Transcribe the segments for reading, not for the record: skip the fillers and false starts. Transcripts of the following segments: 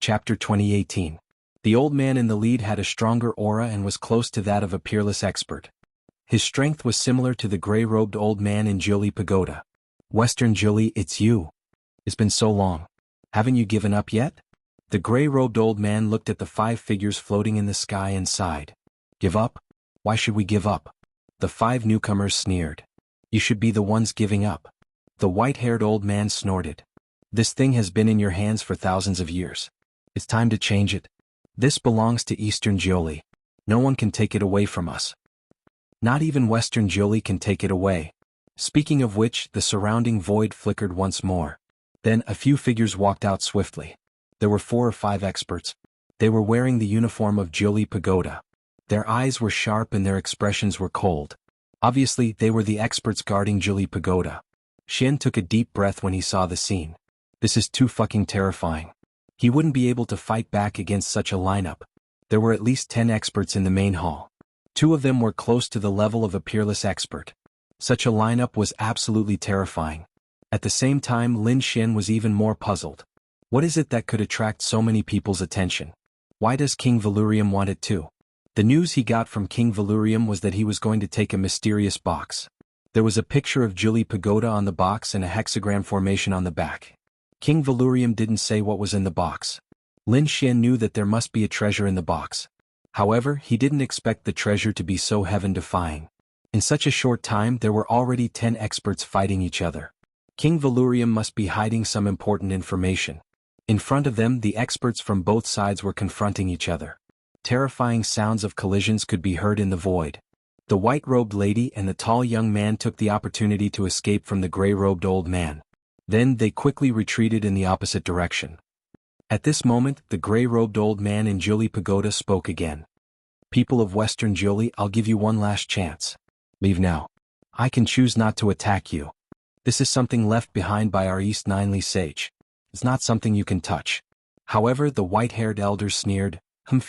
Chapter 2018. The old man in the lead had a stronger aura and was close to that of a peerless expert. His strength was similar to the gray-robed old man in Jianghu Pagoda. "Western Jianghu, it's you. It's been so long. Haven't you given up yet?" The gray-robed old man looked at the 5 figures floating in the sky and sighed. "Give up? Why should we give up?" The 5 newcomers sneered. "You should be the ones giving up." The white-haired old man snorted. "This thing has been in your hands for thousands of years. It's time to change it. This belongs to Eastern Jianghu. No one can take it away from us. Not even Western Jianghu can take it away." Speaking of which, the surrounding void flickered once more. Then a few figures walked out swiftly. There were 4 or 5 experts. They were wearing the uniform of Jianghu Pagoda. Their eyes were sharp and their expressions were cold. Obviously, they were the experts guarding Jianghu Pagoda. Xian took a deep breath when he saw the scene. This is too fucking terrifying. He wouldn't be able to fight back against such a lineup. There were at least 10 experts in the main hall. 2 of them were close to the level of a peerless expert. Such a lineup was absolutely terrifying. At the same time, Lin Xian was even more puzzled. What is it that could attract so many people's attention? Why does King Valurium want it too? The news he got from King Valurium was that he was going to take a mysterious box. There was a picture of Jianghu Pagoda on the box and a hexagram formation on the back. King Valurium didn't say what was in the box. Lin Xian knew that there must be a treasure in the box. However, he didn't expect the treasure to be so heaven-defying. In such a short time there were already 10 experts fighting each other. King Valurium must be hiding some important information. In front of them, the experts from both sides were confronting each other. Terrifying sounds of collisions could be heard in the void. The white-robed lady and the tall young man took the opportunity to escape from the gray-robed old man. Then they quickly retreated in the opposite direction. At this moment, the gray-robed old man in Jianghu Pagoda spoke again. "People of Western Jianghu, I'll give you one last chance. Leave now. I can choose not to attack you. This is something left behind by our East Ninely sage. It's not something you can touch." However, the white-haired elder sneered,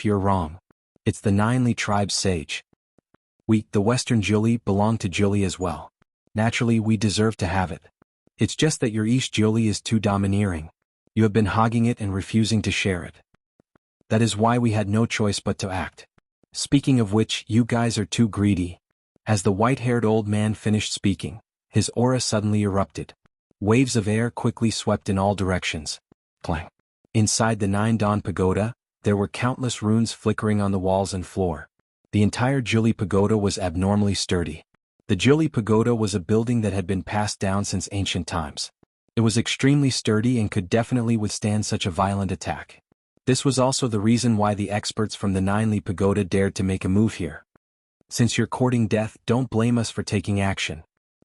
You're wrong. It's the Ninely tribe's sage. We, the Western Jianghu, belong to Jianghu as well. Naturally, we deserve to have it. It's just that your East Jianghu is too domineering. You have been hogging it and refusing to share it. That is why we had no choice but to act. Speaking of which, you guys are too greedy." As the white-haired old man finished speaking, his aura suddenly erupted. Waves of air quickly swept in all directions. Clang. Inside the 9 Dawn Pagoda, there were countless runes flickering on the walls and floor. The entire Jianghu Pagoda was abnormally sturdy. The Jianghu Pagoda was a building that had been passed down since ancient times. It was extremely sturdy and could definitely withstand such a violent attack. This was also the reason why the experts from the Ninely Pagoda dared to make a move here. "Since you're courting death, don't blame us for taking action."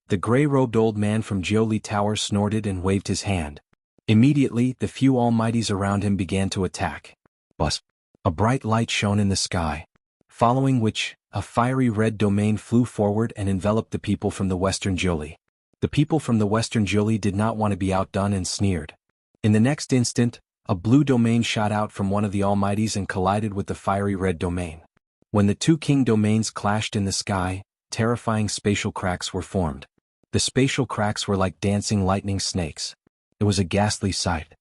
The gray-robed old man from Jianghu Tower snorted and waved his hand. Immediately, the few almighties around him began to attack. Buzz. A bright light shone in the sky. Following which, a fiery red domain flew forward and enveloped the people from the Western Jianghu. The people from the Western Jianghu did not want to be outdone and sneered. In the next instant, a blue domain shot out from one of the almighties and collided with the fiery red domain. When the 2 king domains clashed in the sky, terrifying spatial cracks were formed. The spatial cracks were like dancing lightning snakes. It was a ghastly sight.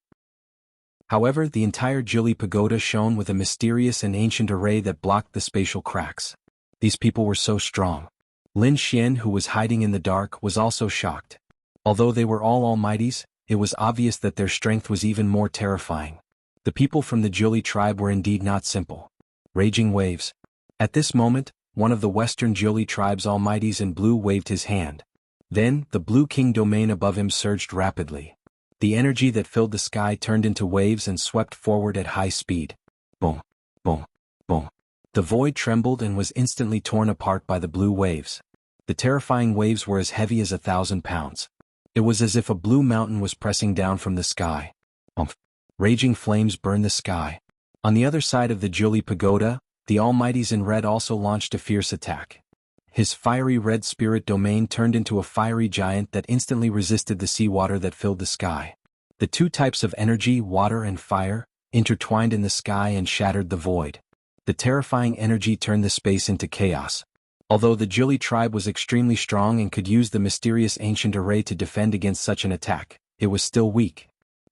However, the entire Jianghu Pagoda shone with a mysterious and ancient array that blocked the spatial cracks. These people were so strong. Lin Xian, who was hiding in the dark, was also shocked. Although they were all almighties, it was obvious that their strength was even more terrifying. The people from the Jianghu tribe were indeed not simple. Raging waves. At this moment, one of the Western Jianghu tribe's almighties in blue waved his hand. Then, the blue king domain above him surged rapidly. The energy that filled the sky turned into waves and swept forward at high speed. Boom, boom, boom. The void trembled and was instantly torn apart by the blue waves. The terrifying waves were as heavy as 1,000 pounds. It was as if a blue mountain was pressing down from the sky. Umph. Raging flames burned the sky. On the other side of the Jianghu Pagoda, the almighties in red also launched a fierce attack. His fiery red spirit domain turned into a fiery giant that instantly resisted the seawater that filled the sky. The 2 types of energy, water and fire, intertwined in the sky and shattered the void. The terrifying energy turned the space into chaos. Although the Jianghu tribe was extremely strong and could use the mysterious ancient array to defend against such an attack, it was still weak.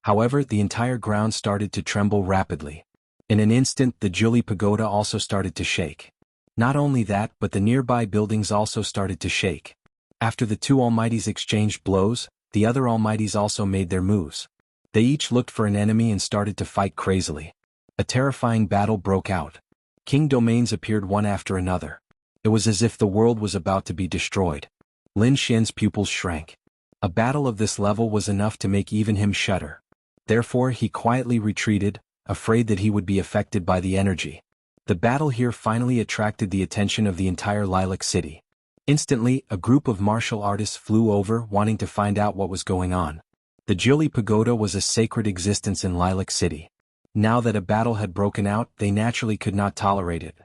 However, the entire ground started to tremble rapidly. In an instant, the Jiuli pagoda also started to shake. Not only that, but the nearby buildings also started to shake. After the two almighties exchanged blows, the other almighties also made their moves. They each looked for an enemy and started to fight crazily. A terrifying battle broke out. King domains appeared one after another. It was as if the world was about to be destroyed. Lin Xian's pupils shrank. A battle of this level was enough to make even him shudder. Therefore he quietly retreated, afraid that he would be affected by the energy. The battle here finally attracted the attention of the entire Lilac City. Instantly, a group of martial artists flew over, wanting to find out what was going on. The Jiuli Pagoda was a sacred existence in Lilac City. Now that a battle had broken out, they naturally could not tolerate it.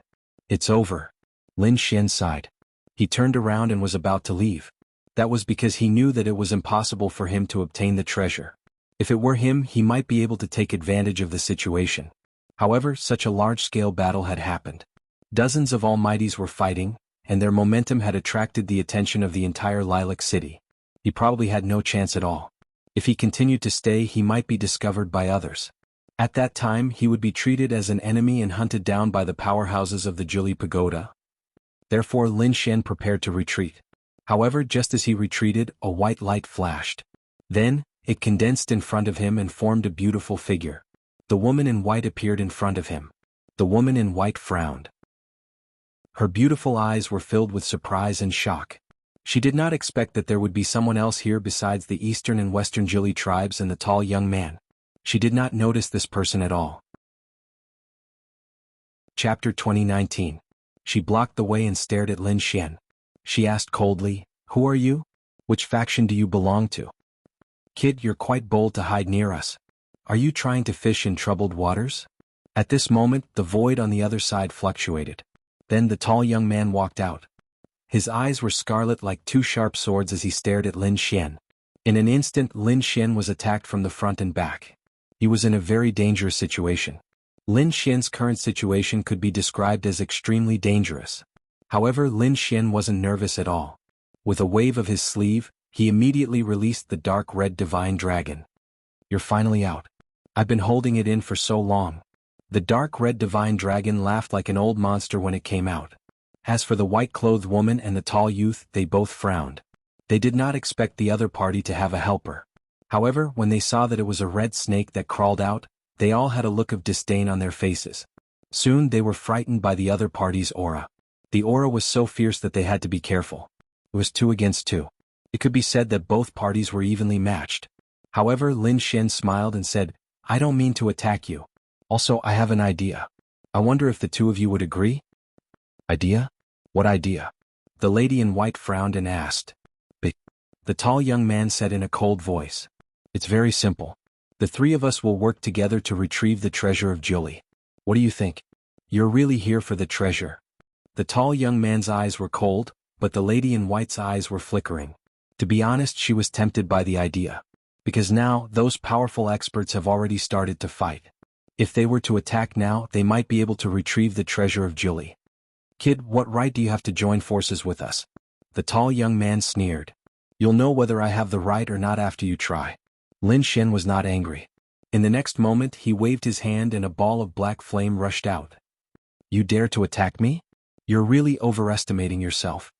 It's over. Lin Xian sighed. He turned around and was about to leave. That was because he knew that it was impossible for him to obtain the treasure. If it were him, he might be able to take advantage of the situation. However, such a large-scale battle had happened. Dozens of almighties were fighting, and their momentum had attracted the attention of the entire Lilac City. He probably had no chance at all. If he continued to stay, he might be discovered by others. At that time, he would be treated as an enemy and hunted down by the powerhouses of the Jiuli Pagoda. Therefore Lin Xian prepared to retreat. However, just as he retreated, a white light flashed. Then, it condensed in front of him and formed a beautiful figure. The woman in white appeared in front of him. The woman in white frowned. Her beautiful eyes were filled with surprise and shock. She did not expect that there would be someone else here besides the eastern and western Jiuli tribes and the tall young man. She did not notice this person at all. Chapter 2019. She blocked the way and stared at Lin Xian. She asked coldly, "Who are you? Which faction do you belong to? Kid, you're quite bold to hide near us. Are you trying to fish in troubled waters?" At this moment, the void on the other side fluctuated. Then the tall young man walked out. His eyes were scarlet like two sharp swords as he stared at Lin Xian. In an instant, Lin Xian was attacked from the front and back. He was in a very dangerous situation. Lin Xian's current situation could be described as extremely dangerous. However, Lin Xian wasn't nervous at all. With a wave of his sleeve, he immediately released the dark red divine dragon. "You're finally out. I've been holding it in for so long." The dark red divine dragon laughed like an old monster when it came out. As for the white-clothed woman and the tall youth, they both frowned. They did not expect the other party to have a helper. However, when they saw that it was a red snake that crawled out, they all had a look of disdain on their faces. Soon they were frightened by the other party's aura. The aura was so fierce that they had to be careful. It was 2 against 2. It could be said that both parties were evenly matched. However, Lin Xian smiled and said, "I don't mean to attack you. Also, I have an idea. I wonder if the two of you would agree?" "Idea? What idea?" The lady in white frowned and asked. The tall young man said in a cold voice, "It's very simple. The 3 of us will work together to retrieve the treasure of Jiuli. What do you think? You're really here for the treasure?" The tall young man's eyes were cold, but the lady in white's eyes were flickering. To be honest, she was tempted by the idea. Because now, those powerful experts have already started to fight. If they were to attack now, they might be able to retrieve the treasure of Jiuli. "Kid, what right do you have to join forces with us?" The tall young man sneered. "You'll know whether I have the right or not after you try." Lin Xian was not angry. In the next moment, he waved his hand and a ball of black flame rushed out. "You dare to attack me? You're really overestimating yourself."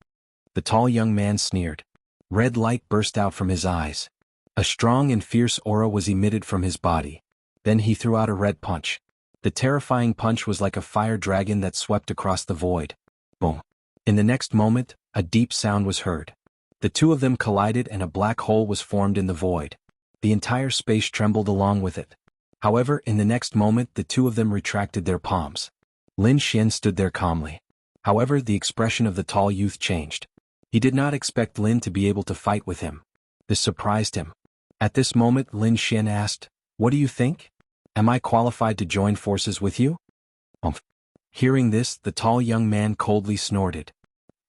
The tall young man sneered. Red light burst out from his eyes. A strong and fierce aura was emitted from his body. Then he threw out a red punch. The terrifying punch was like a fire dragon that swept across the void. Boom. In the next moment, a deep sound was heard. The two of them collided and a black hole was formed in the void. The entire space trembled along with it. However, in the next moment, the two of them retracted their palms. Lin Xian stood there calmly. However, the expression of the tall youth changed. He did not expect Lin to be able to fight with him. This surprised him. At this moment, Lin Xian asked, "What do you think? Am I qualified to join forces with you?" Hearing this, the tall young man coldly snorted.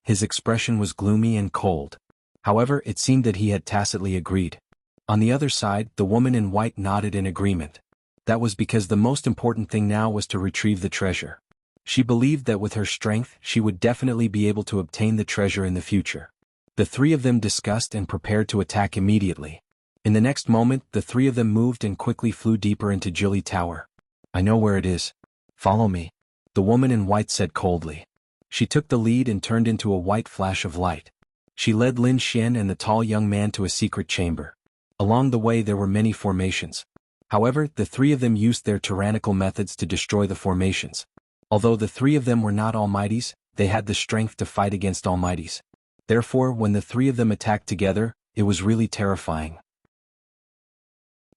His expression was gloomy and cold. However, it seemed that he had tacitly agreed. On the other side, the woman in white nodded in agreement. That was because the most important thing now was to retrieve the treasure. She believed that with her strength, she would definitely be able to obtain the treasure in the future. The 3 of them discussed and prepared to attack immediately. In the next moment, the three of them moved and quickly flew deeper into Jiuli Tower. I know where it is. Follow me. The woman in white said coldly. She took the lead and turned into a white flash of light. She led Lin Xian and the tall young man to a secret chamber. Along the way there were many formations. However, the three of them used their tyrannical methods to destroy the formations. Although the three of them were not almighties, they had the strength to fight against almighties. Therefore, when the three of them attacked together, it was really terrifying.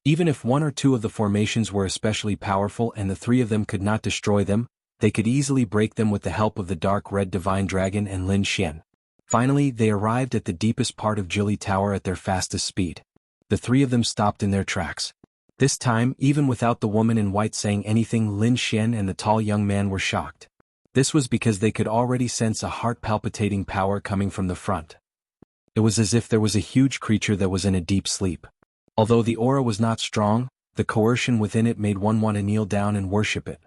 Even if one or two of the formations were especially powerful and the three of them could not destroy them, they could easily break them with the help of the dark red divine dragon and Lin Xian. Finally, they arrived at the deepest part of Jiuli Tower at their fastest speed. The three of them stopped in their tracks. This time, even without the woman in white saying anything, Lin Xian and the tall young man were shocked. This was because they could already sense a heart-palpitating power coming from the front. It was as if there was a huge creature that was in a deep sleep. Although the aura was not strong, the coercion within it made one want to kneel down and worship it.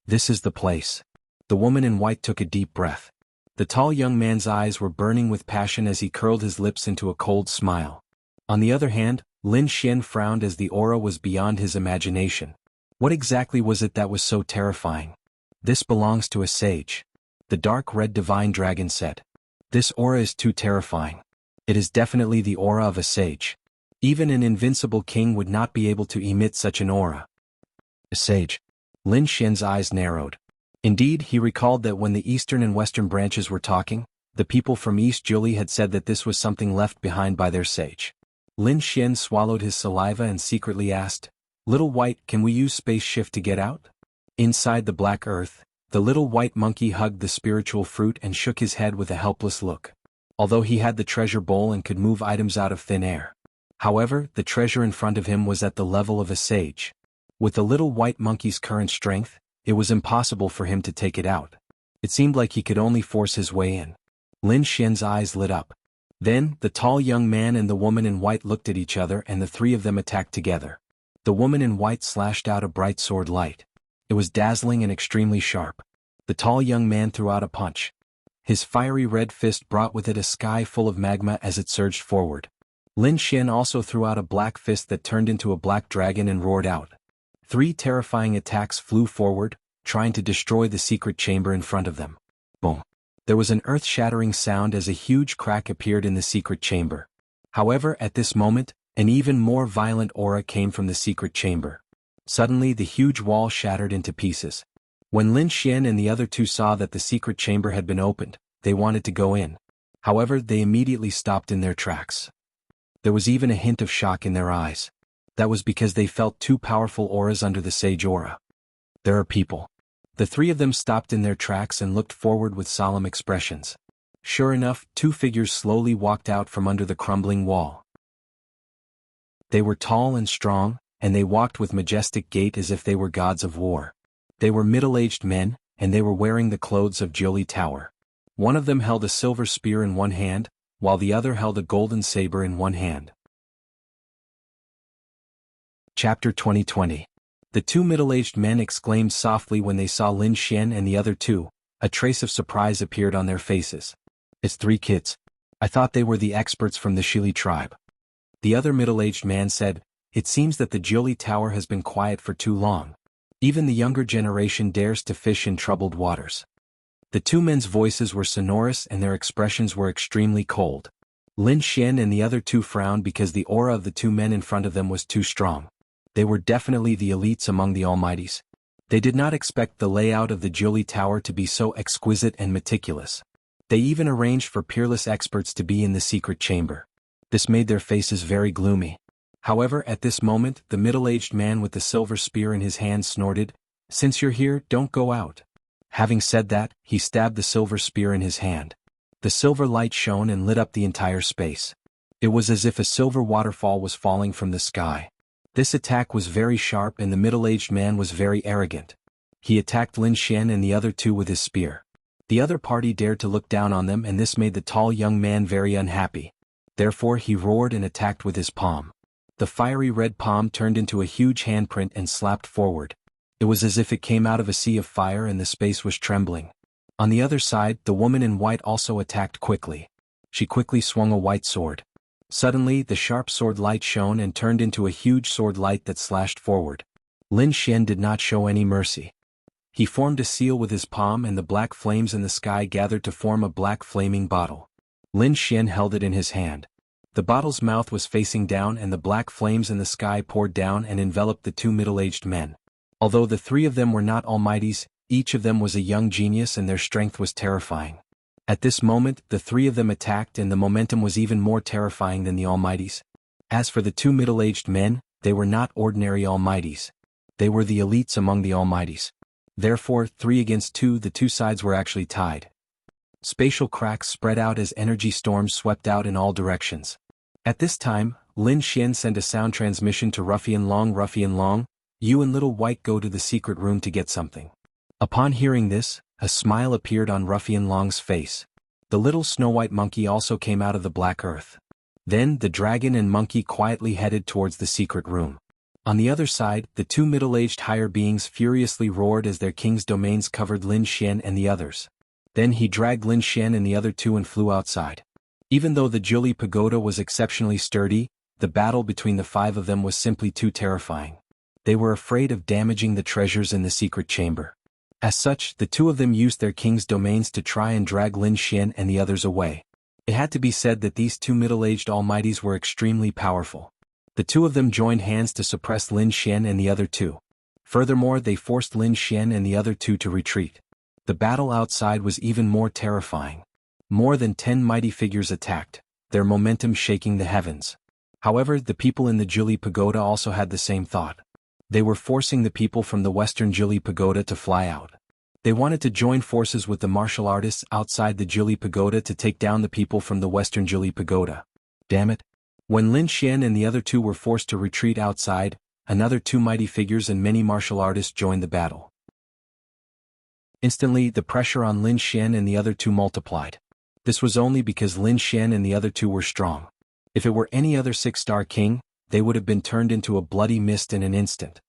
This is the place. The woman in white took a deep breath. The tall young man's eyes were burning with passion as he curled his lips into a cold smile. On the other hand, Lin Xian frowned as the aura was beyond his imagination. What exactly was it that was so terrifying? This belongs to a sage. The dark red divine dragon said. This aura is too terrifying. It is definitely the aura of a sage. Even an invincible king would not be able to emit such an aura. A sage. Lin Xian's eyes narrowed. Indeed, he recalled that when the eastern and western branches were talking, the people from East Jiuli had said that this was something left behind by their sage. Lin Xian swallowed his saliva and secretly asked, "Little White, can we use space shift to get out?" Inside the black earth, the little white monkey hugged the spiritual fruit and shook his head with a helpless look. Although he had the treasure bowl and could move items out of thin air. However, the treasure in front of him was at the level of a sage. With the little white monkey's current strength, it was impossible for him to take it out. It seemed like he could only force his way in. Lin Xian's eyes lit up. Then, the tall young man and the woman in white looked at each other and the three of them attacked together. The woman in white slashed out a bright sword light. It was dazzling and extremely sharp. The tall young man threw out a punch. His fiery red fist brought with it a sky full of magma as it surged forward. Lin Xian also threw out a black fist that turned into a black dragon and roared out. Three terrifying attacks flew forward, trying to destroy the secret chamber in front of them. Boom! There was an earth-shattering sound as a huge crack appeared in the secret chamber. However, at this moment, an even more violent aura came from the secret chamber. Suddenly the huge wall shattered into pieces. When Lin Xian and the other two saw that the secret chamber had been opened, they wanted to go in. However, they immediately stopped in their tracks. There was even a hint of shock in their eyes. That was because they felt two powerful auras under the sage aura. There are people. The three of them stopped in their tracks and looked forward with solemn expressions. Sure enough, two figures slowly walked out from under the crumbling wall. They were tall and strong, and they walked with majestic gait as if they were gods of war. They were middle-aged men, and they were wearing the clothes of Jiuli Tower. One of them held a silver spear in one hand, while the other held a golden saber in one hand. Chapter 2020. The two middle-aged men exclaimed softly when they saw Lin Xian and the other two. A trace of surprise appeared on their faces. It's three kids. I thought they were the experts from the Shili tribe. The other middle-aged man said, it seems that the Jiuli Tower has been quiet for too long. Even the younger generation dares to fish in troubled waters. The two men's voices were sonorous and their expressions were extremely cold. Lin Xian and the other two frowned because the aura of the two men in front of them was too strong. They were definitely the elites among the almighties. They did not expect the layout of the Jiuli Tower to be so exquisite and meticulous. They even arranged for peerless experts to be in the secret chamber. This made their faces very gloomy. However, at this moment, the middle-aged man with the silver spear in his hand snorted, "Since you're here, don't go out." Having said that, he stabbed the silver spear in his hand. The silver light shone and lit up the entire space. It was as if a silver waterfall was falling from the sky. This attack was very sharp and the middle-aged man was very arrogant. He attacked Lin Xian and the other two with his spear. The other party dared to look down on them and this made the tall young man very unhappy. Therefore he roared and attacked with his palm. The fiery red palm turned into a huge handprint and slapped forward. It was as if it came out of a sea of fire and the space was trembling. On the other side, the woman in white also attacked quickly. She quickly swung a white sword. Suddenly the sharp sword light shone and turned into a huge sword light that slashed forward. Lin Xian did not show any mercy. He formed a seal with his palm and the black flames in the sky gathered to form a black flaming bottle. Lin Xian held it in his hand. The bottle's mouth was facing down and the black flames in the sky poured down and enveloped the two middle-aged men. Although the three of them were not almighties, each of them was a young genius and their strength was terrifying. At this moment, the three of them attacked and the momentum was even more terrifying than the almighties. As for the two middle-aged men, they were not ordinary almighties. They were the elites among the almighties. Therefore, 3 against 2, the two sides were actually tied. Spatial cracks spread out as energy storms swept out in all directions. At this time, Lin Xian sent a sound transmission to Ruffian Long, you and Little White go to the secret room to get something. Upon hearing this, a smile appeared on Ruffian Long's face. The little Snow-White monkey also came out of the black earth. Then the dragon and monkey quietly headed towards the secret room. On the other side, the two middle-aged higher beings furiously roared as their king's domains covered Lin Xian and the others. Then he dragged Lin Xian and the other two and flew outside. Even though the Jiuli Pagoda was exceptionally sturdy, the battle between the 5 of them was simply too terrifying. They were afraid of damaging the treasures in the secret chamber. As such, the 2 of them used their king's domains to try and drag Lin Xian and the others away. It had to be said that these two middle-aged almighties were extremely powerful. The 2 of them joined hands to suppress Lin Xian and the other 2. Furthermore, they forced Lin Xian and the other 2 to retreat. The battle outside was even more terrifying. More than 10 mighty figures attacked, their momentum shaking the heavens. However, the people in the Jiuli Pagoda also had the same thought. They were forcing the people from the Western Jiuli Pagoda to fly out. They wanted to join forces with the martial artists outside the Jiuli Pagoda to take down the people from the Western Jiuli Pagoda. Damn it. When Lin Xian and the other 2 were forced to retreat outside, another 2 mighty figures and many martial artists joined the battle. Instantly, the pressure on Lin Xian and the other 2 multiplied. This was only because Lin Xian and the other 2 were strong. If it were any other 6-star king, they would have been turned into a bloody mist in an instant.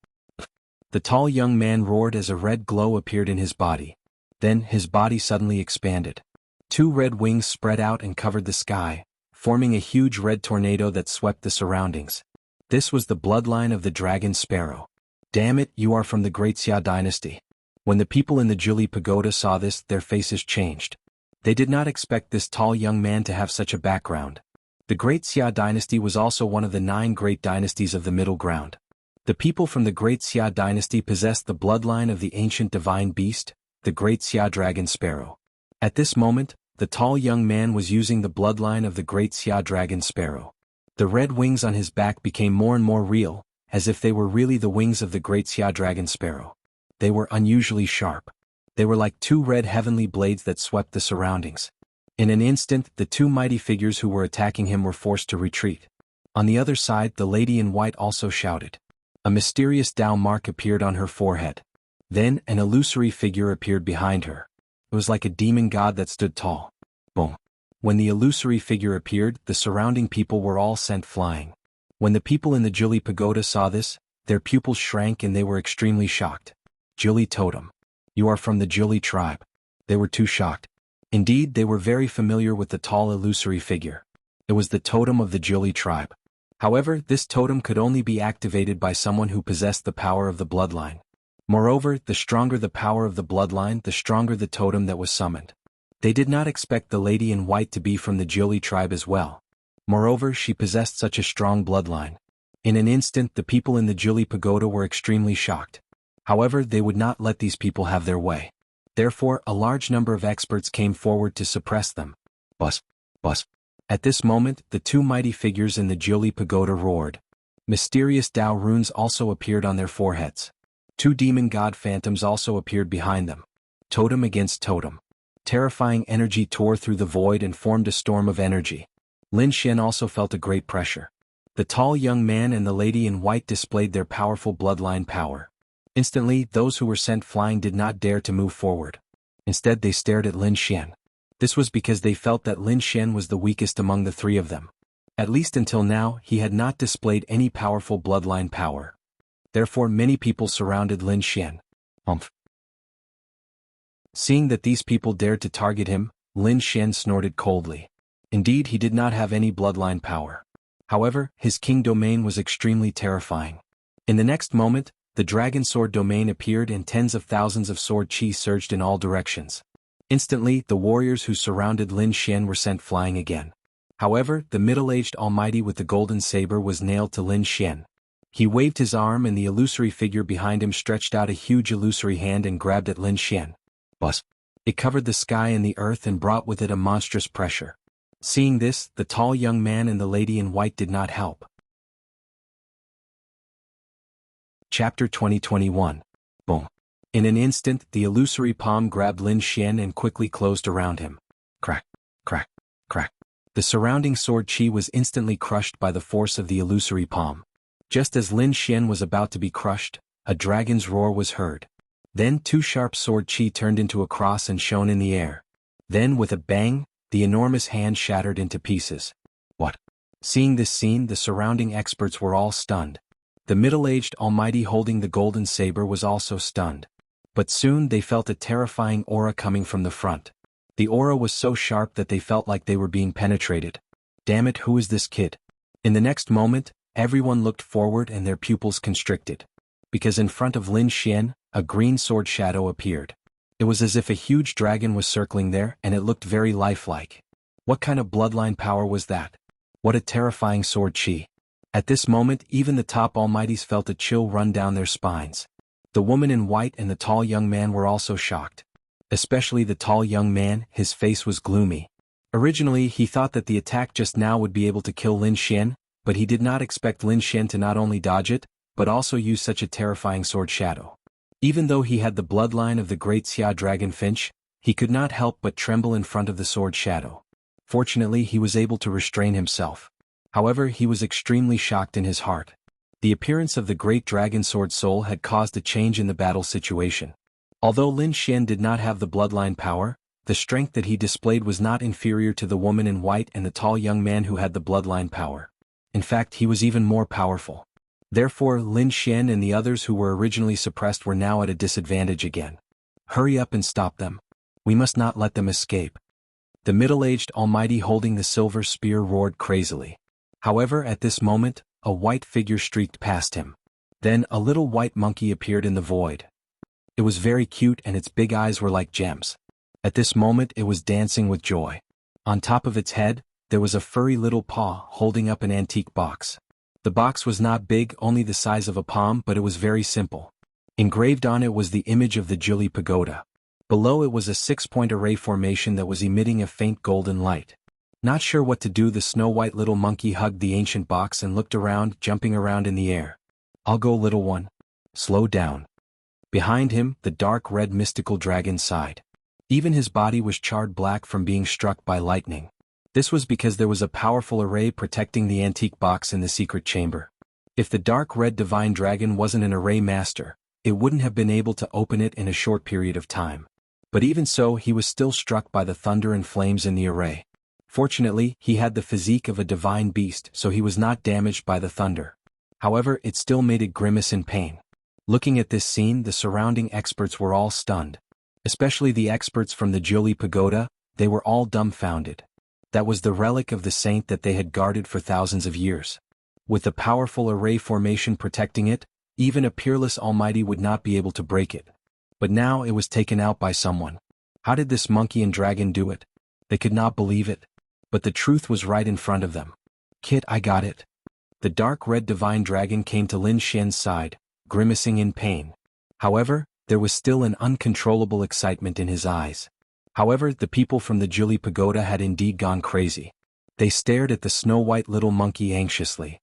The tall young man roared as a red glow appeared in his body. Then his body suddenly expanded. 2 red wings spread out and covered the sky, forming a huge red tornado that swept the surroundings. This was the bloodline of the dragon sparrow. Damn it, you are from the Great Xia dynasty. When the people in the Jiuli Pagoda saw this, their faces changed. They did not expect this tall young man to have such a background. The Great Xia dynasty was also one of the 9 great dynasties of the Middle Ground. The people from the Great Xia dynasty possessed the bloodline of the ancient divine beast, the Great Xia dragon sparrow. At this moment, the tall young man was using the bloodline of the Great Xia dragon sparrow. The red wings on his back became more and more real, as if they were really the wings of the Great Xia dragon sparrow. They were unusually sharp. They were like 2 red heavenly blades that swept the surroundings. In an instant, the 2 mighty figures who were attacking him were forced to retreat. On the other side, the lady in white also shouted. A mysterious Tao mark appeared on her forehead. Then, an illusory figure appeared behind her. It was like a demon god that stood tall. Boom. When the illusory figure appeared, the surrounding people were all sent flying. When the people in the Jiuli Pagoda saw this, their pupils shrank and they were extremely shocked. Jiuli totem. You are from the Jiuli tribe. They were too shocked. Indeed, they were very familiar with the tall illusory figure. It was the totem of the Jiuli tribe. However, this totem could only be activated by someone who possessed the power of the bloodline. Moreover, the stronger the power of the bloodline, the stronger the totem that was summoned. They did not expect the lady in white to be from the Jiuli tribe as well. Moreover, she possessed such a strong bloodline. In an instant, the people in the Jiuli Pagoda were extremely shocked. However, they would not let these people have their way. Therefore, a large number of experts came forward to suppress them. Bus. At this moment, the 2 mighty figures in the Jiuli Pagoda roared. Mysterious Tao runes also appeared on their foreheads. 2 demon god phantoms also appeared behind them. Totem against totem. Terrifying energy tore through the void and formed a storm of energy. Lin Xian also felt a great pressure. The tall young man and the lady in white displayed their powerful bloodline power. Instantly, those who were sent flying did not dare to move forward. Instead, they stared at Lin Xian. This was because they felt that Lin Xian was the weakest among the 3 of them. At least until now, he had not displayed any powerful bloodline power. Therefore, many people surrounded Lin Xian. Seeing that these people dared to target him, Lin Xian snorted coldly. Indeed, he did not have any bloodline power. However, his king domain was extremely terrifying. In the next moment, the dragon sword domain appeared and tens of thousands of sword chi surged in all directions. Instantly, the warriors who surrounded Lin Xian were sent flying again. However, the middle-aged almighty with the golden saber was nailed to Lin Xian. He waved his arm and the illusory figure behind him stretched out a huge illusory hand and grabbed at Lin Xian. Buzz! It covered the sky and the earth and brought with it a monstrous pressure. Seeing this, the tall young man and the lady in white did not help. Chapter 2021. Boom. In an instant, the illusory palm grabbed Lin Xian and quickly closed around him. Crack, crack, crack. The surrounding sword chi was instantly crushed by the force of the illusory palm. Just as Lin Xian was about to be crushed, a dragon's roar was heard. Then two sharp sword chi turned into a cross and shone in the air. Then with a bang, the enormous hand shattered into pieces. What? Seeing this scene, the surrounding experts were all stunned. The middle-aged almighty holding the golden saber was also stunned. But soon they felt a terrifying aura coming from the front. The aura was so sharp that they felt like they were being penetrated. Damn it, who is this kid? In the next moment, everyone looked forward and their pupils constricted. Because in front of Lin Xian, a green sword shadow appeared. It was as if a huge dragon was circling there and it looked very lifelike. What kind of bloodline power was that? What a terrifying sword chi. At this moment, even the top almighties felt a chill run down their spines. The woman in white and the tall young man were also shocked. Especially the tall young man, his face was gloomy. Originally, he thought that the attack just now would be able to kill Lin Xian, but he did not expect Lin Xian to not only dodge it, but also use such a terrifying sword shadow. Even though he had the bloodline of the great Xia dragon finch, he could not help but tremble in front of the sword shadow. Fortunately, he was able to restrain himself. However, he was extremely shocked in his heart. The appearance of the great dragon sword soul had caused a change in the battle situation. Although Lin Xian did not have the bloodline power, the strength that he displayed was not inferior to the woman in white and the tall young man who had the bloodline power. In fact, he was even more powerful. Therefore, Lin Xian and the others who were originally suppressed were now at a disadvantage again. Hurry up and stop them. We must not let them escape. The middle-aged almighty holding the silver spear roared crazily. However, at this moment, a white figure streaked past him. Then a little white monkey appeared in the void. It was very cute and its big eyes were like gems. At this moment it was dancing with joy. On top of its head, there was a furry little paw holding up an antique box. The box was not big, only the size of a palm, but it was very simple. Engraved on it was the image of the Jianghu pagoda. Below it was a 6-point array formation that was emitting a faint golden light. Not sure what to do, the snow-white little monkey hugged the ancient box and looked around, jumping around in the air. I'll go, little one. Slow down. Behind him, the dark red mystical dragon sighed. Even his body was charred black from being struck by lightning. This was because there was a powerful array protecting the antique box in the secret chamber. If the dark red divine dragon wasn't an array master, it wouldn't have been able to open it in a short period of time. But even so, he was still struck by the thunder and flames in the array. Fortunately, he had the physique of a divine beast, so he was not damaged by the thunder. However, it still made it grimace in pain. Looking at this scene, the surrounding experts were all stunned. Especially the experts from the Jianghu pagoda, they were all dumbfounded. That was the relic of the saint that they had guarded for thousands of years. With the powerful array formation protecting it, even a peerless almighty would not be able to break it. But now it was taken out by someone. How did this monkey and dragon do it? They could not believe it. But the truth was right in front of them. Kid, I got it. The dark red divine dragon came to Lin Xian's side, grimacing in pain. However, there was still an uncontrollable excitement in his eyes. However, the people from the Jianghu pagoda had indeed gone crazy. They stared at the snow-white little monkey anxiously.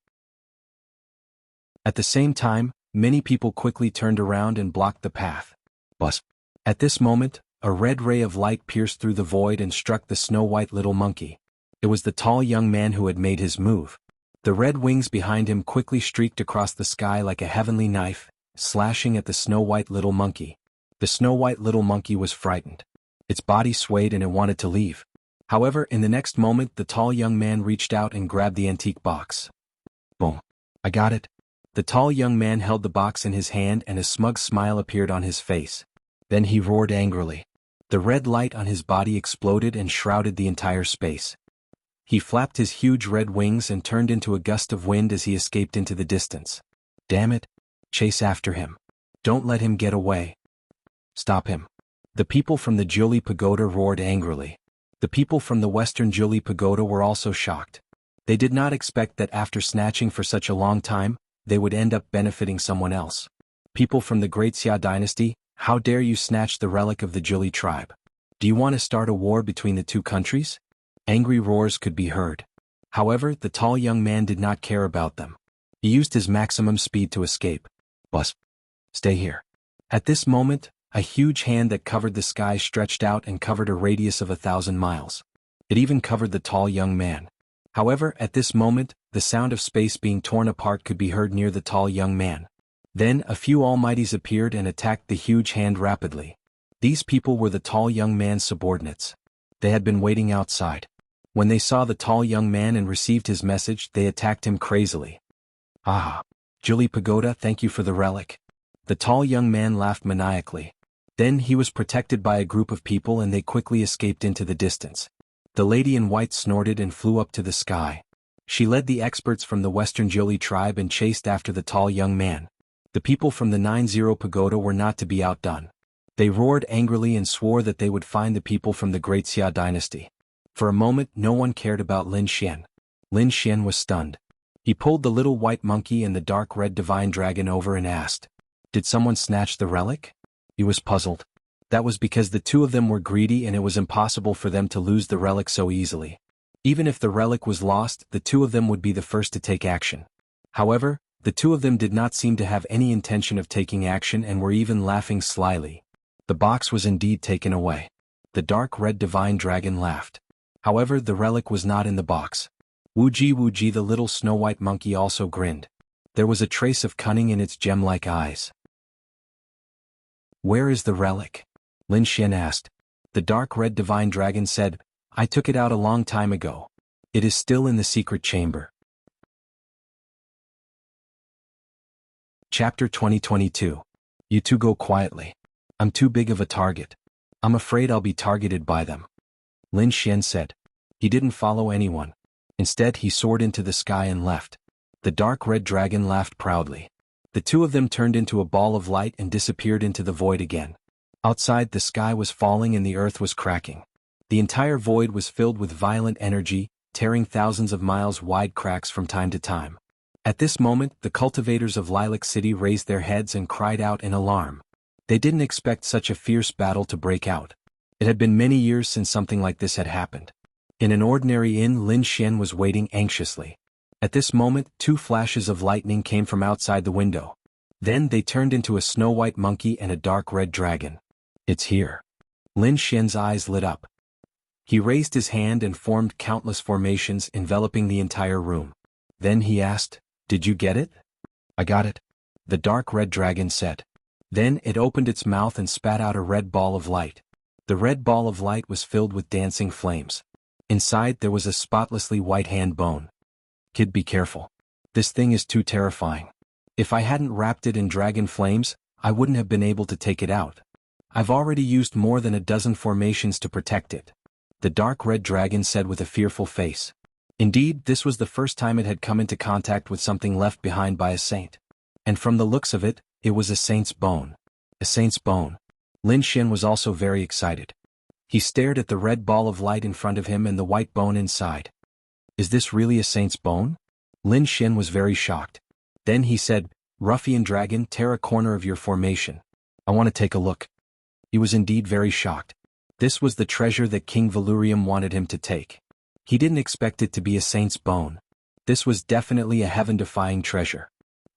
At the same time, many people quickly turned around and blocked the path. Buzz. At this moment, a red ray of light pierced through the void and struck the snow-white little monkey. It was the tall young man who had made his move. The red wings behind him quickly streaked across the sky like a heavenly knife, slashing at the snow-white little monkey. The snow-white little monkey was frightened. Its body swayed and it wanted to leave. However, in the next moment, the tall young man reached out and grabbed the antique box. Boom. I got it. The tall young man held the box in his hand and a smug smile appeared on his face. Then he roared angrily. The red light on his body exploded and shrouded the entire space. He flapped his huge red wings and turned into a gust of wind as he escaped into the distance. Damn it! Chase after him. Don't let him get away. Stop him. The people from the Jiuli Pagoda roared angrily. The people from the western Jiuli Pagoda were also shocked. They did not expect that after snatching for such a long time, they would end up benefiting someone else. People from the Great Xia dynasty, how dare you snatch the relic of the Jiuli tribe? Do you want to start a war between the two countries? Angry roars could be heard. However, the tall young man did not care about them. He used his maximum speed to escape. Bus. Stay here. At this moment, a huge hand that covered the sky stretched out and covered a radius of 1,000 miles. It even covered the tall young man. However, at this moment, the sound of space being torn apart could be heard near the tall young man. Then a few almighties appeared and attacked the huge hand rapidly. These people were the tall young man's subordinates. They had been waiting outside. When they saw the tall young man and received his message, they attacked him crazily. Ah! Jiuli Pagoda, thank you for the relic. The tall young man laughed maniacally. Then he was protected by a group of people and they quickly escaped into the distance. The lady in white snorted and flew up to the sky. She led the experts from the western Jiuli tribe and chased after the tall young man. The people from the 90 Pagoda were not to be outdone. They roared angrily and swore that they would find the people from the Great Xia dynasty. For a moment no one cared about Lin Xian. Lin Xian was stunned. He pulled the little white monkey and the dark red divine dragon over and asked, "Did someone snatch the relic?" He was puzzled. That was because the two of them were greedy and it was impossible for them to lose the relic so easily. Even if the relic was lost, the two of them would be the first to take action. However, the two of them did not seem to have any intention of taking action and were even laughing slyly. The box was indeed taken away. The dark red divine dragon laughed. However, the relic was not in the box. Wuji, the little snow-white monkey also grinned. There was a trace of cunning in its gem-like eyes. "Where is the relic?" Lin Xian asked. The dark red divine dragon said, "I took it out a long time ago. It is still in the secret chamber." Chapter 2022. You two go quietly. I'm too big of a target. I'm afraid I'll be targeted by them. Lin Xian said. He didn't follow anyone. Instead he soared into the sky and left. The dark red dragon laughed proudly. The two of them turned into a ball of light and disappeared into the void again. Outside the sky was falling and the earth was cracking. The entire void was filled with violent energy, tearing thousands of miles wide cracks from time to time. At this moment, the cultivators of Lilac City raised their heads and cried out in alarm. They didn't expect such a fierce battle to break out. It had been many years since something like this had happened. In an ordinary inn, Lin Xian was waiting anxiously. At this moment, two flashes of lightning came from outside the window. Then they turned into a snow-white monkey and a dark red dragon. It's here. Lin Xian's eyes lit up. He raised his hand and formed countless formations enveloping the entire room. Then he asked, "Did you get it?" "I got it," the dark red dragon said. Then it opened its mouth and spat out a red ball of light. The red ball of light was filled with dancing flames. Inside there was a spotlessly white hand bone. "Kid, be careful. This thing is too terrifying. If I hadn't wrapped it in dragon flames, I wouldn't have been able to take it out. I've already used more than a dozen formations to protect it," the dark red dragon said with a fearful face. Indeed, this was the first time it had come into contact with something left behind by a saint. And from the looks of it, it was a saint's bone. A saint's bone. Lin Xian was also very excited. He stared at the red ball of light in front of him and the white bone inside. "Is this really a saint's bone?" Lin Xian was very shocked. Then he said, "Ruffian dragon, tear a corner of your formation. I want to take a look." He was indeed very shocked. This was the treasure that King Valurium wanted him to take. He didn't expect it to be a saint's bone. This was definitely a heaven-defying treasure.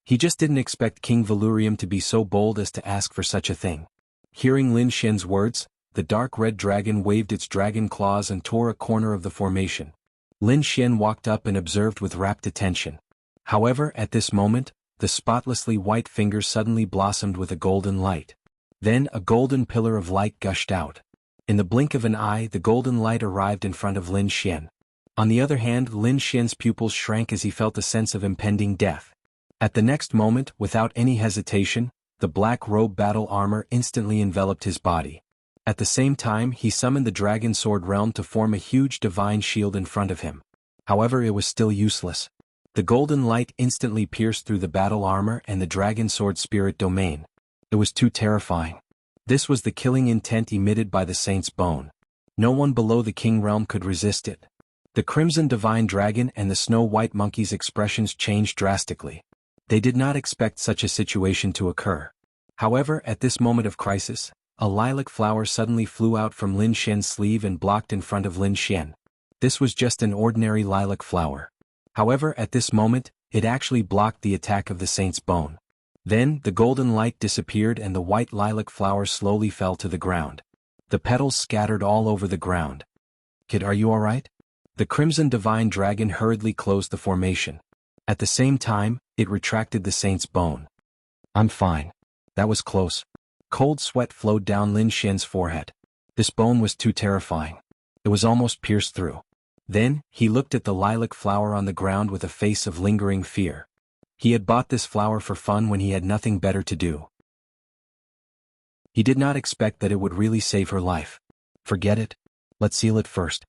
He just didn't expect King Valurium to be so bold as to ask for such a thing. Hearing Lin Xian's words, the dark red dragon waved its dragon claws and tore a corner of the formation. Lin Xian walked up and observed with rapt attention. However, at this moment, the spotlessly white finger suddenly blossomed with a golden light. Then a golden pillar of light gushed out. In the blink of an eye, the golden light arrived in front of Lin Xian. On the other hand, Lin Xian's pupils shrank as he felt a sense of impending death. At the next moment, without any hesitation, the black robe battle armor instantly enveloped his body. At the same time, he summoned the dragon sword realm to form a huge divine shield in front of him. However, it was still useless. The golden light instantly pierced through the battle armor and the dragon sword spirit domain. It was too terrifying. This was the killing intent emitted by the saint's bone. No one below the king realm could resist it. The crimson divine dragon and the snow-white monkey's expressions changed drastically. They did not expect such a situation to occur. However, at this moment of crisis, a lilac flower suddenly flew out from Lin Xian's sleeve and blocked in front of Lin Xian. This was just an ordinary lilac flower. However, at this moment, it actually blocked the attack of the saint's bone. Then, the golden light disappeared and the white lilac flower slowly fell to the ground. The petals scattered all over the ground. "Kid, are you alright?" The crimson divine dragon hurriedly closed the formation. At the same time, it retracted the saint's bone. "I'm fine. That was close." Cold sweat flowed down Lin Xian's forehead. This bone was too terrifying. It was almost pierced through. Then, he looked at the lilac flower on the ground with a face of lingering fear. He had bought this flower for fun when he had nothing better to do. He did not expect that it would really save her life. "Forget it. Let's seal it first.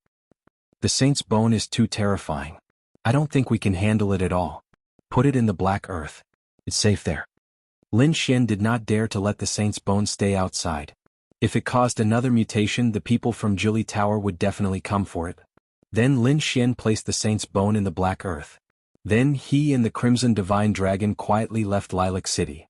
The saint's bone is too terrifying. I don't think we can handle it at all. Put it in the black earth. It's safe there." Lin Xian did not dare to let the saint's bone stay outside. If it caused another mutation, the people from Jianghu Tower would definitely come for it. Then Lin Xian placed the saint's bone in the black earth. Then he and the crimson divine dragon quietly left Lilac City.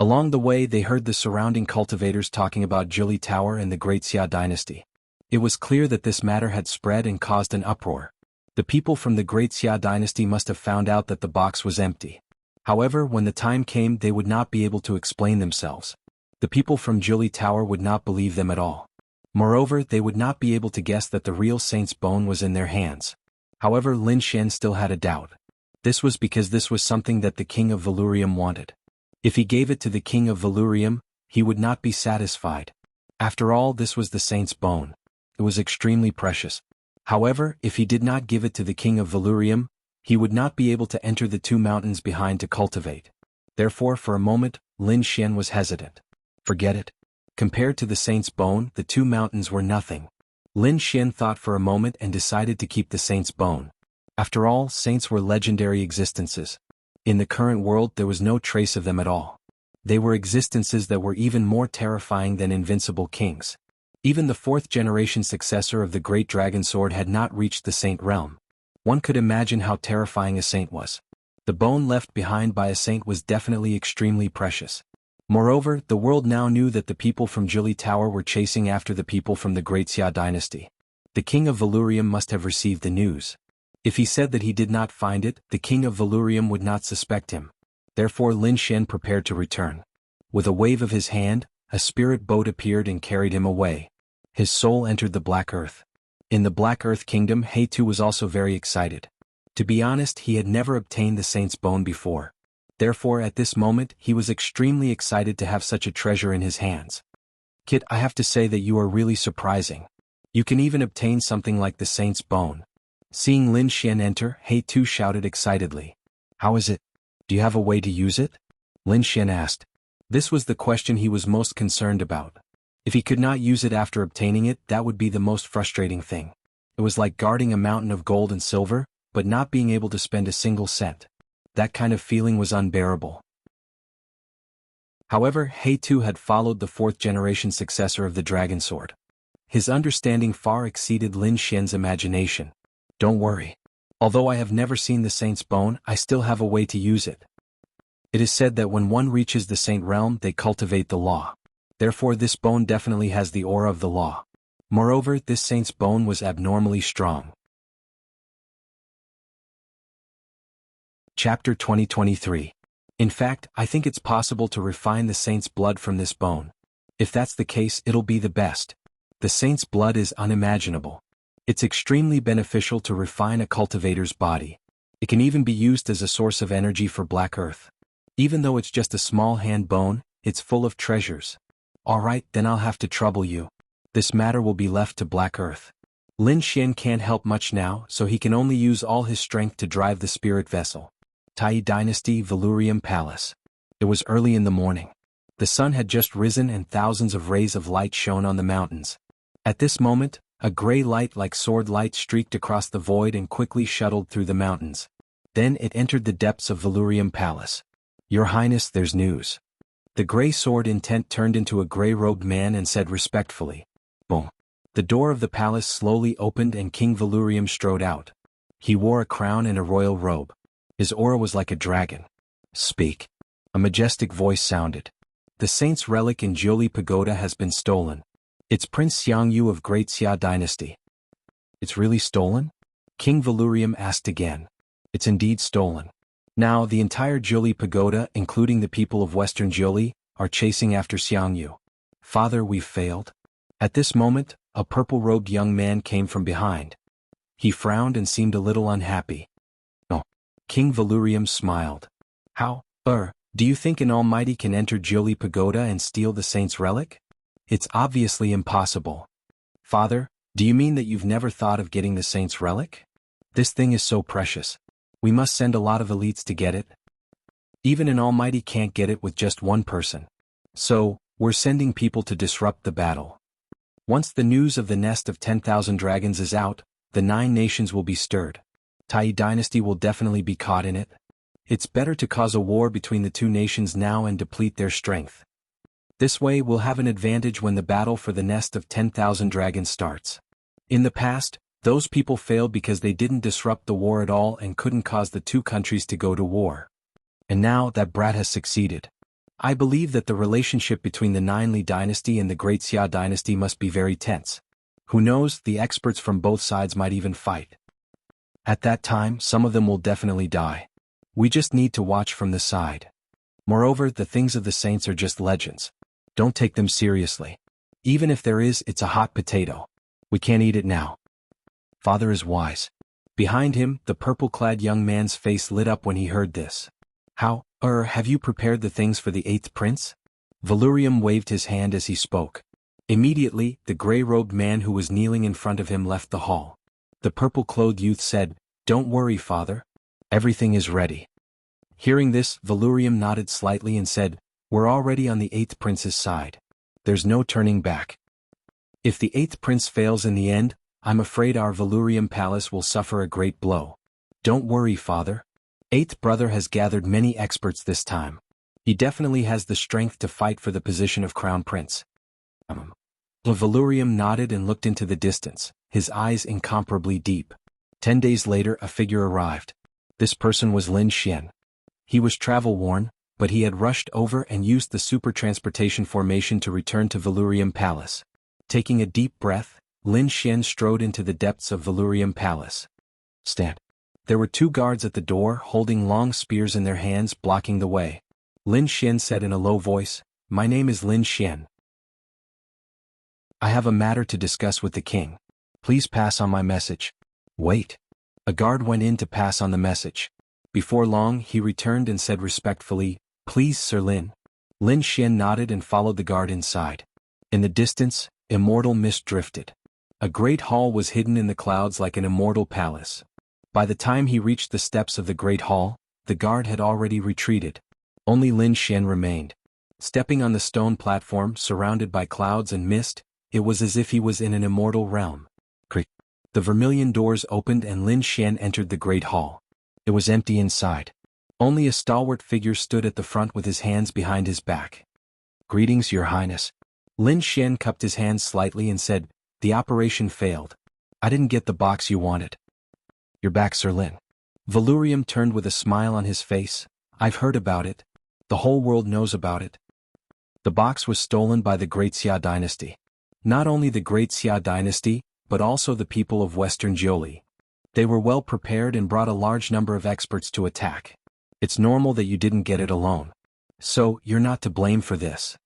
Along the way, they heard the surrounding cultivators talking about Jianghu Tower and the Great Xia dynasty. It was clear that this matter had spread and caused an uproar. The people from the Great Xia dynasty must have found out that the box was empty. However, when the time came, they would not be able to explain themselves. The people from Jianghu Tower would not believe them at all. Moreover, they would not be able to guess that the real saint's bone was in their hands. However, Lin Xian still had a doubt. This was because this was something that the king of Valurium wanted. If he gave it to the king of Valurium, he would not be satisfied. After all, this was the saint's bone. It was extremely precious. However, if he did not give it to the king of Valurium, he would not be able to enter the 2 mountains behind to cultivate. Therefore, for a moment, Lin Xian was hesitant. Forget it. Compared to the saint's bone, the 2 mountains were nothing. Lin Xian thought for a moment and decided to keep the saint's bone. After all, saints were legendary existences. In the current world, there was no trace of them at all. They were existences that were even more terrifying than invincible kings. Even the 4th-generation successor of the Great Dragon Sword had not reached the saint realm. One could imagine how terrifying a saint was. The bone left behind by a saint was definitely extremely precious. Moreover, the world now knew that the people from Jianghu Tower were chasing after the people from the Great Xia dynasty. The king of Valurium must have received the news. If he said that he did not find it, the king of Valurium would not suspect him. Therefore Lin Xian prepared to return. With a wave of his hand, a spirit boat appeared and carried him away. His soul entered the Black Earth. In the Black Earth Kingdom, He-Tu was also very excited. To be honest, he had never obtained the saint's bone before. Therefore, at this moment, he was extremely excited to have such a treasure in his hands. "Kid, I have to say that you are really surprising. You can even obtain something like the saint's bone." Seeing Lin Xian enter, He-Tu shouted excitedly. "How is it? Do you have a way to use it?" Lin Xian asked. This was the question he was most concerned about. If he could not use it after obtaining it, that would be the most frustrating thing. It was like guarding a mountain of gold and silver, but not being able to spend a single cent. That kind of feeling was unbearable. However, He-Tu had followed the 4th-generation successor of the Dragon Sword. His understanding far exceeded Lin Xian's imagination. "Don't worry. Although I have never seen the saint's bone, I still have a way to use it. It is said that when one reaches the saint realm, they cultivate the law. Therefore this bone definitely has the aura of the law. Moreover, this saint's bone was abnormally strong." Chapter 2023. In fact, I think it's possible to refine the saint's blood from this bone. If that's the case, it'll be the best. The saint's blood is unimaginable. It's extremely beneficial to refine a cultivator's body. It can even be used as a source of energy for Black Earth. Even though it's just a small hand bone, it's full of treasures. Alright, then I'll have to trouble you. This matter will be left to Black Earth. Lin Xian can't help much now, so he can only use all his strength to drive the spirit vessel. Tai Dynasty Valurium Palace. It was early in the morning. The sun had just risen and thousands of rays of light shone on the mountains. At this moment, A gray light like sword light streaked across the void and quickly shuttled through the mountains. Then it entered the depths of Valurium Palace. Your Highness, there's news. The gray sword intent turned into a gray-robed man and said respectfully. Boom. The door of the palace slowly opened and King Valurium strode out. He wore a crown and a royal robe. His aura was like a dragon. Speak. A majestic voice sounded. The saint's relic in Jianghu Pagoda has been stolen. It's Prince Jianghu of Great Xia Dynasty. It's really stolen? King Valurium asked again. It's indeed stolen. Now the entire Jianghu Pagoda, including the people of Western Jianghu, are chasing after Jianghu. Father, we've failed. At this moment, a purple-robed young man came from behind. He frowned and seemed a little unhappy. Oh. King Valurium smiled. How? Do you think an almighty can enter Jianghu Pagoda and steal the saint's relic? It's obviously impossible. Father, do you mean that you've never thought of getting the saint's relic? This thing is so precious. We must send a lot of elites to get it. Even an almighty can't get it with just one person. So, we're sending people to disrupt the battle. Once the news of the nest of 10,000 dragons is out, the 9 nations will be stirred. Tai dynasty will definitely be caught in it. It's better to cause a war between the 2 nations now and deplete their strength. This way we'll have an advantage when the battle for the nest of 10,000 dragons starts. In the past, those people failed because they didn't disrupt the war at all and couldn't cause the 2 countries to go to war. And now that brat has succeeded. I believe that the relationship between the 9 Li dynasty and the Great Xia dynasty must be very tense. Who knows, the experts from both sides might even fight. At that time, some of them will definitely die. We just need to watch from the side. Moreover, the things of the saints are just legends. Don't take them seriously. Even if there is, it's a hot potato. We can't eat it now. Father is wise. Behind him, the purple-clad young man's face lit up when he heard this. How, have you prepared the things for the 8th prince? Valurium waved his hand as he spoke. Immediately, the gray-robed man who was kneeling in front of him left the hall. The purple-clothed youth said, Don't worry, father. Everything is ready. Hearing this, Valurium nodded slightly and said, We're already on the 8th prince's side. There's no turning back. If the 8th prince fails in the end, I'm afraid our Valurium palace will suffer a great blow. Don't worry, father. 8th brother has gathered many experts this time. He definitely has the strength to fight for the position of crown prince. Valurium nodded and looked into the distance, his eyes incomparably deep. 10 days later a figure arrived. This person was Lin Xian. He was travel-worn, but he had rushed over and used the super transportation formation to return to Valurium Palace. Taking a deep breath, Lin Xian strode into the depths of Valurium Palace. Stand. There were 2 guards at the door holding long spears in their hands blocking the way. Lin Xian said in a low voice, My name is Lin Xian. I have a matter to discuss with the king. Please pass on my message. Wait. A guard went in to pass on the message. Before long he returned and said respectfully, Please, Sir Lin. Lin Xian nodded and followed the guard inside. In the distance, immortal mist drifted. A great hall was hidden in the clouds like an immortal palace. By the time he reached the steps of the great hall, the guard had already retreated. Only Lin Xian remained. Stepping on the stone platform surrounded by clouds and mist, it was as if he was in an immortal realm. The vermilion doors opened and Lin Xian entered the great hall. It was empty inside. Only a stalwart figure stood at the front with his hands behind his back. Greetings, Your Highness. Lin Xian cupped his hands slightly and said, The operation failed. I didn't get the box you wanted. You're back, Sir Lin. Valurium turned with a smile on his face. I've heard about it. The whole world knows about it. The box was stolen by the Great Xia dynasty. Not only the Great Xia dynasty, but also the people of Western Jianghu. They were well prepared and brought a large number of experts to attack. It's normal that you didn't get it alone. So, you're not to blame for this.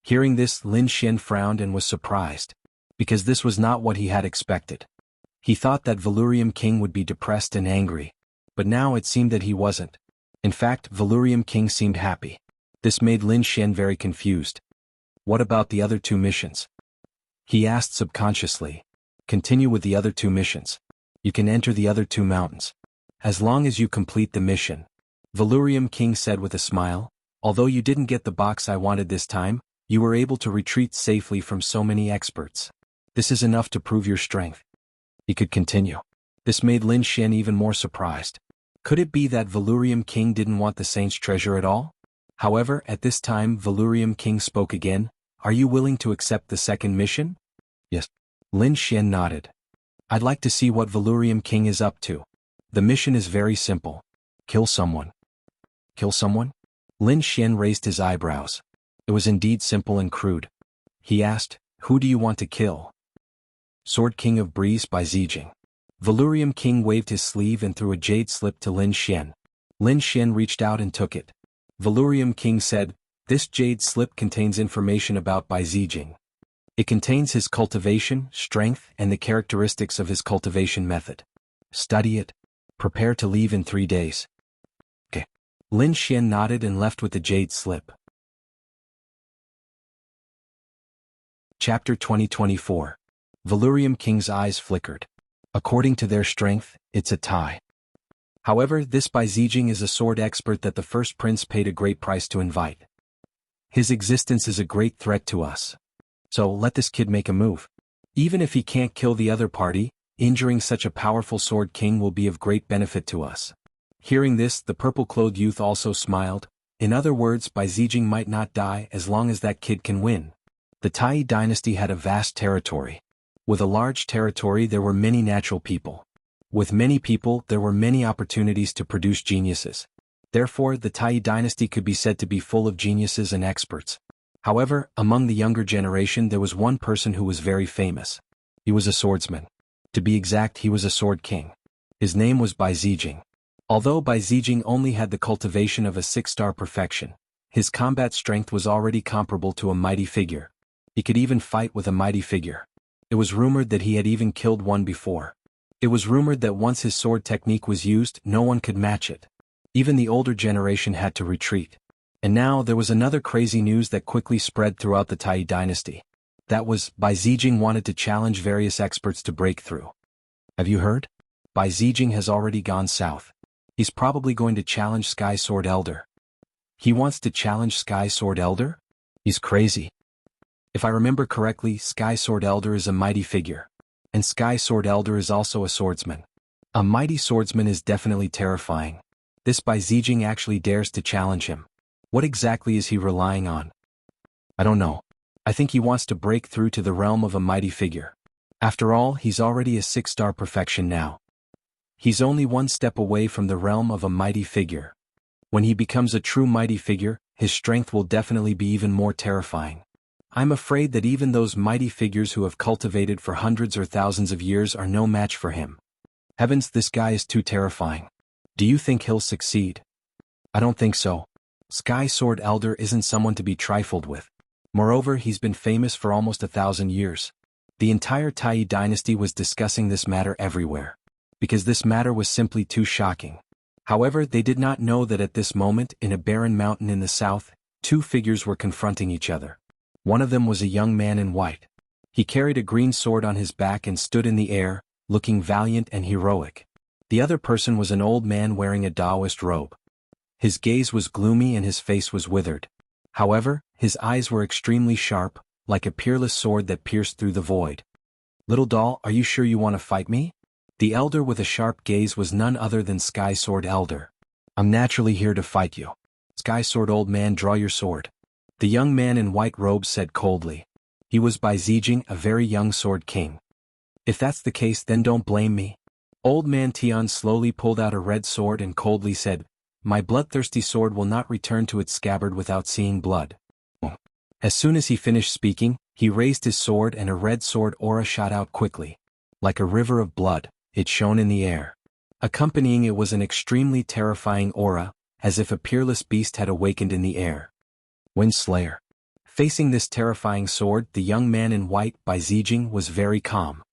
Hearing this, Lin Xian frowned and was surprised. Because this was not what he had expected. He thought that Valurium King would be depressed and angry. But now it seemed that he wasn't. In fact, Valurium King seemed happy. This made Lin Xian very confused. What about the other 2 missions? He asked subconsciously. Continue with the other 2 missions. You can enter the other 2 mountains. As long as you complete the mission. Valurium King said with a smile, although you didn't get the box I wanted this time, you were able to retreat safely from so many experts. This is enough to prove your strength. He could continue. This made Lin Xian even more surprised. Could it be that Valurium King didn't want the saint's treasure at all? However, at this time Valurium King spoke again. Are you willing to accept the second mission? Yes. Lin Xian nodded. I'd like to see what Valurium King is up to. The mission is very simple. Kill someone. Kill someone? Lin Xian raised his eyebrows. It was indeed simple and crude. He asked, who do you want to kill? Sword King of Breeze by Zijing. Valurium King waved his sleeve and threw a jade slip to Lin Xian. Lin Xian reached out and took it. Valurium King said, this jade slip contains information about Bai Zijing. It contains his cultivation, strength, and the characteristics of his cultivation method. Study it. Prepare to leave in 3 days. Okay. Lin Xian nodded and left with the jade slip. Chapter 2024. Valurium King's eyes flickered. According to their strength, it's a tie. However, this Bai Zijing is a sword expert that the first prince paid a great price to invite. His existence is a great threat to us. So let this kid make a move. Even if he can't kill the other party, injuring such a powerful sword king will be of great benefit to us. Hearing this, the purple-clothed youth also smiled. In other words, Bai Zijing might not die as long as that kid can win. The Tai dynasty had a vast territory. With a large territory there were many natural people. With many people there were many opportunities to produce geniuses. Therefore, the Tai dynasty could be said to be full of geniuses and experts. However, among the younger generation there was one person who was very famous. He was a swordsman. To be exact, he was a sword king. His name was Bai Zijing. Although Bai Zijing only had the cultivation of a 6-star perfection, his combat strength was already comparable to a mighty figure. He could even fight with a mighty figure. It was rumored that he had even killed one before. It was rumored that once his sword technique was used, no one could match it. Even the older generation had to retreat. And now there was another crazy news that quickly spread throughout the Tai dynasty. That was, Bai Zijing wanted to challenge various experts to break through. Have you heard? Bai Zijing has already gone south. He's probably going to challenge Sky Sword Elder. He wants to challenge Sky Sword Elder? He's crazy. If I remember correctly, Sky Sword Elder is a mighty figure. And Sky Sword Elder is also a swordsman. A mighty swordsman is definitely terrifying. This Bai Zijing actually dares to challenge him. What exactly is he relying on? I don't know. I think he wants to break through to the realm of a mighty figure. After all, he's already a 6-star perfection now. He's only one step away from the realm of a mighty figure. When he becomes a true mighty figure, his strength will definitely be even more terrifying. I'm afraid that even those mighty figures who have cultivated for hundreds or thousands of years are no match for him. Heavens, this guy is too terrifying. Do you think he'll succeed? I don't think so. Sky Sword Elder isn't someone to be trifled with. Moreover, he's been famous for almost 1,000 years. The entire Tai dynasty was discussing this matter everywhere. Because this matter was simply too shocking. However, they did not know that at this moment, in a barren mountain in the south, 2 figures were confronting each other. One of them was a young man in white. He carried a green sword on his back and stood in the air, looking valiant and heroic. The other person was an old man wearing a Taoist robe. His gaze was gloomy and his face was withered. However, his eyes were extremely sharp, like a peerless sword that pierced through the void. Little doll, are you sure you want to fight me? The elder with a sharp gaze was none other than Sky Sword Elder. I'm naturally here to fight you. Sky Sword Old Man, draw your sword. The young man in white robes said coldly. He was Bai Zijing, a very young sword king. If that's the case, then don't blame me. Old Man Tian slowly pulled out a red sword and coldly said, my bloodthirsty sword will not return to its scabbard without seeing blood. As soon as he finished speaking, he raised his sword and a red sword aura shot out quickly. Like a river of blood, it shone in the air. Accompanying it was an extremely terrifying aura, as if a peerless beast had awakened in the air. Wind Slayer. Facing this terrifying sword, the young man in white, Bai Zijing, was very calm.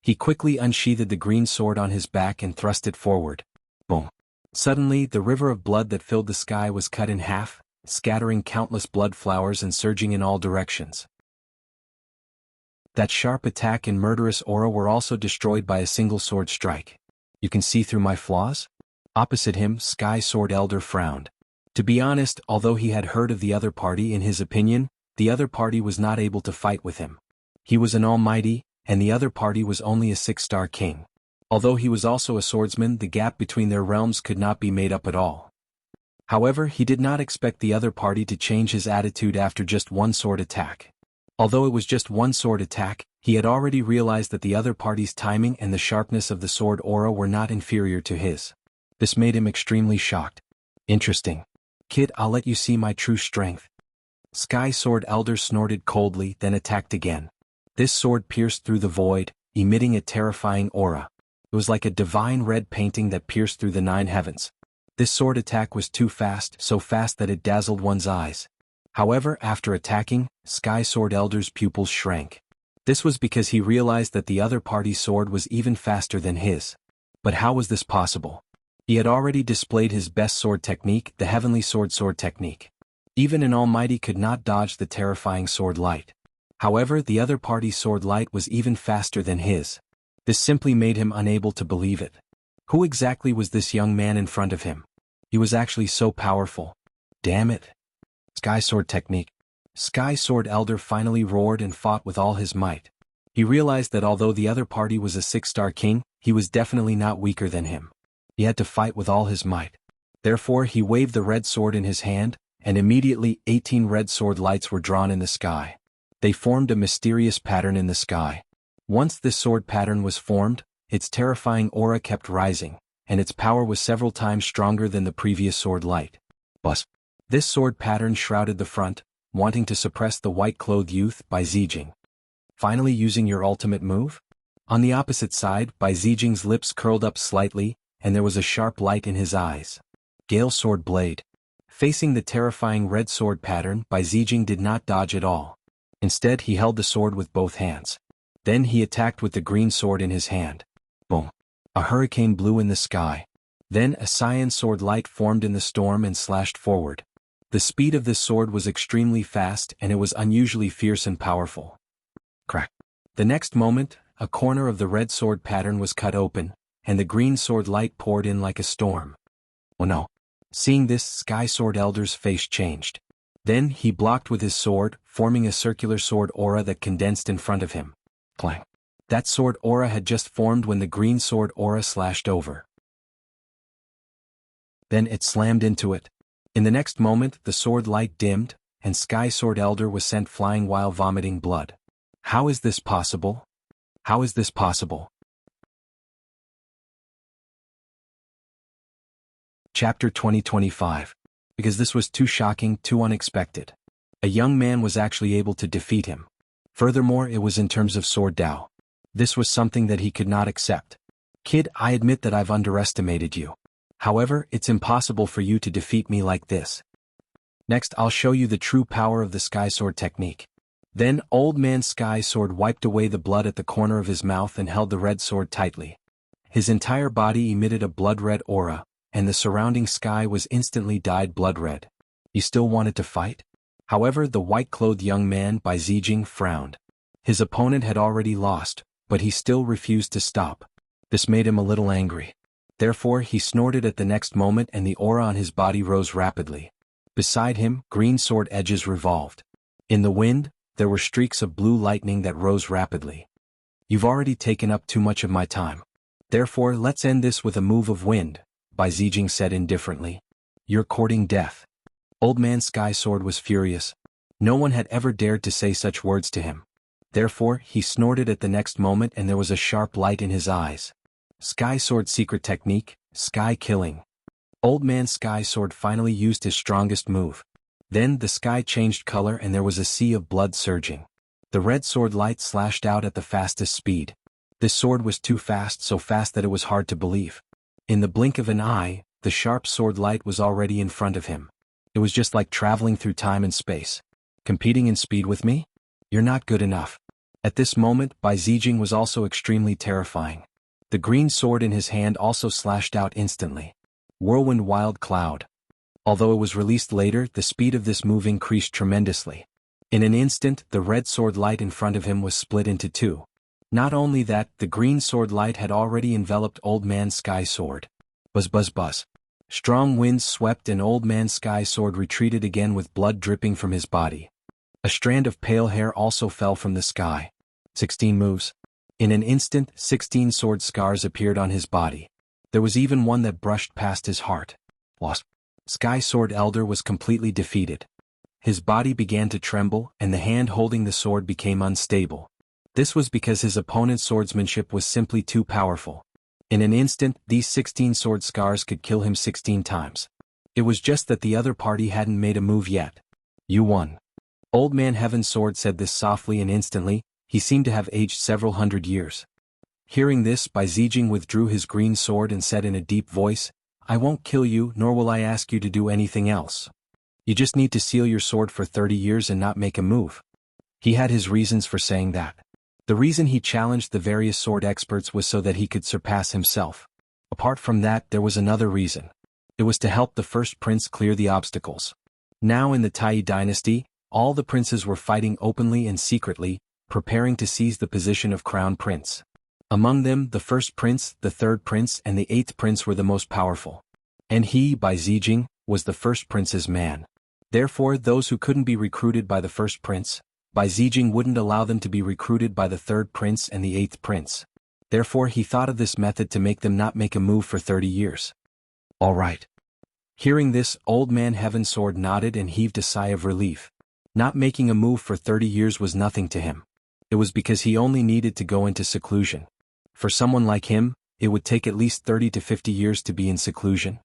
He quickly unsheathed the green sword on his back and thrust it forward. Boom. Suddenly, the river of blood that filled the sky was cut in half, scattering countless blood flowers and surging in all directions. That sharp attack and murderous aura were also destroyed by a single sword strike. You can see through my flaws? Opposite him, Sky Sword Elder frowned. To be honest, although he had heard of the other party, in his opinion, the other party was not able to fight with him. He was an almighty, and the other party was only a 6-star king. Although he was also a swordsman, the gap between their realms could not be made up at all. However, he did not expect the other party to change his attitude after just one sword attack. Although it was just one sword attack, he had already realized that the other party's timing and the sharpness of the sword aura were not inferior to his. This made him extremely shocked. Interesting. Kid, I'll let you see my true strength. Sky Sword Elder snorted coldly, then attacked again. This sword pierced through the void, emitting a terrifying aura. It was like a divine red painting that pierced through the 9 heavens. This sword attack was too fast, so fast that it dazzled one's eyes. However, after attacking, Sky Sword Elder's pupils shrank. This was because he realized that the other party's sword was even faster than his. But how was this possible? He had already displayed his best sword technique, the Heavenly Sword technique. Even an Almighty could not dodge the terrifying sword light. However, the other party's sword light was even faster than his. This simply made him unable to believe it. Who exactly was this young man in front of him? He was actually so powerful. Damn it. Sky Sword technique. Sky Sword Elder finally roared and fought with all his might. He realized that although the other party was a 6-star king, he was definitely not weaker than him. He had to fight with all his might. Therefore, he waved the red sword in his hand, and immediately 18 red sword lights were drawn in the sky. They formed a mysterious pattern in the sky. Once this sword pattern was formed, its terrifying aura kept rising, and its power was several times stronger than the previous sword light. Bus. This sword pattern shrouded the front, wanting to suppress the white-clothed youth by Zijing. Finally using your ultimate move? On the opposite side, Bai Zijing's lips curled up slightly, and there was a sharp light in his eyes. Gale Sword Blade. Facing the terrifying red sword pattern, Bai Zijing did not dodge at all. Instead, he held the sword with both hands. Then he attacked with the green sword in his hand. Boom. A hurricane blew in the sky. Then a cyan sword light formed in the storm and slashed forward. The speed of this sword was extremely fast and it was unusually fierce and powerful. Crack. The next moment, a corner of the red sword pattern was cut open, and the green sword light poured in like a storm. Oh no. Seeing this, Sky Sword Elder's face changed. Then he blocked with his sword, forming a circular sword aura that condensed in front of him. Clang. That sword aura had just formed when the green sword aura slashed over. Then it slammed into it. In the next moment, the sword light dimmed, and Sky Sword Elder was sent flying while vomiting blood. How is this possible? How is this possible? Chapter 2025. Because this was too shocking, too unexpected. A young man was actually able to defeat him. Furthermore, it was in terms of sword Dao. This was something that he could not accept. Kid, I admit that I've underestimated you. However, it's impossible for you to defeat me like this. Next, I'll show you the true power of the Sky Sword technique. Then, Old Man Sky Sword wiped away the blood at the corner of his mouth and held the red sword tightly. His entire body emitted a blood-red aura, and the surrounding sky was instantly dyed blood-red. He still wanted to fight? However, the white-clothed young man Bai Zijing frowned. His opponent had already lost, but he still refused to stop. This made him a little angry. Therefore, he snorted at the next moment and the aura on his body rose rapidly. Beside him, green sword edges revolved. In the wind, there were streaks of blue lightning that rose rapidly. You've already taken up too much of my time. Therefore, let's end this with a move of wind, Bai Zijing said indifferently. You're courting death. Old Man Sky Sword was furious. No one had ever dared to say such words to him. Therefore, he snorted at the next moment and there was a sharp light in his eyes. Sky Sword secret technique, Sky Killing. Old Man Sky Sword finally used his strongest move. Then the sky changed color and there was a sea of blood surging. The red sword light slashed out at the fastest speed. This sword was too fast, so fast that it was hard to believe. In the blink of an eye, the sharp sword light was already in front of him. It was just like traveling through time and space. Competing in speed with me? You're not good enough. At this moment, Bai Zijing was also extremely terrifying. The green sword in his hand also slashed out instantly. Whirlwind Wild Cloud. Although it was released later, the speed of this move increased tremendously. In an instant, the red sword light in front of him was split into two. Not only that, the green sword light had already enveloped Old Man Sky Sword. Buzz buzz buzz. Strong winds swept and Old Man Sky Sword retreated again with blood dripping from his body. A strand of pale hair also fell from the sky. 16 moves. In an instant, 16 sword scars appeared on his body. There was even one that brushed past his heart. Lost. Sky Sword Elder was completely defeated. His body began to tremble, and the hand holding the sword became unstable. This was because his opponent's swordsmanship was simply too powerful. In an instant, these 16 sword scars could kill him 16 times. It was just that the other party hadn't made a move yet. You won. Old Man Heaven's Sword said this softly, and instantly, he seemed to have aged several hundred years. Hearing this, Bai Zijing withdrew his green sword and said in a deep voice, "I won't kill you, nor will I ask you to do anything else. You just need to seal your sword for 30 years and not make a move." He had his reasons for saying that. The reason he challenged the various sword experts was so that he could surpass himself. Apart from that, there was another reason. It was to help the first prince clear the obstacles. Now in the Tai dynasty, all the princes were fighting openly and secretly, preparing to seize the position of crown prince. Among them, the first prince, the third prince, and the eighth prince were the most powerful. And he, Bai Zijing, was the first prince's man. Therefore, those who couldn't be recruited by the first prince, Bai Zijing wouldn't allow them to be recruited by the third prince and the eighth prince. Therefore, he thought of this method to make them not make a move for 30 years. All right. Hearing this, Old Man Heaven's Sword nodded and heaved a sigh of relief. Not making a move for 30 years was nothing to him. It was because he only needed to go into seclusion. For someone like him, it would take at least 30 to 50 years to be in seclusion.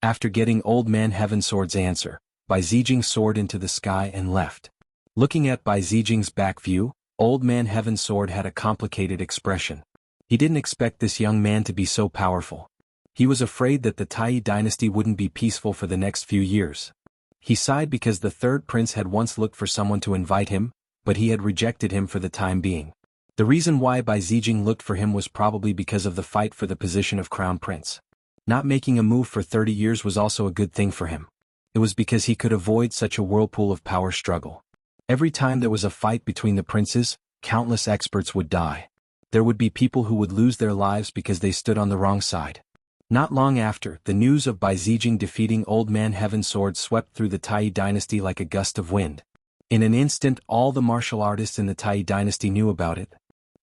After getting Old Man Heaven's Sword's answer, Bai Zijing soared into the sky and left. Looking at Bai Zijing's back view, Old Man Heaven's Sword had a complicated expression. He didn't expect this young man to be so powerful. He was afraid that the Tai dynasty wouldn't be peaceful for the next few years. He sighed because the third prince had once looked for someone to invite him, but he had rejected him for the time being. The reason why Bai Zijing looked for him was probably because of the fight for the position of crown prince. Not making a move for 30 years was also a good thing for him. It was because he could avoid such a whirlpool of power struggle. Every time there was a fight between the princes, countless experts would die. There would be people who would lose their lives because they stood on the wrong side. Not long after, the news of Bai Zijing defeating Old Man Heaven's Sword swept through the Tai dynasty like a gust of wind. In an instant, all the martial artists in the Tai dynasty knew about it.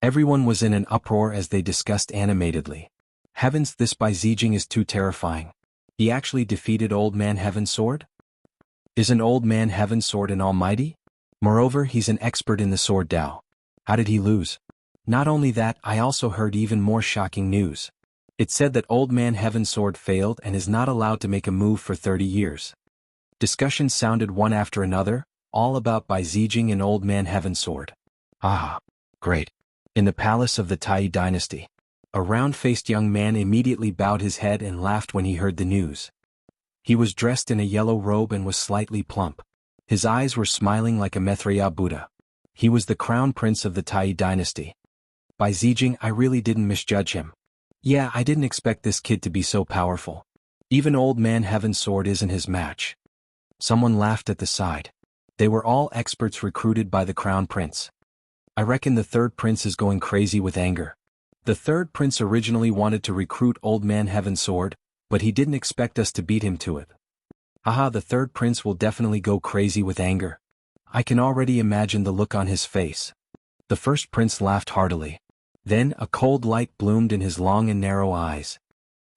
Everyone was in an uproar as they discussed animatedly. Heavens, this Bai Zijing is too terrifying. He actually defeated Old Man Heaven's Sword? Isn't Old Man Heaven's Sword an almighty? Moreover, he's an expert in the sword Dao. How did he lose? Not only that, I also heard even more shocking news. It said that Old Man Heaven's Sword failed and is not allowed to make a move for 30 years. Discussions sounded one after another, all about Bai Zijing and Old Man Heaven's Sword. Ah, great. In the palace of the Tai dynasty, a round-faced young man immediately bowed his head and laughed when he heard the news. He was dressed in a yellow robe and was slightly plump. His eyes were smiling like a Maitreya Buddha. He was the crown prince of the Tai dynasty. Bai Zijing, I really didn't misjudge him. Yeah, I didn't expect this kid to be so powerful. Even Old Man Heaven's Sword isn't his match. Someone laughed at the side. They were all experts recruited by the crown prince. I reckon the third prince is going crazy with anger. The third prince originally wanted to recruit Old Man Heaven's Sword, but he didn't expect us to beat him to it. Haha, the third prince will definitely go crazy with anger. I can already imagine the look on his face. The first prince laughed heartily. Then a cold light bloomed in his long and narrow eyes.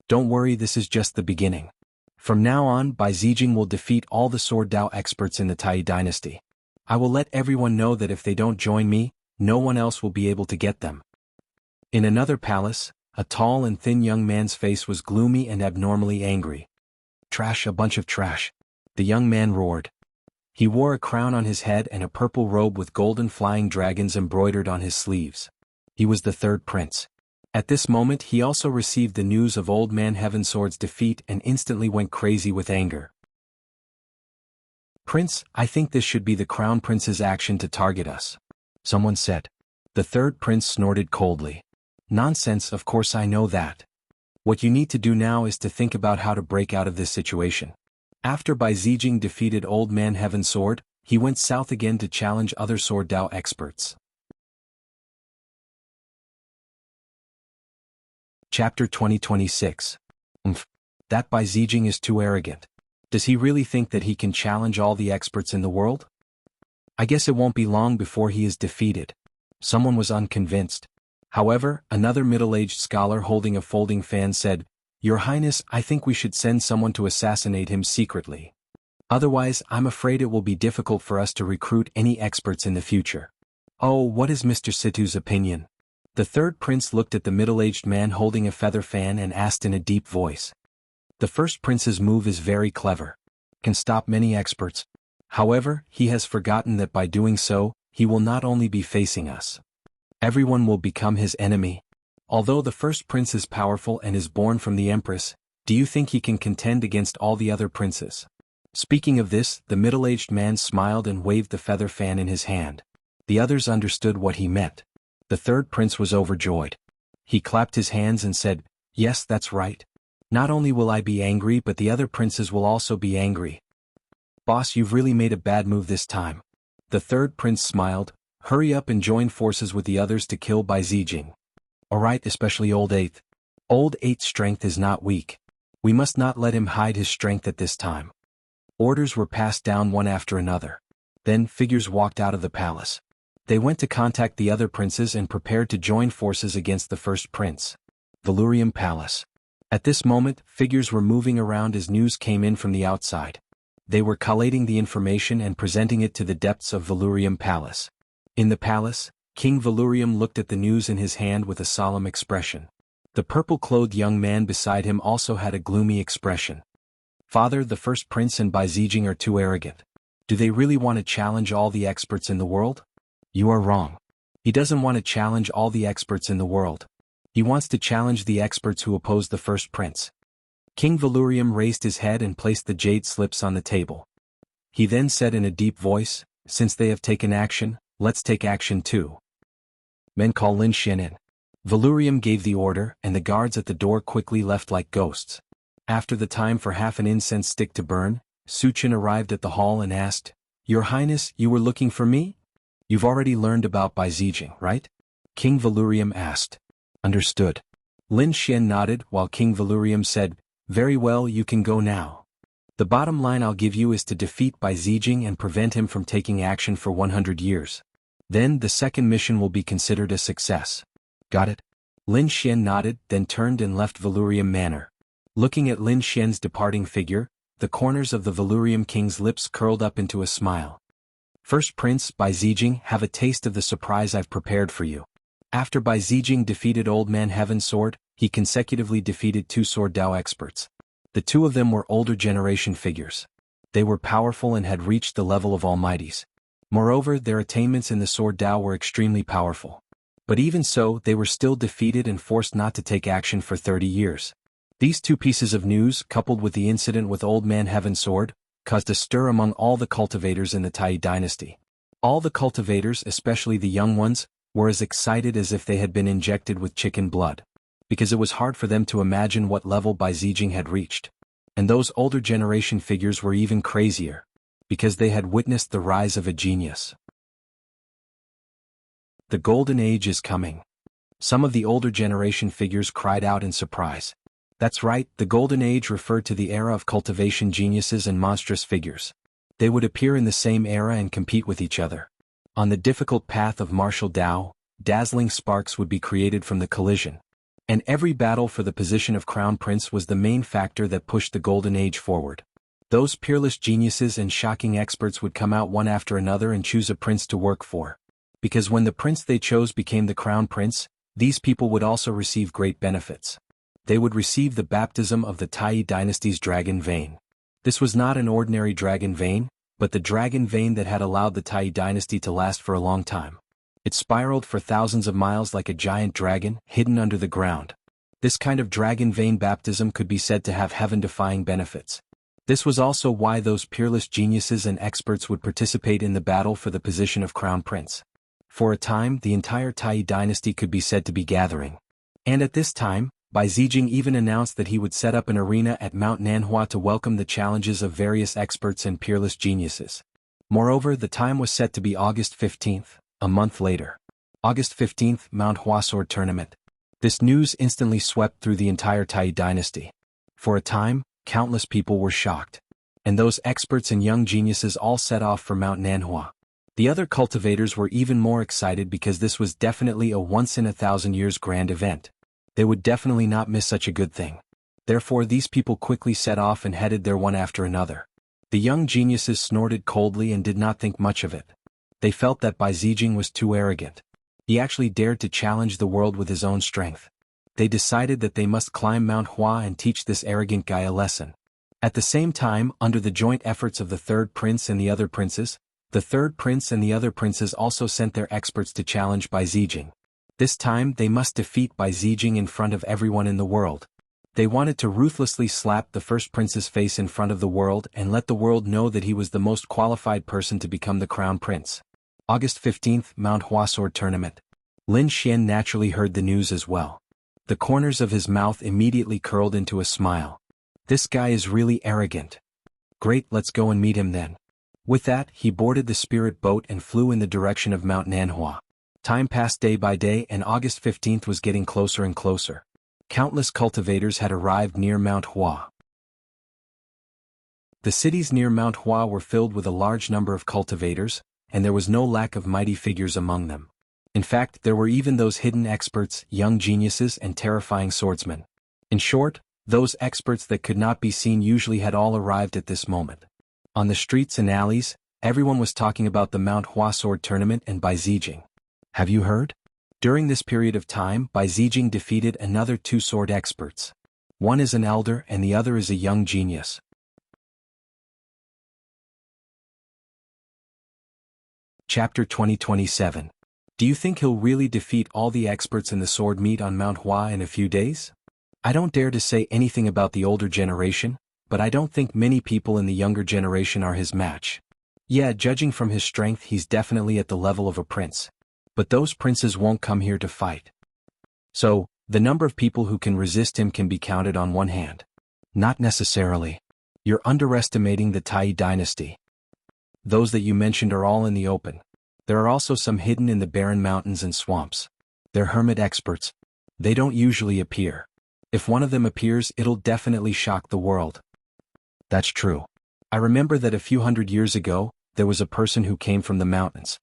Don't worry, this is just the beginning. From now on, Bai Zijing will defeat all the sword Dao experts in the Tai dynasty. I will let everyone know that if they don't join me, no one else will be able to get them. In another palace, a tall and thin young man's face was gloomy and abnormally angry. Trash, a bunch of trash. The young man roared. He wore a crown on his head and a purple robe with golden flying dragons embroidered on his sleeves. He was the third prince. At this moment he also received the news of Old Man Heaven's Sword's defeat and instantly went crazy with anger. Prince, I think this should be the crown prince's action to target us. Someone said. The third prince snorted coldly. Nonsense, of course I know that. What you need to do now is to think about how to break out of this situation. After Bai Zijing defeated Old Man Heaven's Sword, he went south again to challenge other sword Dao experts. Chapter 2026. That Bai Zijing is too arrogant. Does he really think that he can challenge all the experts in the world? I guess it won't be long before he is defeated. Someone was unconvinced. However, another middle-aged scholar holding a folding fan said, "Your Highness, I think we should send someone to assassinate him secretly. Otherwise, I'm afraid it will be difficult for us to recruit any experts in the future." "Oh, what is Mr. Situ's opinion?" The third prince looked at the middle-aged man holding a feather fan and asked in a deep voice. "The first prince's move is very clever. Can stop many experts. However, he has forgotten that by doing so, he will not only be facing us. Everyone will become his enemy. Although the first prince is powerful and is born from the empress, do you think he can contend against all the other princes?" Speaking of this, the middle-aged man smiled and waved the feather fan in his hand. The others understood what he meant. The third prince was overjoyed. He clapped his hands and said, "Yes, that's right. Not only will I be angry but the other princes will also be angry." "Boss, you've really made a bad move this time." The third prince smiled. "Hurry up and join forces with the others to kill Bai Zijing. Alright, especially Old Eighth. Old Eighth's strength is not weak. We must not let him hide his strength at this time." Orders were passed down one after another. Then figures walked out of the palace. They went to contact the other princes and prepared to join forces against the first prince. Valurium Palace. At this moment, figures were moving around as news came in from the outside. They were collating the information and presenting it to the depths of Valurium Palace. In the palace, King Valurium looked at the news in his hand with a solemn expression. The purple-clothed young man beside him also had a gloomy expression. "Father, the first prince and Bai Zijing are too arrogant. Do they really want to challenge all the experts in the world?" "You are wrong. He doesn't want to challenge all the experts in the world. He wants to challenge the experts who oppose the first prince." King Valurium raised his head and placed the jade slips on the table. He then said in a deep voice, "Since they have taken action, let's take action too. Men, call Lin Xian in." Valurium gave the order, and the guards at the door quickly left like ghosts. After the time for half an incense stick to burn, Su Chen arrived at the hall and asked, "Your Highness, you were looking for me? You've already learned about Bai Zijing, right?" King Valurium asked. "Understood." Lin Xian nodded while King Valurium said, "Very well, you can go now. The bottom line I'll give you is to defeat Bai Zijing and prevent him from taking action for 100 years. Then the second mission will be considered a success." "Got it?" Lin Xian nodded, then turned and left Valurium Manor. Looking at Lin Xian's departing figure, the corners of the Valurium King's lips curled up into a smile. "First Prince, Bai Zijing, have a taste of the surprise I've prepared for you." After Bai Zijing defeated Old Man Heaven Sword, he consecutively defeated two Sword Dao experts. The two of them were older generation figures. They were powerful and had reached the level of almighties. Moreover, their attainments in the Sword Dao were extremely powerful. But even so, they were still defeated and forced not to take action for 30 years. These two pieces of news, coupled with the incident with Old Man Heaven Sword, caused a stir among all the cultivators in the Tai dynasty. All the cultivators, especially the young ones, were as excited as if they had been injected with chicken blood. Because it was hard for them to imagine what level Bai Zijing had reached. And those older generation figures were even crazier. Because they had witnessed the rise of a genius. The Golden Age is coming. Some of the older generation figures cried out in surprise. That's right, the Golden Age referred to the era of cultivation geniuses and monstrous figures. They would appear in the same era and compete with each other. On the difficult path of martial Dao, dazzling sparks would be created from the collision. And every battle for the position of Crown Prince was the main factor that pushed the Golden Age forward. Those peerless geniuses and shocking experts would come out one after another and choose a prince to work for. Because when the prince they chose became the Crown Prince, these people would also receive great benefits. They would receive the baptism of the Tai dynasty's dragon vein. This was not an ordinary dragon vein, but the dragon vein that had allowed the Tai dynasty to last for a long time. It spiraled for thousands of miles like a giant dragon, hidden under the ground. This kind of dragon vein baptism could be said to have heaven-defying benefits. This was also why those peerless geniuses and experts would participate in the battle for the position of Crown Prince. For a time, the entire Tai dynasty could be said to be gathering. And at this time, Bai Zijing even announced that he would set up an arena at Mount Nanhua to welcome the challenges of various experts and peerless geniuses. Moreover, the time was set to be August 15th, a month later. August 15th, Mount Hua Sword Tournament. This news instantly swept through the entire Tai dynasty. For a time, countless people were shocked. And those experts and young geniuses all set off for Mount Nanhua. The other cultivators were even more excited because this was definitely a once-in-a-thousand-years grand event. They would definitely not miss such a good thing. Therefore these people quickly set off and headed there one after another. The young geniuses snorted coldly and did not think much of it. They felt that Bai Zijing was too arrogant. He actually dared to challenge the world with his own strength. They decided that they must climb Mount Hua and teach this arrogant guy a lesson. At the same time, under the joint efforts of the third prince and the other princes, the third prince and the other princes also sent their experts to challenge Bai Zijing. This time they must defeat Bai Zijing in front of everyone in the world. They wanted to ruthlessly slap the first prince's face in front of the world and let the world know that he was the most qualified person to become the crown prince. August 15th, Mount Hua Sword Tournament. Lin Xian naturally heard the news as well. The corners of his mouth immediately curled into a smile. This guy is really arrogant. Great, let's go and meet him then. With that, he boarded the spirit boat and flew in the direction of Mount Nanhua. Time passed day by day and August 15th was getting closer and closer. Countless cultivators had arrived near Mount Hua. The cities near Mount Hua were filled with a large number of cultivators, and there was no lack of mighty figures among them. In fact, there were even those hidden experts, young geniuses and terrifying swordsmen. In short, those experts that could not be seen usually had all arrived at this moment. On the streets and alleys, everyone was talking about the Mount Hua Sword Tournament and Bai Zijing. Have you heard? During this period of time, Bai Zijing defeated another two sword experts. One is an elder and the other is a young genius. Chapter 2027. Do you think he'll really defeat all the experts in the sword meet on Mount Hua in a few days? I don't dare to say anything about the older generation, but I don't think many people in the younger generation are his match. Yeah, judging from his strength he's definitely at the level of a prince. But those princes won't come here to fight. So, the number of people who can resist him can be counted on one hand. Not necessarily. You're underestimating the Tai dynasty. Those that you mentioned are all in the open. There are also some hidden in the barren mountains and swamps. They're hermit experts. They don't usually appear. If one of them appears, it'll definitely shock the world. That's true. I remember that a few hundred years ago, there was a person who came from the mountains.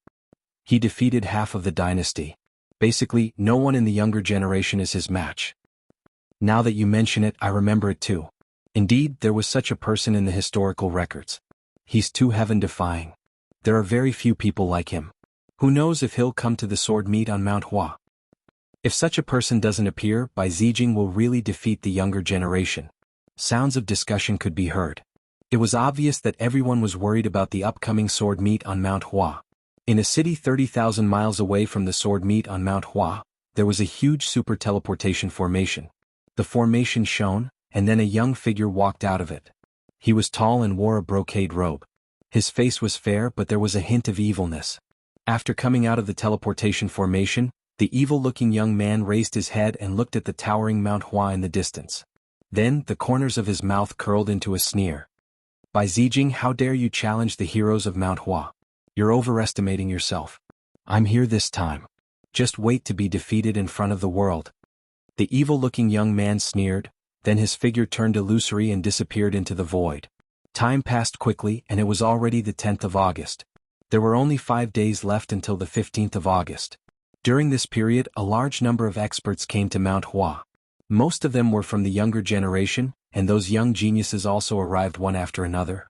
He defeated half of the dynasty. Basically, no one in the younger generation is his match. Now that you mention it, I remember it too. Indeed, there was such a person in the historical records. He's too heaven-defying. There are very few people like him. Who knows if he'll come to the sword meet on Mount Hua? If such a person doesn't appear, Bai Zijing will really defeat the younger generation. Sounds of discussion could be heard. It was obvious that everyone was worried about the upcoming sword meet on Mount Hua. In a city 30,000 miles away from the sword meet on Mount Hua, there was a huge super teleportation formation. The formation shone, and then a young figure walked out of it. He was tall and wore a brocade robe. His face was fair, but there was a hint of evilness. After coming out of the teleportation formation, the evil-looking young man raised his head and looked at the towering Mount Hua in the distance. Then, the corners of his mouth curled into a sneer. Bai Zijing, how dare you challenge the heroes of Mount Hua? You're overestimating yourself. I'm here this time. Just wait to be defeated in front of the world. The evil-looking young man sneered, then his figure turned illusory and disappeared into the void. Time passed quickly and it was already the 10th of August. There were only 5 days left until the 15th of August. During this period, a large number of experts came to Mount Hua. Most of them were from the younger generation, and those young geniuses also arrived one after another.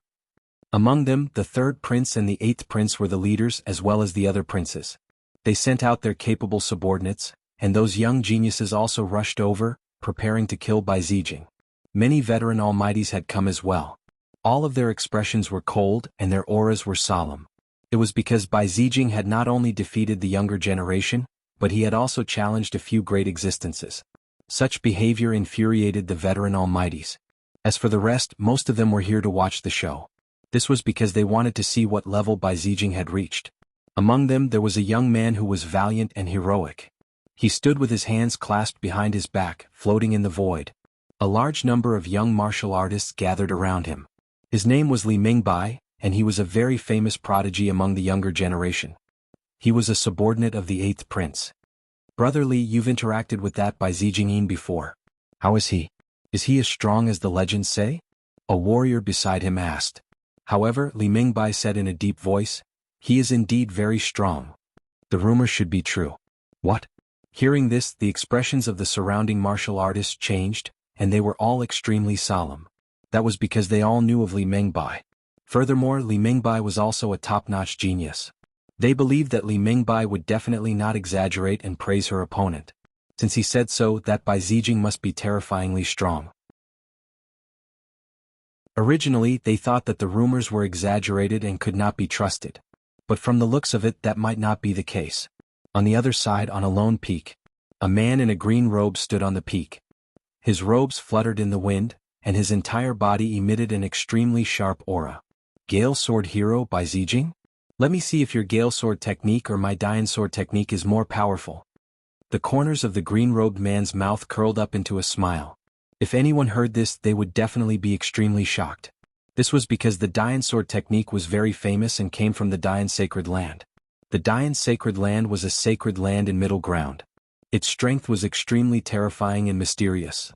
Among them, the third prince and the 8th prince were the leaders as well as the other princes. They sent out their capable subordinates, and those young geniuses also rushed over, preparing to kill Bai Zijing. Many veteran almighties had come as well. All of their expressions were cold and their auras were solemn. It was because Bai Zijing had not only defeated the younger generation, but he had also challenged a few great existences. Such behavior infuriated the veteran almighties. As for the rest, most of them were here to watch the show. This was because they wanted to see what level Bai Zijing had reached. Among them there was a young man who was valiant and heroic. He stood with his hands clasped behind his back, floating in the void. A large number of young martial artists gathered around him. His name was Li Mingbai, and he was a very famous prodigy among the younger generation. He was a subordinate of the 8th prince. Brother Li, you've interacted with that Bai Zijing before. How is he? Is he as strong as the legends say? A warrior beside him asked. However, Li Mingbai said in a deep voice, He is indeed very strong. The rumor should be true. What? Hearing this, the expressions of the surrounding martial artists changed, and they were all extremely solemn. That was because they all knew of Li Mingbai. Furthermore, Li Mingbai was also a top-notch genius. They believed that Li Mingbai would definitely not exaggerate and praise her opponent. Since he said so, that Bai Zijing must be terrifyingly strong. Originally, they thought that the rumors were exaggerated and could not be trusted. But from the looks of it, that might not be the case. On the other side, on a lone peak, a man in a green robe stood on the peak. His robes fluttered in the wind, and his entire body emitted an extremely sharp aura. Gale Sword Hero Bai Zijing? Let me see if your Gale Sword technique or my Dian Sword technique is more powerful. The corners of the green-robed man's mouth curled up into a smile. If anyone heard this, they would definitely be extremely shocked. This was because the Dian Sword technique was very famous and came from the Dian Sacred Land. The Dian Sacred Land was a sacred land in middle ground. Its strength was extremely terrifying and mysterious.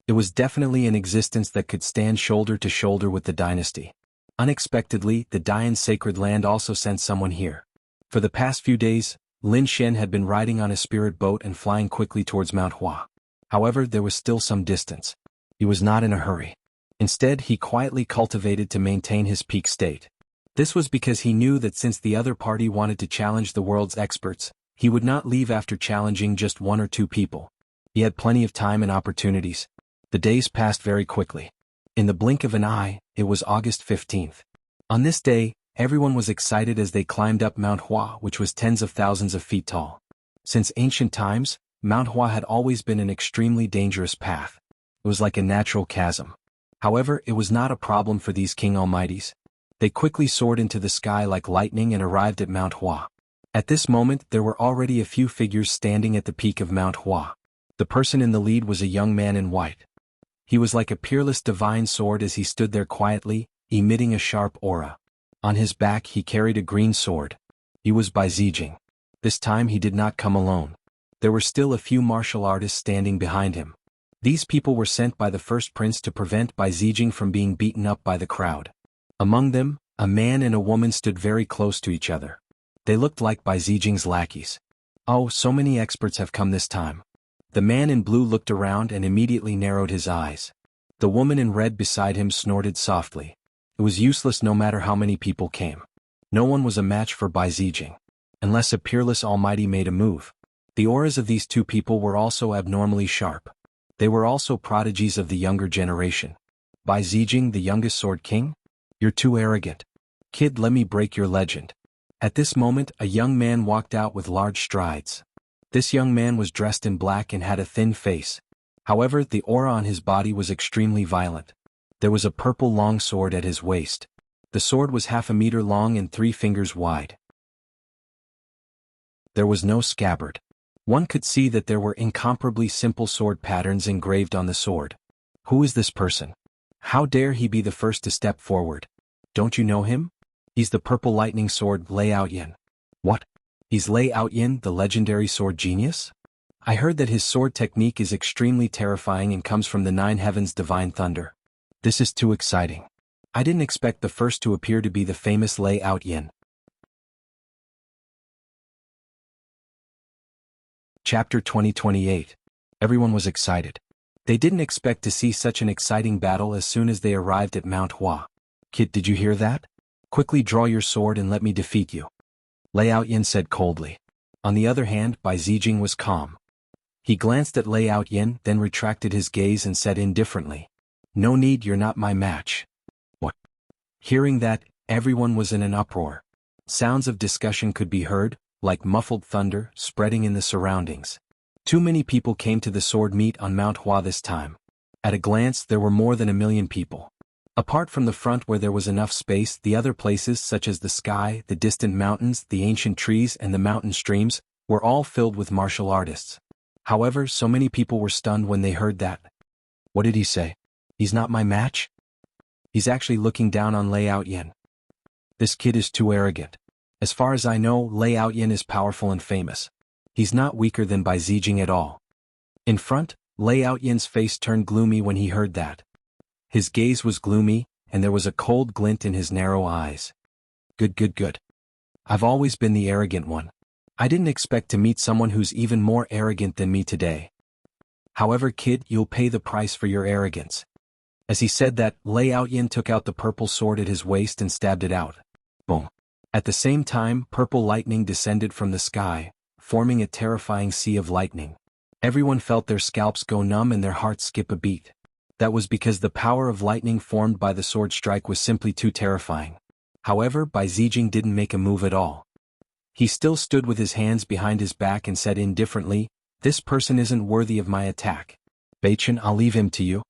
It was definitely an existence that could stand shoulder to shoulder with the dynasty. Unexpectedly, the Dian Sacred Land also sent someone here. For the past few days, Lin Shen had been riding on a spirit boat and flying quickly towards Mount Hua. However, there was still some distance. He was not in a hurry. Instead, he quietly cultivated to maintain his peak state. This was because he knew that since the other party wanted to challenge the world's experts, he would not leave after challenging just one or two people. He had plenty of time and opportunities. The days passed very quickly. In the blink of an eye, it was August 15th. On this day, everyone was excited as they climbed up Mount Hua, which was tens of thousands of feet tall. Since ancient times, Mount Hua had always been an extremely dangerous path. It was like a natural chasm. However, it was not a problem for these King Almighties. They quickly soared into the sky like lightning and arrived at Mount Hua. At this moment, there were already a few figures standing at the peak of Mount Hua. The person in the lead was a young man in white. He was like a peerless divine sword as he stood there quietly, emitting a sharp aura. On his back he carried a green sword. He was Bai Zijing. This time he did not come alone. There were still a few martial artists standing behind him. These people were sent by the first prince to prevent Bai Zijing from being beaten up by the crowd. Among them, a man and a woman stood very close to each other. They looked like Bai Zijing's lackeys. Oh, so many experts have come this time. The man in blue looked around and immediately narrowed his eyes. The woman in red beside him snorted softly. It was useless no matter how many people came. No one was a match for Bai Zijing. Unless a peerless almighty made a move. The auras of these two people were also abnormally sharp. They were also prodigies of the younger generation. Bai Zijing, the youngest Sword King? You're too arrogant. Kid, let me break your legend. At this moment, a young man walked out with large strides. This young man was dressed in black and had a thin face. However, the aura on his body was extremely violent. There was a purple long sword at his waist. The sword was 1/2 meter long and 3 fingers wide. There was no scabbard. One could see that there were incomparably simple sword patterns engraved on the sword. Who is this person? How dare he be the first to step forward? Don't you know him? He's the purple lightning sword Lei Outyin. What? He's Lei Outyin, the legendary sword genius? I heard that his sword technique is extremely terrifying and comes from the 9 heavens' divine thunder. This is too exciting. I didn't expect the first to appear to be the famous Lei Outyin. Chapter 2028. Everyone was excited. They didn't expect to see such an exciting battle as soon as they arrived at Mount Hua. Kid, did you hear that? Quickly draw your sword and let me defeat you. Lei Outyin said coldly. On the other hand, Bai Zijing was calm. He glanced at Lei Outyin, then retracted his gaze and said indifferently, "No need, you're not my match." What? Hearing that, everyone was in an uproar. Sounds of discussion could be heard, like muffled thunder, spreading in the surroundings. Too many people came to the sword meet on Mount Hua this time. At a glance, there were more than 1 million people. Apart from the front where there was enough space, the other places such as the sky, the distant mountains, the ancient trees and the mountain streams, were all filled with martial artists. However, so many people were stunned when they heard that. What did he say? He's not my match? He's actually looking down on Lei Outyin. This kid is too arrogant. As far as I know, Lei Outyin is powerful and famous. He's not weaker than Bai Zijing at all. In front, Lei Outyin's face turned gloomy when he heard that. His gaze was gloomy, and there was a cold glint in his narrow eyes. Good. I've always been the arrogant one. I didn't expect to meet someone who's even more arrogant than me today. However, kid, you'll pay the price for your arrogance. As he said that, Lei Outyin took out the purple sword at his waist and stabbed it out. Boom. At the same time, purple lightning descended from the sky, forming a terrifying sea of lightning. Everyone felt their scalps go numb and their hearts skip a beat. That was because the power of lightning formed by the sword strike was simply too terrifying. However, Bai Zijing didn't make a move at all. He still stood with his hands behind his back and said indifferently, "This person isn't worthy of my attack. Beichen, I'll leave him to you."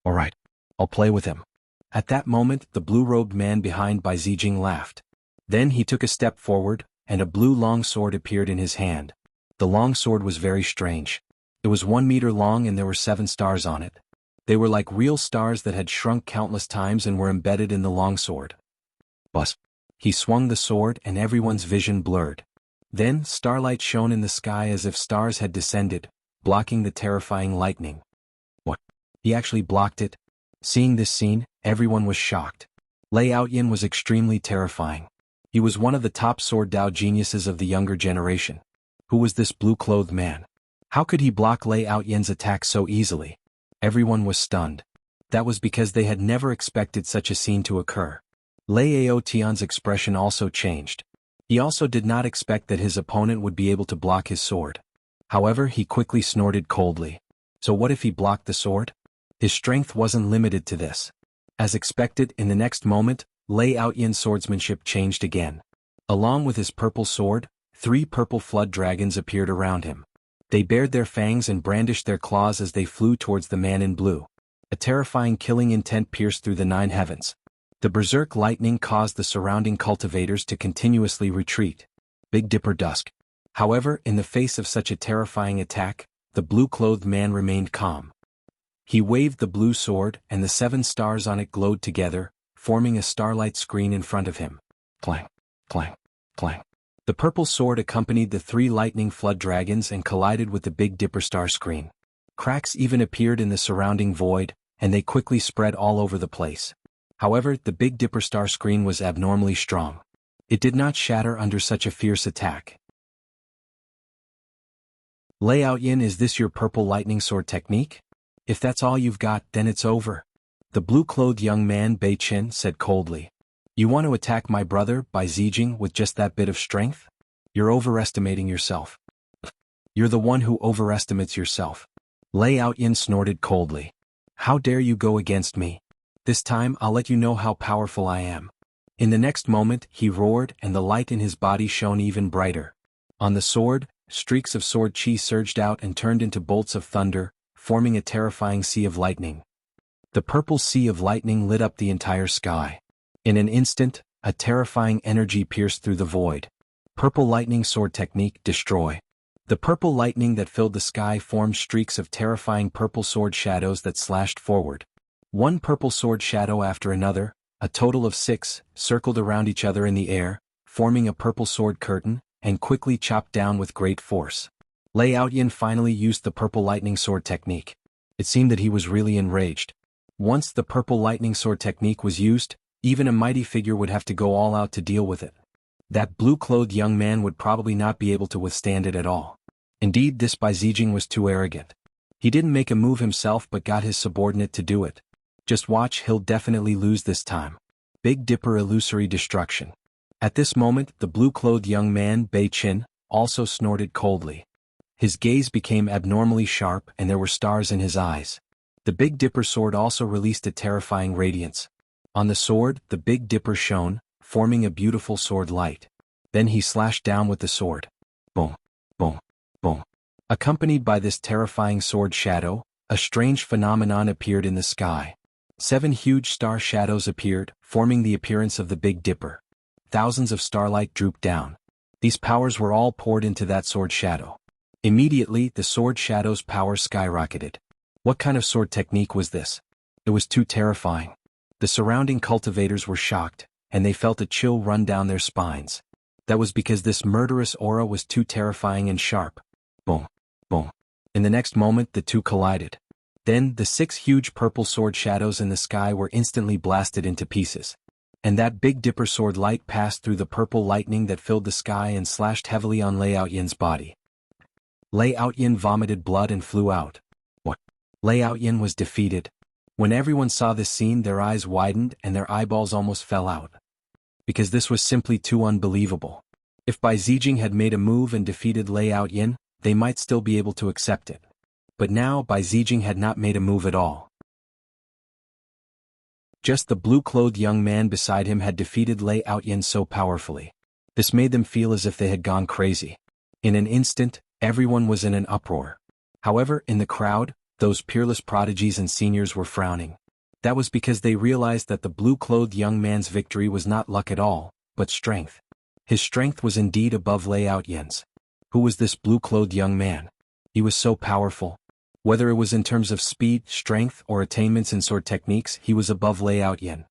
"Alright. I'll play with him." At that moment, the blue-robed man behind Bai Zijing laughed. Then he took a step forward, and a blue long sword appeared in his hand. The long sword was very strange. It was 1 meter long and there were 7 stars on it. They were like real stars that had shrunk countless times and were embedded in the longsword. Buzz. He swung the sword and everyone's vision blurred. Then, starlight shone in the sky as if stars had descended, blocking the terrifying lightning. What? He actually blocked it? Seeing this scene, everyone was shocked. Lei Outyin was extremely terrifying. He was one of the top sword Dao geniuses of the younger generation. Who was this blue-clothed man? How could he block Lei Outyin's attack so easily? Everyone was stunned. That was because they had never expected such a scene to occur. Lei Aotian's expression also changed. He also did not expect that his opponent would be able to block his sword. However, he quickly snorted coldly. So what if he blocked the sword? His strength wasn't limited to this. As expected, in the next moment, Lei Outyin's swordsmanship changed again. Along with his purple sword, 3 purple flood dragons appeared around him. They bared their fangs and brandished their claws as they flew towards the man in blue. A terrifying killing intent pierced through the 9 heavens. The berserk lightning caused the surrounding cultivators to continuously retreat. Big Dipper dusk. However, in the face of such a terrifying attack, the blue-clothed man remained calm. He waved the blue sword and the 7 stars on it glowed together, forming a starlight screen in front of him. Clang, clang, clang. The purple sword accompanied the 3 lightning flood dragons and collided with the Big Dipper star screen. Cracks even appeared in the surrounding void, and they quickly spread all over the place. However, the Big Dipper star screen was abnormally strong. It did not shatter under such a fierce attack. Lei Outyin, is this your purple lightning sword technique? If that's all you've got, then it's over. The blue-clothed young man Bei Chen said coldly. You want to attack my brother, Bai Zijing, with just that bit of strength? You're overestimating yourself. You're the one who overestimates yourself. Lei Outyin snorted coldly. How dare you go against me? This time I'll let you know how powerful I am. In the next moment, he roared and the light in his body shone even brighter. On the sword, streaks of sword chi surged out and turned into bolts of thunder, forming a terrifying sea of lightning. The purple sea of lightning lit up the entire sky. In an instant, a terrifying energy pierced through the void. Purple lightning sword technique, destroy. The purple lightning that filled the sky formed streaks of terrifying purple sword shadows that slashed forward. 1 purple sword shadow after another, a total of 6, circled around each other in the air, forming a purple sword curtain, and quickly chopped down with great force. Lei Outyin finally used the purple lightning sword technique. It seemed that he was really enraged. Once the purple lightning sword technique was used, even a mighty figure would have to go all out to deal with it. That blue-clothed young man would probably not be able to withstand it at all. Indeed, this Bai Zijing was too arrogant. He didn't make a move himself but got his subordinate to do it. Just watch, he'll definitely lose this time. Big Dipper illusory destruction. At this moment, the blue-clothed young man, Bei Chen, also snorted coldly. His gaze became abnormally sharp and there were stars in his eyes. The Big Dipper sword also released a terrifying radiance. On the sword, the Big Dipper shone, forming a beautiful sword light. Then he slashed down with the sword. Boom, boom, boom. Accompanied by this terrifying sword shadow, a strange phenomenon appeared in the sky. 7 huge star shadows appeared, forming the appearance of the Big Dipper. Thousands of starlight drooped down. These powers were all poured into that sword shadow. Immediately, the sword shadow's power skyrocketed. What kind of sword technique was this? It was too terrifying. The surrounding cultivators were shocked, and they felt a chill run down their spines. That was because this murderous aura was too terrifying and sharp. Boom, boom. In the next moment, the two collided. Then, the 6 huge purple sword shadows in the sky were instantly blasted into pieces. And that Big Dipper sword light passed through the purple lightning that filled the sky and slashed heavily on Lei Outyan's body. Lei Outyan vomited blood and flew out. What? Lei Outyan was defeated. When everyone saw this scene, their eyes widened and their eyeballs almost fell out. Because this was simply too unbelievable. If Bai Zijing had made a move and defeated Lei Outyan, they might still be able to accept it. But now Bai Zijing had not made a move at all. Just the blue-clothed young man beside him had defeated Lei Outyan so powerfully. This made them feel as if they had gone crazy. In an instant, everyone was in an uproar. However, in the crowd, those peerless prodigies and seniors were frowning. That was because they realized that the blue-clothed young man's victory was not luck at all, but strength. His strength was indeed above Lei Outyan's. Who was this blue-clothed young man? He was so powerful. Whether it was in terms of speed, strength, or attainments in sword techniques, he was above Lei Outyan.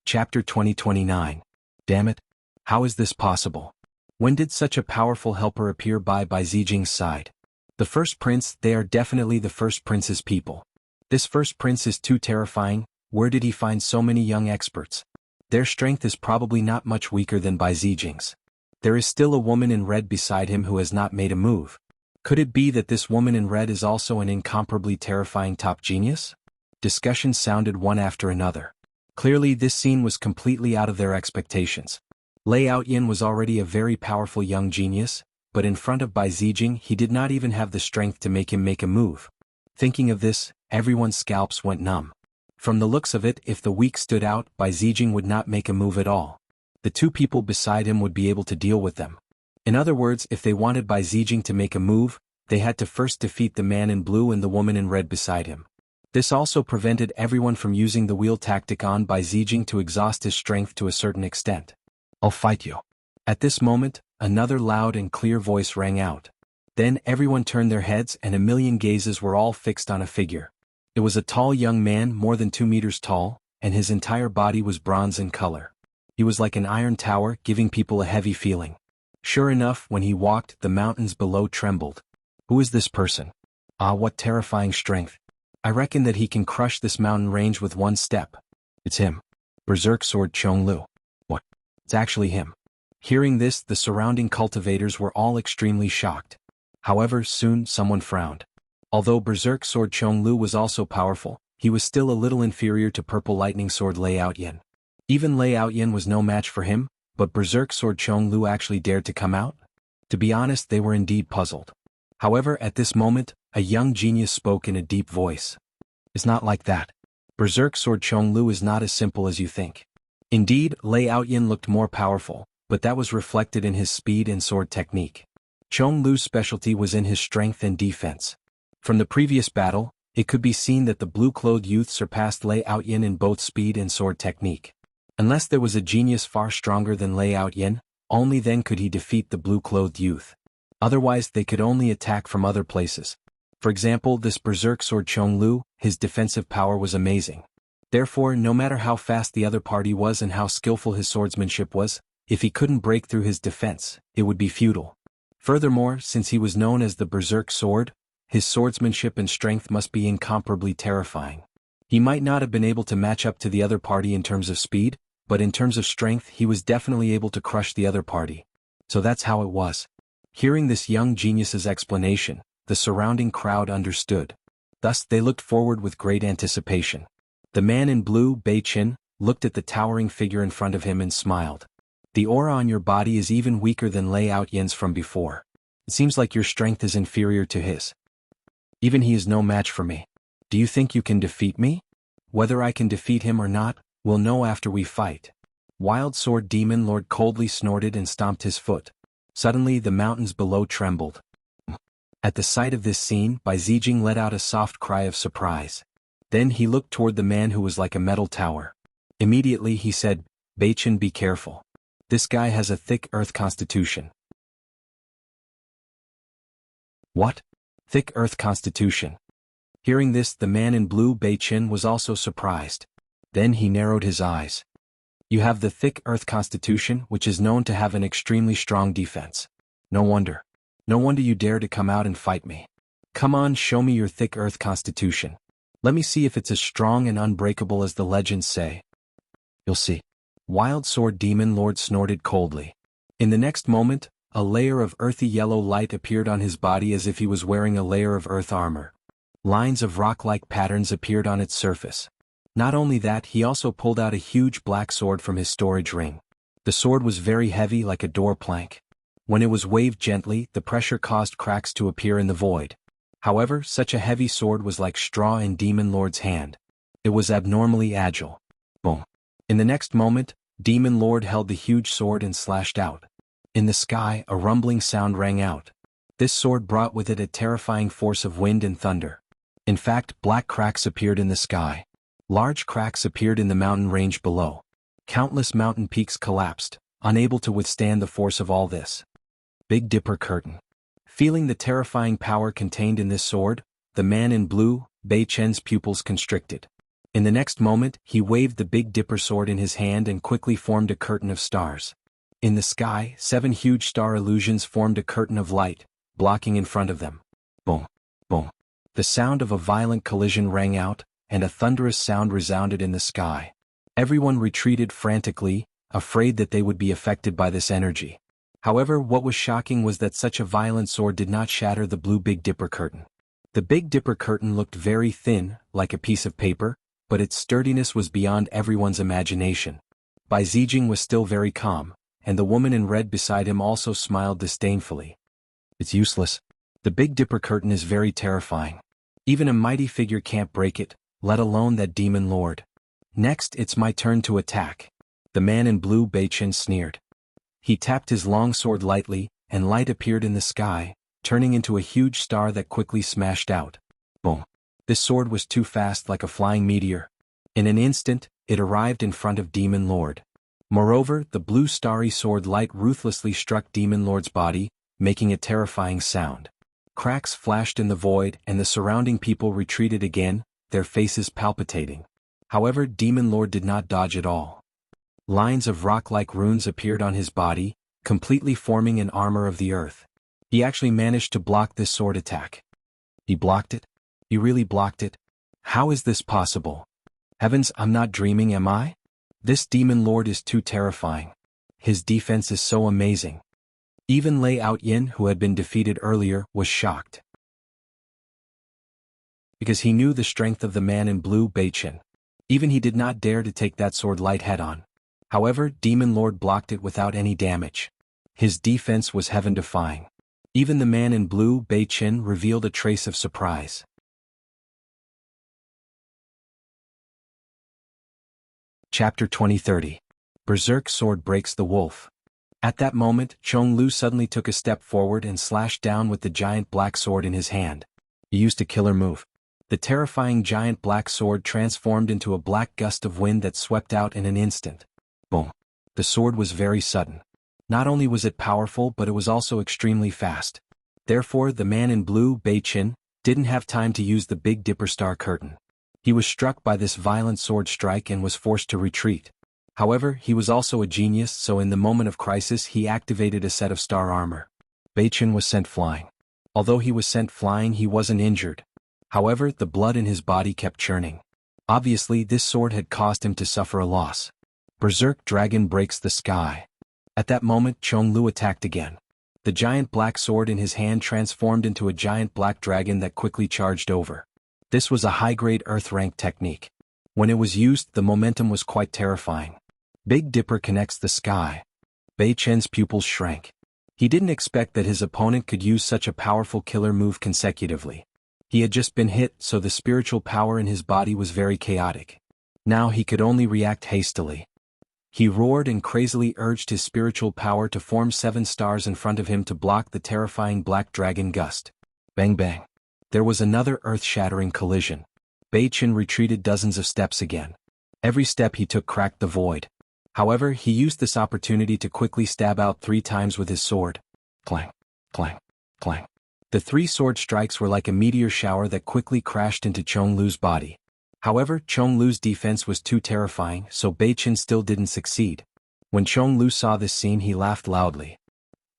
Chapter 2029. Damn it. How is this possible? When did such a powerful helper appear by Bai Zijing's side? The first prince, they are definitely the first prince's people. This first prince is too terrifying. Where did he find so many young experts? Their strength is probably not much weaker than Bai Zijing's. There is still a woman in red beside him who has not made a move. Could it be that this woman in red is also an incomparably terrifying top genius? Discussions sounded one after another. Clearly this scene was completely out of their expectations. Lei Outyan was already a very powerful young genius, but in front of Bai Zijing he did not even have the strength to make him make a move. Thinking of this, everyone's scalps went numb. From the looks of it, if the weak stood out, Bai Zijing would not make a move at all. The two people beside him would be able to deal with them. In other words, if they wanted Bai Zijing to make a move, they had to first defeat the man in blue and the woman in red beside him. This also prevented everyone from using the wheel tactic on Bai Zijing to exhaust his strength to a certain extent. I'll fight you. At this moment, another loud and clear voice rang out. Then everyone turned their heads and a million gazes were all fixed on a figure. It was a tall young man more than 2 meters tall, and his entire body was bronze in color. He was like an iron tower, giving people a heavy feeling. Sure enough, when he walked, the mountains below trembled. Who is this person? Ah, what terrifying strength. I reckon that he can crush this mountain range with one step. It's him. Berserk Sword Chonglu. What? It's actually him. Hearing this, the surrounding cultivators were all extremely shocked. However, soon someone frowned. Although Berserk Sword Chonglu was also powerful, he was still a little inferior to Purple Lightning Sword Lei Outyan. Even Lei Outyan was no match for him, but Berserk Sword Chonglu actually dared to come out? To be honest, they were indeed puzzled. However, at this moment, a young genius spoke in a deep voice. It's not like that. Berserk Sword Chonglu is not as simple as you think. Indeed, Lei Outyan looked more powerful, but that was reflected in his speed and sword technique. Chonglu's specialty was in his strength and defense. From the previous battle, it could be seen that the blue-clothed youth surpassed Lei Outyan in both speed and sword technique. Unless there was a genius far stronger than Lei Outyan, only then could he defeat the blue-clothed youth. Otherwise they could only attack from other places. For example, this Berserk Sword Chonglu, his defensive power was amazing. Therefore, no matter how fast the other party was and how skillful his swordsmanship was, if he couldn't break through his defense, it would be futile. Furthermore, since he was known as the Berserk Sword, his swordsmanship and strength must be incomparably terrifying. He might not have been able to match up to the other party in terms of speed, but in terms of strength he was definitely able to crush the other party. So that's how it was. Hearing this young genius's explanation, the surrounding crowd understood. Thus they looked forward with great anticipation. The man in blue, Bei Qin, looked at the towering figure in front of him and smiled. The aura on your body is even weaker than Lei Outyan's from before. It seems like your strength is inferior to his. Even he is no match for me. Do you think you can defeat me? Whether I can defeat him or not, we'll know after we fight. Wild Sword Demon Lord coldly snorted and stomped his foot. Suddenly the mountains below trembled. At the sight of this scene, Bai Zijing let out a soft cry of surprise. Then he looked toward the man who was like a metal tower. Immediately he said, Bei Qin, be careful. This guy has a thick earth constitution. What? Thick earth constitution. Hearing this, the man in blue, Bei Qin, was also surprised. Then he narrowed his eyes. You have the thick earth constitution, which is known to have an extremely strong defense. No wonder. No wonder you dare to come out and fight me. Come on, show me your thick earth constitution. Let me see if it's as strong and unbreakable as the legends say. You'll see. Wild Sword Demon Lord snorted coldly. In the next moment, a layer of earthy yellow light appeared on his body as if he was wearing a layer of earth armor. Lines of rock-like patterns appeared on its surface. Not only that, he also pulled out a huge black sword from his storage ring. The sword was very heavy like a door plank. When it was waved gently, the pressure caused cracks to appear in the void. However, such a heavy sword was like straw in Demon Lord's hand. It was abnormally agile. Boom. In the next moment, Demon Lord held the huge sword and slashed out. In the sky, a rumbling sound rang out. This sword brought with it a terrifying force of wind and thunder. In fact, black cracks appeared in the sky. Large cracks appeared in the mountain range below. Countless mountain peaks collapsed, unable to withstand the force of all this. Big Dipper Curtain. Feeling the terrifying power contained in this sword, the man in blue, Bei Chen's pupils constricted. In the next moment, he waved the Big Dipper sword in his hand and quickly formed a curtain of stars. In the sky, 7 huge star illusions formed a curtain of light, blocking in front of them. Boom. Boom. The sound of a violent collision rang out, and a thunderous sound resounded in the sky. Everyone retreated frantically, afraid that they would be affected by this energy. However, what was shocking was that such a violent sword did not shatter the blue Big Dipper curtain. The Big Dipper curtain looked very thin, like a piece of paper, but its sturdiness was beyond everyone's imagination. Bai Zijing was still very calm, and the woman in red beside him also smiled disdainfully. It's useless. The Big Dipper curtain is very terrifying. Even a mighty figure can't break it, let alone that Demon Lord. Next, it's my turn to attack. The man in blue Bei Chen sneered. He tapped his long sword lightly, and light appeared in the sky, turning into a huge star that quickly smashed out. Boom. This sword was too fast like a flying meteor. In an instant, it arrived in front of Demon Lord. Moreover, the blue starry sword light ruthlessly struck Demon Lord's body, making a terrifying sound. Cracks flashed in the void and the surrounding people retreated again, their faces palpitating. However, Demon Lord did not dodge at all. Lines of rock-like runes appeared on his body, completely forming an armor of the earth. He actually managed to block this sword attack. He blocked it? He really blocked it? How is this possible? Heavens, I'm not dreaming, am I? This Demon Lord is too terrifying. His defense is so amazing. Even Lei Outyin, who had been defeated earlier, was shocked. Because he knew the strength of the man in blue Bei Chen. Even he did not dare to take that sword light head-on. However, Demon Lord blocked it without any damage. His defense was heaven-defying. Even the man in blue Bei Chen revealed a trace of surprise. Chapter 2030. Berserk Sword Breaks the Wolf. At that moment, Chong Lu suddenly took a step forward and slashed down with the giant black sword in his hand. He used a killer move. The terrifying giant black sword transformed into a black gust of wind that swept out in an instant. Boom. The sword was very sudden. Not only was it powerful, but it was also extremely fast. Therefore, the man in blue, Bei Chen, didn't have time to use the Big Dipper star curtain. He was struck by this violent sword strike and was forced to retreat. However, he was also a genius, so in the moment of crisis he activated a set of star armor. Bei Chen was sent flying. Although he was sent flying, he wasn't injured. However, the blood in his body kept churning. Obviously, this sword had caused him to suffer a loss. Berserk Dragon Breaks the Sky. At that moment, Chong Lu attacked again. The giant black sword in his hand transformed into a giant black dragon that quickly charged over. This was a high-grade earth rank technique. When it was used, the momentum was quite terrifying. Big Dipper connects the sky. Bei Chen's pupils shrank. He didn't expect that his opponent could use such a powerful killer move consecutively. He had just been hit, so the spiritual power in his body was very chaotic. Now he could only react hastily. He roared and crazily urged his spiritual power to form 7 stars in front of him to block the terrifying black dragon gust. Bang bang. There was another earth-shattering collision. Bei Chen retreated dozens of steps again. Every step he took cracked the void. However, he used this opportunity to quickly stab out 3 times with his sword. Clang, clang, clang. The 3 sword strikes were like a meteor shower that quickly crashed into Chong Lu's body. However, Chong Lu's defense was too terrifying, so Bei Chen still didn't succeed. When Chong Lu saw this scene, he laughed loudly.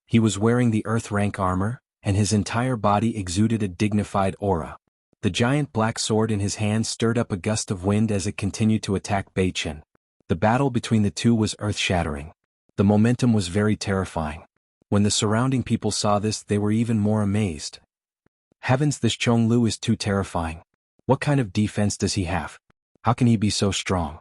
He was wearing the earth rank armor, and his entire body exuded a dignified aura. The giant black sword in his hand stirred up a gust of wind as it continued to attack Bei Chen. The battle between the two was earth-shattering. The momentum was very terrifying. When the surrounding people saw this, they were even more amazed. Heavens, this Chonglu is too terrifying. What kind of defense does he have? How can he be so strong?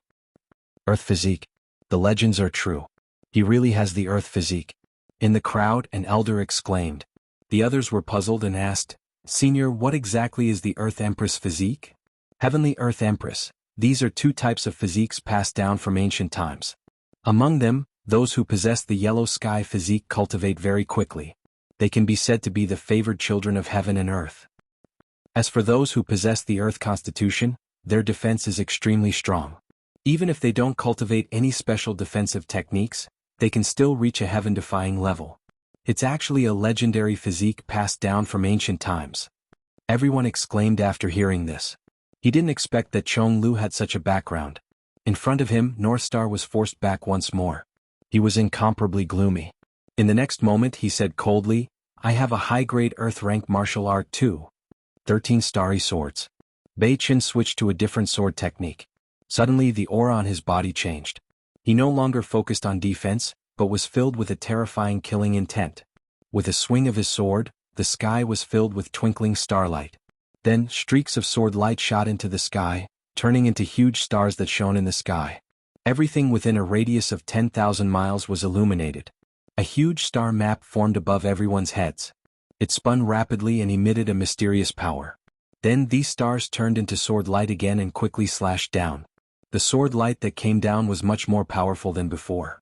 Earth physique. The legends are true. He really has the earth physique. In the crowd, an elder exclaimed. The others were puzzled and asked, Senior, what exactly is the Earth Empress physique? Heavenly Earth Empress. These are two types of physiques passed down from ancient times. Among them, those who possess the yellow sky physique cultivate very quickly. They can be said to be the favored children of heaven and earth. As for those who possess the earth constitution, their defense is extremely strong. Even if they don't cultivate any special defensive techniques, they can still reach a heaven-defying level. It's actually a legendary physique passed down from ancient times. Everyone exclaimed after hearing this. He didn't expect that Chonglu had such a background. In front of him, Northstar was forced back once more. He was incomparably gloomy. In the next moment he said coldly, I have a high-grade earth-rank martial art too. 13 starry swords. Bei Chen switched to a different sword technique. Suddenly the aura on his body changed. He no longer focused on defense, but was filled with a terrifying killing intent. With a swing of his sword, the sky was filled with twinkling starlight. Then, streaks of sword light shot into the sky, turning into huge stars that shone in the sky. Everything within a radius of 10,000 miles was illuminated. A huge star map formed above everyone's heads. It spun rapidly and emitted a mysterious power. Then these stars turned into sword light again and quickly slashed down. The sword light that came down was much more powerful than before.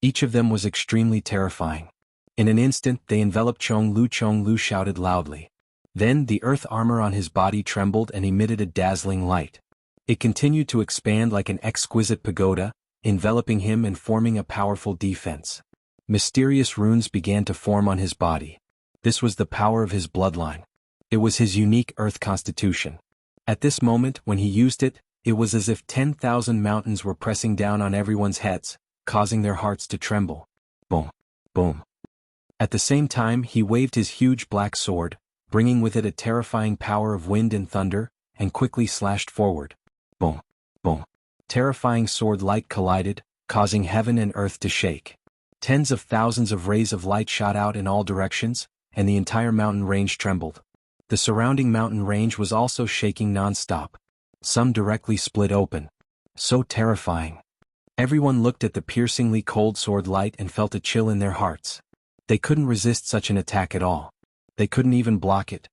Each of them was extremely terrifying. In an instant they enveloped Chonglu. Chonglu shouted loudly. Then the earth armor on his body trembled and emitted a dazzling light. It continued to expand like an exquisite pagoda, enveloping him and forming a powerful defense. Mysterious runes began to form on his body. This was the power of his bloodline. It was his unique earth constitution. At this moment, when he used it, it was as if 10,000 mountains were pressing down on everyone's heads, causing their hearts to tremble. Boom, boom. At the same time he waved his huge black sword, bringing with it a terrifying power of wind and thunder, and quickly slashed forward. Boom, boom. Terrifying sword light collided, causing heaven and earth to shake. Tens of thousands of rays of light shot out in all directions, and the entire mountain range trembled. The surrounding mountain range was also shaking non-stop. Some directly split open. So terrifying. Everyone looked at the piercingly cold sword light and felt a chill in their hearts. They couldn't resist such an attack at all. They couldn't even block it.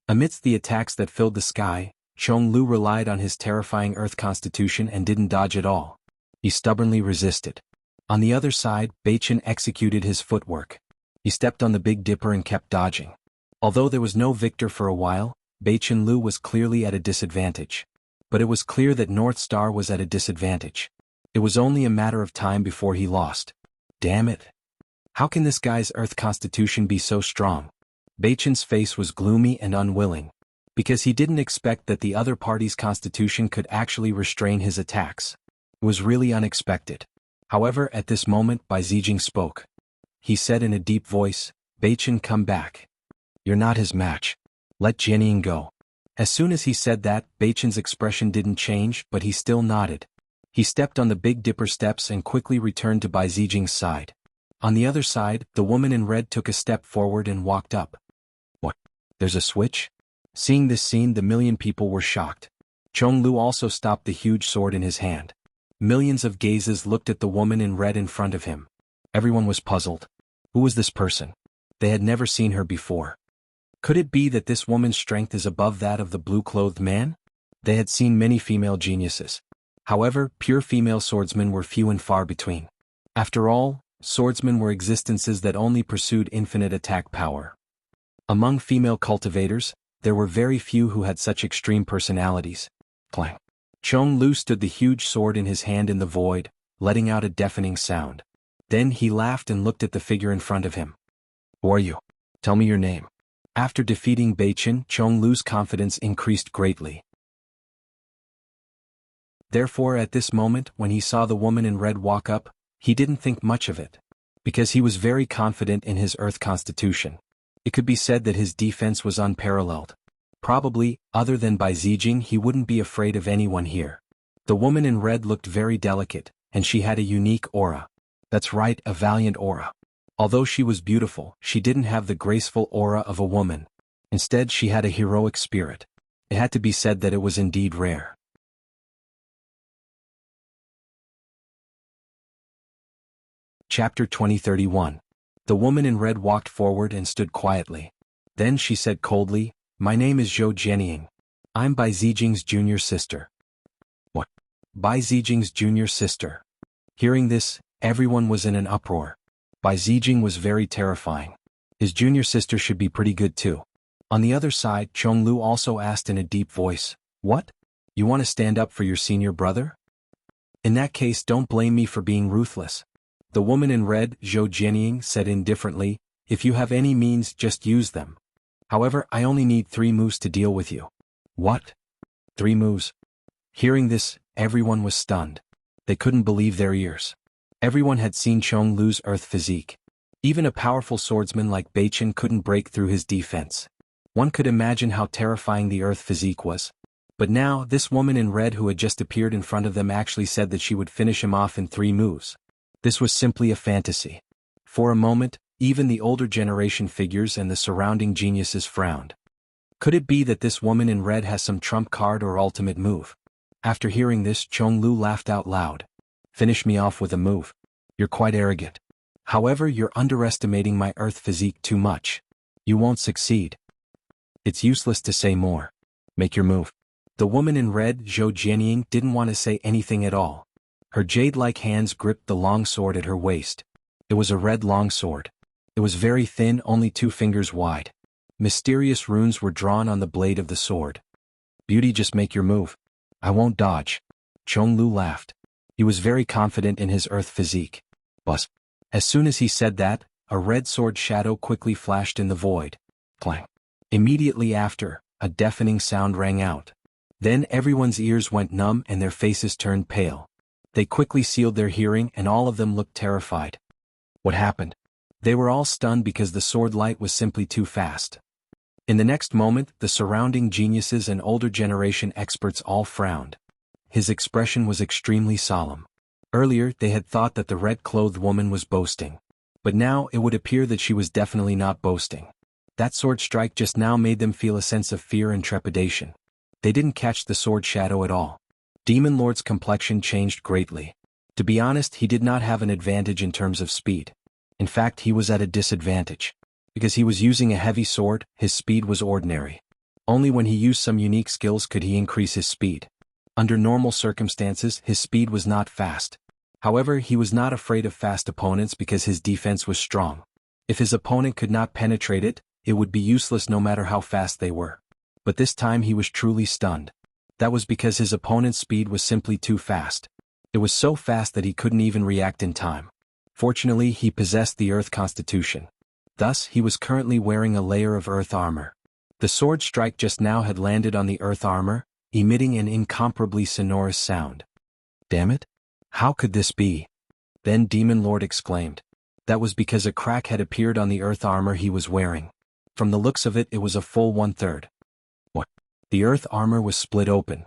Amidst the attacks that filled the sky, Chonglu relied on his terrifying earth constitution and didn't dodge at all. He stubbornly resisted. On the other side, Bei Chen executed his footwork. He stepped on the Big Dipper and kept dodging. Although there was no victor for a while, Bei Chen Lu was clearly at a disadvantage. But it was clear that North Star was at a disadvantage. It was only a matter of time before he lost. Damn it. How can this guy's earth constitution be so strong? Bei Chen's face was gloomy and unwilling. Because he didn't expect that the other party's constitution could actually restrain his attacks. It was really unexpected. However, at this moment Bai Zijing spoke. He said in a deep voice, Bei Chen, come back. You're not his match. Let Jianying go. As soon as he said that, Bei Chen's expression didn't change, but he still nodded. He stepped on the Big Dipper steps and quickly returned to Bai Zijing's side. On the other side, the woman in red took a step forward and walked up. What? There's a switch? Seeing this scene, the million people were shocked. Chonglu also stopped the huge sword in his hand. Millions of gazes looked at the woman in red in front of him. Everyone was puzzled. Who was this person? They had never seen her before. Could it be that this woman's strength is above that of the blue-clothed man? They had seen many female geniuses. However, pure female swordsmen were few and far between. After all, swordsmen were existences that only pursued infinite attack power. Among female cultivators, there were very few who had such extreme personalities. Clang. Chonglu stood the huge sword in his hand in the void, letting out a deafening sound. Then he laughed and looked at the figure in front of him. Who are you? Tell me your name. After defeating Bei Chen, Chonglu's confidence increased greatly. Therefore, at this moment, when he saw the woman in red walk up, he didn't think much of it. Because he was very confident in his earth constitution. It could be said that his defense was unparalleled. Probably, other than by Zijing, he wouldn't be afraid of anyone here. The woman in red looked very delicate, and she had a unique aura. That's right, a valiant aura. Although she was beautiful, she didn't have the graceful aura of a woman. Instead, she had a heroic spirit. It had to be said that it was indeed rare. Chapter 2031. The woman in red walked forward and stood quietly. Then she said coldly, "My name is Zhou Jianying. I'm Bai Zijing's junior sister." What? Bai Zijing's junior sister? Hearing this, everyone was in an uproar. Bai Zijing was very terrifying. His junior sister should be pretty good too. On the other side, Chonglu also asked in a deep voice, "What? You want to stand up for your senior brother? In that case, don't blame me for being ruthless." The woman in red, Zhou Jianying, said indifferently, "If you have any means, just use them. However, I only need 3 moves to deal with you." What? 3 moves? Hearing this, everyone was stunned. They couldn't believe their ears. Everyone had seen Chonglu's earth physique. Even a powerful swordsman like Beichen couldn't break through his defense. One could imagine how terrifying the earth physique was. But now, this woman in red who had just appeared in front of them actually said that she would finish him off in 3 moves. This was simply a fantasy. For a moment, even the older generation figures and the surrounding geniuses frowned. Could it be that this woman in red has some trump card or ultimate move? After hearing this, Chonglu laughed out loud. "Finish me off with a move? You're quite arrogant. However, you're underestimating my earth physique too much. You won't succeed. It's useless to say more. Make your move." The woman in red, Zhou Jianying, didn't want to say anything at all. Her jade-like hands gripped the long sword at her waist. It was a red long sword. It was very thin, only 2 fingers wide. Mysterious runes were drawn on the blade of the sword. "Beauty, just make your move. I won't dodge." Chonglu laughed. He was very confident in his earth physique. But as soon as he said that, a red sword shadow quickly flashed in the void. Clang. Immediately after, a deafening sound rang out. Then everyone's ears went numb and their faces turned pale. They quickly sealed their hearing and all of them looked terrified. What happened? They were all stunned because the sword light was simply too fast. In the next moment, the surrounding geniuses and older generation experts all frowned. His expression was extremely solemn. Earlier, they had thought that the red-clothed woman was boasting. But now, it would appear that she was definitely not boasting. That sword strike just now made them feel a sense of fear and trepidation. They didn't catch the sword shadow at all. Demon Lord's complexion changed greatly. To be honest, he did not have an advantage in terms of speed. In fact, he was at a disadvantage. Because he was using a heavy sword, his speed was ordinary. Only when he used some unique skills could he increase his speed. Under normal circumstances, his speed was not fast. However, he was not afraid of fast opponents because his defense was strong. If his opponent could not penetrate it, it would be useless no matter how fast they were. But this time he was truly stunned. That was because his opponent's speed was simply too fast. It was so fast that he couldn't even react in time. Fortunately, he possessed the earth constitution. Thus, he was currently wearing a layer of earth armor. The sword strike just now had landed on the earth armor, emitting an incomparably sonorous sound. Damn it! How could this be? Then Demon Lord exclaimed. That was because a crack had appeared on the earth armor he was wearing. From the looks of it, it was a full 1/3. What? The earth armor was split open.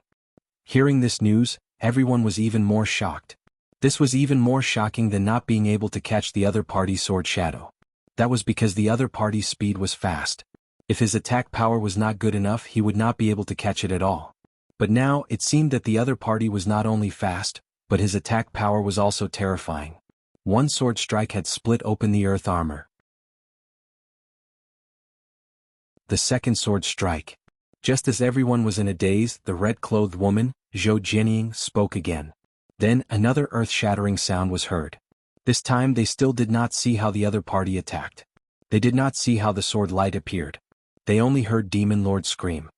Hearing this news, everyone was even more shocked. This was even more shocking than not being able to catch the other party's sword shadow. That was because the other party's speed was fast. If his attack power was not good enough, he would not be able to catch it at all. But now, it seemed that the other party was not only fast, but his attack power was also terrifying. One sword strike had split open the earth armor. The second sword strike. Just as everyone was in a daze, the red-clothed woman, Zhou Jianying, spoke again. Then, another earth-shattering sound was heard. This time they still did not see how the other party attacked. They did not see how the sword light appeared. They only heard Demon Lord scream.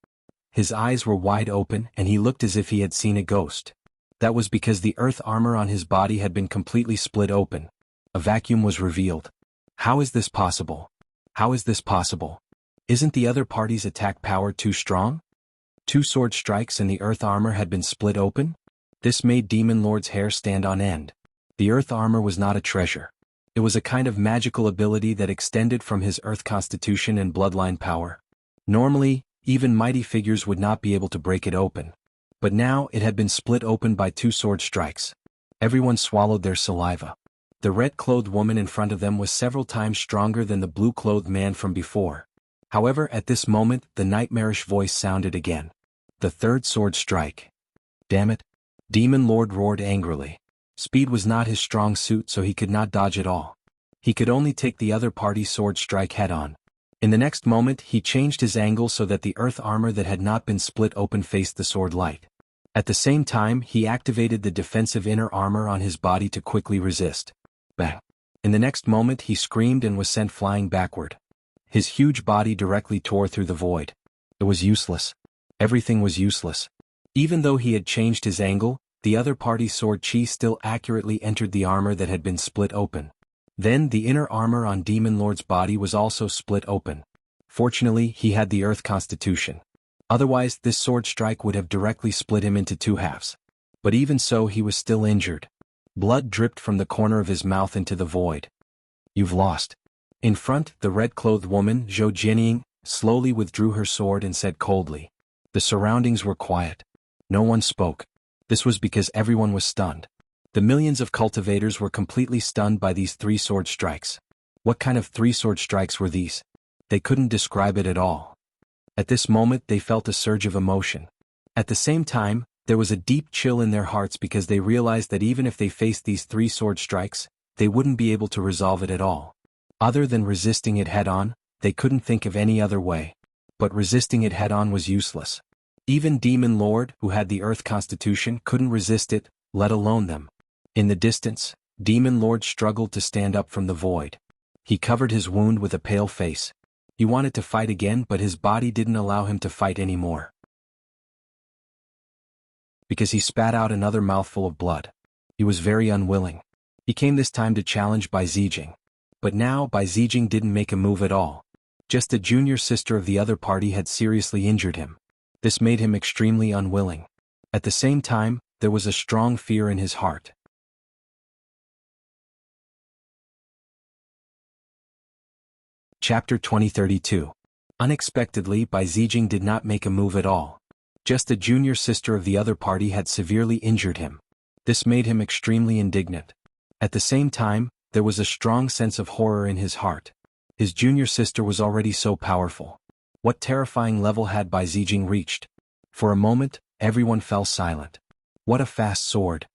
His eyes were wide open and he looked as if he had seen a ghost. That was because the earth armor on his body had been completely split open. A vacuum was revealed. How is this possible? How is this possible? Isn't the other party's attack power too strong? 2 sword strikes and the earth armor had been split open? This made Demon Lord's hair stand on end. The earth armor was not a treasure. It was a kind of magical ability that extended from his earth constitution and bloodline power. Normally, even mighty figures would not be able to break it open. But now it had been split open by 2 sword strikes. Everyone swallowed their saliva. The red-clothed woman in front of them was several times stronger than the blue-clothed man from before. However, at this moment, the nightmarish voice sounded again. The 3rd sword strike. Damn it! Demon Lord roared angrily. Speed was not his strong suit, so he could not dodge at all. He could only take the other party's sword strike head-on. In the next moment, he changed his angle so that the earth armor that had not been split open faced the sword light. At the same time, he activated the defensive inner armor on his body to quickly resist. Bang! In the next moment, he screamed and was sent flying backward. His huge body directly tore through the void. It was useless. Everything was useless. Even though he had changed his angle, the other party's sword chi still accurately entered the armor that had been split open. Then the inner armor on Demon Lord's body was also split open. Fortunately, he had the earth constitution. Otherwise, this sword strike would have directly split him into 2 halves. But even so, he was still injured. Blood dripped from the corner of his mouth into the void. You've lost. In front, the red-clothed woman, Zhou Jianying, slowly withdrew her sword and said coldly. The surroundings were quiet. No one spoke. This was because everyone was stunned. The millions of cultivators were completely stunned by these 3 sword strikes. What kind of 3 sword strikes were these? They couldn't describe it at all. At this moment they felt a surge of emotion. At the same time, there was a deep chill in their hearts because they realized that even if they faced these 3 sword strikes, they wouldn't be able to resolve it at all. Other than resisting it head-on, they couldn't think of any other way. But resisting it head-on was useless. Even Demon Lord, who had the earth constitution, couldn't resist it, let alone them. In the distance, Demon Lord struggled to stand up from the void. He covered his wound with a pale face. He wanted to fight again, but his body didn't allow him to fight anymore. Because he spat out another mouthful of blood. He was very unwilling. He came this time to challenge Bai Zijing. But now Bai Zijing didn't make a move at all. Just the junior sister of the other party had seriously injured him. This made him extremely unwilling. At the same time, there was a strong fear in his heart. Chapter 2032. Unexpectedly, Bai Zijing did not make a move at all. Just the junior sister of the other party had severely injured him. This made him extremely indignant. At the same time, there was a strong sense of horror in his heart. His junior sister was already so powerful. What terrifying level had Bai Zijing reached? For a moment, everyone fell silent. What a fast sword!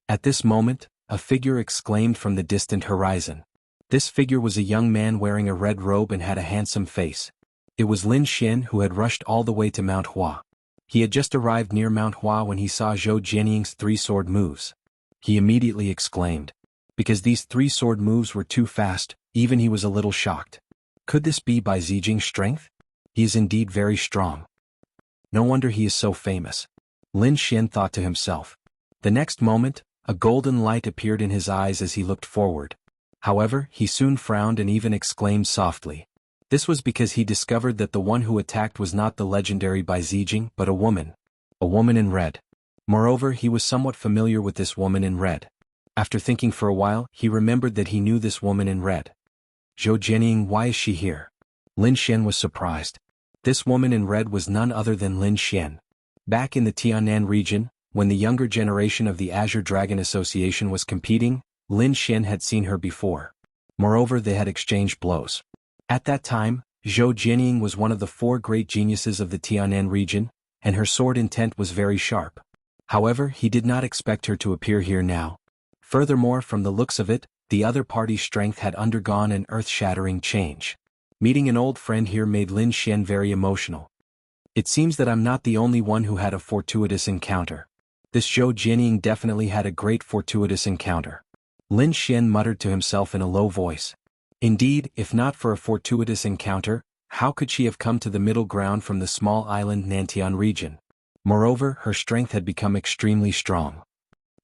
At this moment, a figure exclaimed from the distant horizon. This figure was a young man wearing a red robe and had a handsome face. It was Lin Xian, who had rushed all the way to Mount Hua. He had just arrived near Mount Hua when he saw Zhou Jianying's 3 sword moves. He immediately exclaimed. Because these 3 sword moves were too fast, even he was a little shocked. Could this be Bai Zijing's strength? He is indeed very strong. No wonder he is so famous. Lin Xian thought to himself. The next moment, a golden light appeared in his eyes as he looked forward. However, he soon frowned and even exclaimed softly. This was because he discovered that the one who attacked was not the legendary Bai Zijing, but a woman. A woman in red. Moreover, he was somewhat familiar with this woman in red. After thinking for a while, he remembered that he knew this woman in red. Zhou Jianying, why is she here? Lin Xian was surprised. This woman in red was none other than Lin Xian. Back in the Tianan region, when the younger generation of the Azure Dragon Association was competing, Lin Xian had seen her before. Moreover, they had exchanged blows. At that time, Zhou Jianying was one of the 4 great geniuses of the Tianan region, and her sword intent was very sharp. However, he did not expect her to appear here now. Furthermore, from the looks of it, the other party's strength had undergone an earth-shattering change. Meeting an old friend here made Lin Xian very emotional. It seems that I'm not the only one who had a fortuitous encounter. This Zhou Jianying definitely had a great fortuitous encounter. Lin Xian muttered to himself in a low voice. Indeed, if not for a fortuitous encounter, how could she have come to the middle ground from the small island Nantian region? Moreover, her strength had become extremely strong.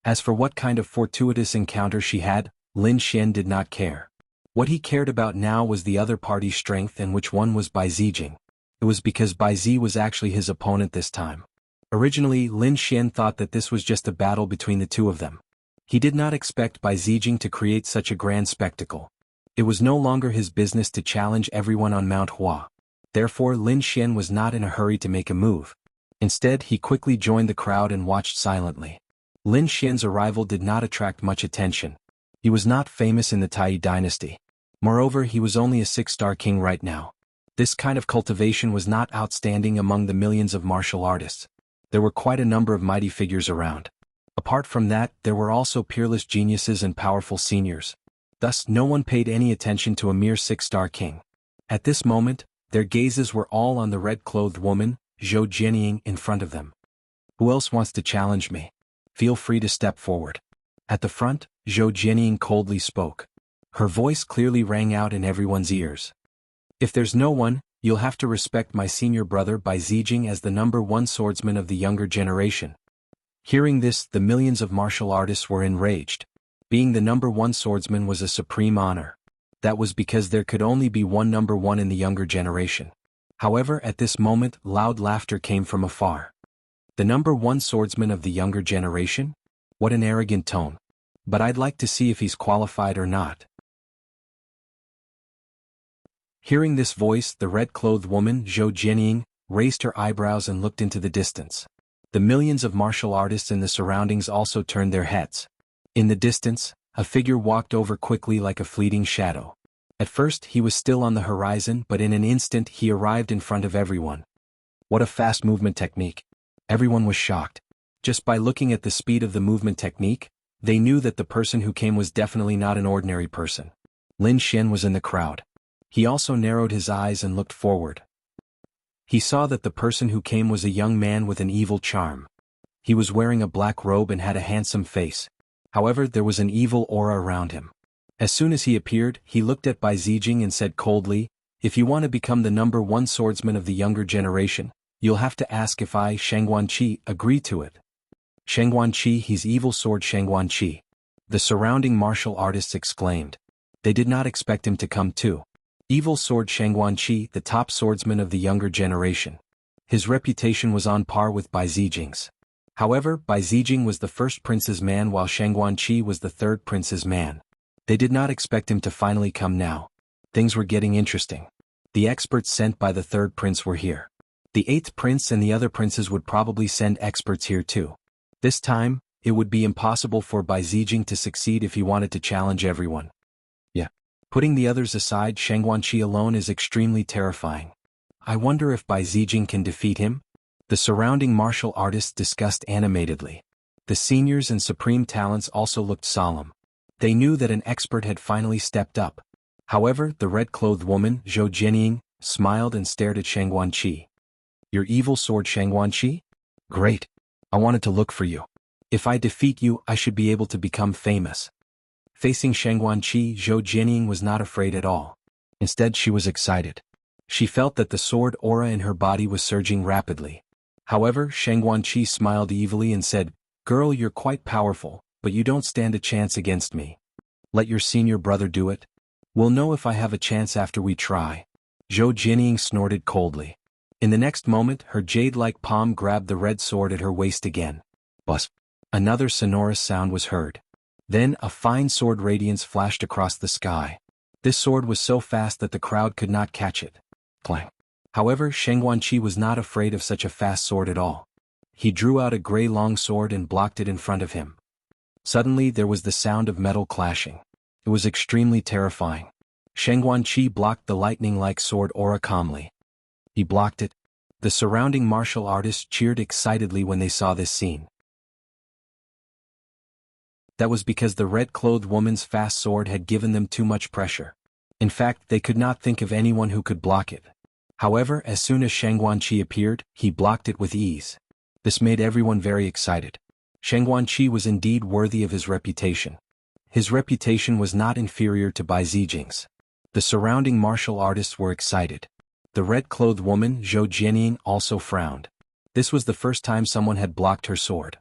As for what kind of fortuitous encounter she had, Lin Xian did not care. What he cared about now was the other party's strength and which one was Bai Zijing. It was because Bai Zi was actually his opponent this time. Originally, Lin Xian thought that this was just a battle between the 2 of them. He did not expect Bai Zijing to create such a grand spectacle. It was no longer his business to challenge everyone on Mount Hua. Therefore Lin Xian was not in a hurry to make a move. Instead, he quickly joined the crowd and watched silently. Lin Xian's arrival did not attract much attention. He was not famous in the Tai dynasty. Moreover, he was only a 6-star king right now. This kind of cultivation was not outstanding among the millions of martial artists. There were quite a number of mighty figures around. Apart from that, there were also peerless geniuses and powerful seniors. Thus, no one paid any attention to a mere 6-star king. At this moment, their gazes were all on the red-clothed woman, Zhou Jianying, in front of them. Who else wants to challenge me? Feel free to step forward. At the front, Zhou Jianying coldly spoke. Her voice clearly rang out in everyone's ears. If there's no one, you'll have to respect my senior brother Bai Zijing as the #1 swordsman of the younger generation. Hearing this, the millions of martial artists were enraged. Being the #1 swordsman was a supreme honor. That was because there could only be one #1 in the younger generation. However, at this moment, loud laughter came from afar. The #1 swordsman of the younger generation? What an arrogant tone. But I'd like to see if he's qualified or not. Hearing this voice, the red-clothed woman, Zhou Jianying, raised her eyebrows and looked into the distance. The millions of martial artists in the surroundings also turned their heads. In the distance, a figure walked over quickly like a fleeting shadow. At first, he was still on the horizon, but in an instant he arrived in front of everyone. What a fast movement technique. Everyone was shocked. Just by looking at the speed of the movement technique, they knew that the person who came was definitely not an ordinary person. Lin Xian was in the crowd. He also narrowed his eyes and looked forward. He saw that the person who came was a young man with an evil charm. He was wearing a black robe and had a handsome face. However, there was an evil aura around him. As soon as he appeared, he looked at Bai Zijing and said coldly, "If you want to become the #1 swordsman of the younger generation, you'll have to ask if I, Shangguanqi, agree to it." Shangguanqi, his evil sword Shangguanqi. The surrounding martial artists exclaimed. They did not expect him to come too. Evil sword Shangguanqi, the top swordsman of the younger generation. His reputation was on par with Bai Zijing's. However, Bai Zijing was the first prince's man while Shangguanqi was the third prince's man. They did not expect him to finally come now. Things were getting interesting. The experts sent by the third prince were here. The 8th prince and the other princes would probably send experts here too. This time, it would be impossible for Bai Zijing to succeed if he wanted to challenge everyone. Putting the others aside, Shangguanqi alone is extremely terrifying. I wonder if Bai Zijing can defeat him? The surrounding martial artists discussed animatedly. The seniors and supreme talents also looked solemn. They knew that an expert had finally stepped up. However, the red-clothed woman, Zhou Jianying, smiled and stared at Shangguanqi. Your evil sword Shangguanqi? Great. I wanted to look for you. If I defeat you, I should be able to become famous. Facing Shangguanqi, Zhou Jianying was not afraid at all. Instead, she was excited. She felt that the sword aura in her body was surging rapidly. However, Shangguanqi smiled evilly and said, "Girl, you're quite powerful, but you don't stand a chance against me. Let your senior brother do it. We'll know if I have a chance after we try." Zhou Jianying snorted coldly. In the next moment, her jade-like palm grabbed the red sword at her waist again. Buzz. Another sonorous sound was heard. Then, a fine sword radiance flashed across the sky. This sword was so fast that the crowd could not catch it. Clang. However, Shangguanqi was not afraid of such a fast sword at all. He drew out a gray long sword and blocked it in front of him. Suddenly, there was the sound of metal clashing. It was extremely terrifying. Shangguanqi blocked the lightning-like sword aura calmly. He blocked it. The surrounding martial artists cheered excitedly when they saw this scene. That was because the red-clothed woman's fast sword had given them too much pressure. In fact, they could not think of anyone who could block it. However, as soon as Shangguanqi appeared, he blocked it with ease. This made everyone very excited. Shangguanqi was indeed worthy of his reputation. His reputation was not inferior to Bai Zijing's. The surrounding martial artists were excited. The red-clothed woman, Zhou Jianying, also frowned. This was the first time someone had blocked her sword.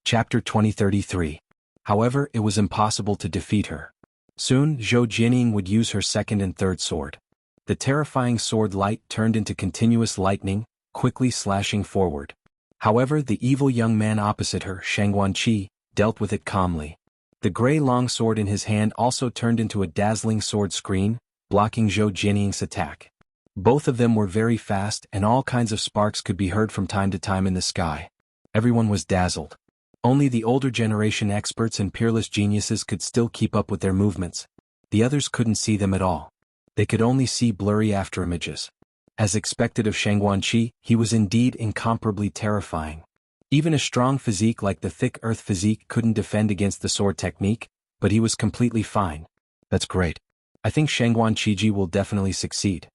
Chapter 2033. However, it was impossible to defeat her. Soon, Zhou Jianying would use her second and third sword. The terrifying sword light turned into continuous lightning, quickly slashing forward. However, the evil young man opposite her, Shangguanqi, dealt with it calmly. The gray longsword in his hand also turned into a dazzling sword screen, blocking Zhou Jianying's attack. Both of them were very fast and all kinds of sparks could be heard from time to time in the sky. Everyone was dazzled. Only the older generation experts and peerless geniuses could still keep up with their movements. The others couldn't see them at all. They could only see blurry afterimages. As expected of Shangguanqi, he was indeed incomparably terrifying. Even a strong physique like the thick earth physique couldn't defend against the sword technique, but he was completely fine. That's great. I think Shangguanqi will definitely succeed.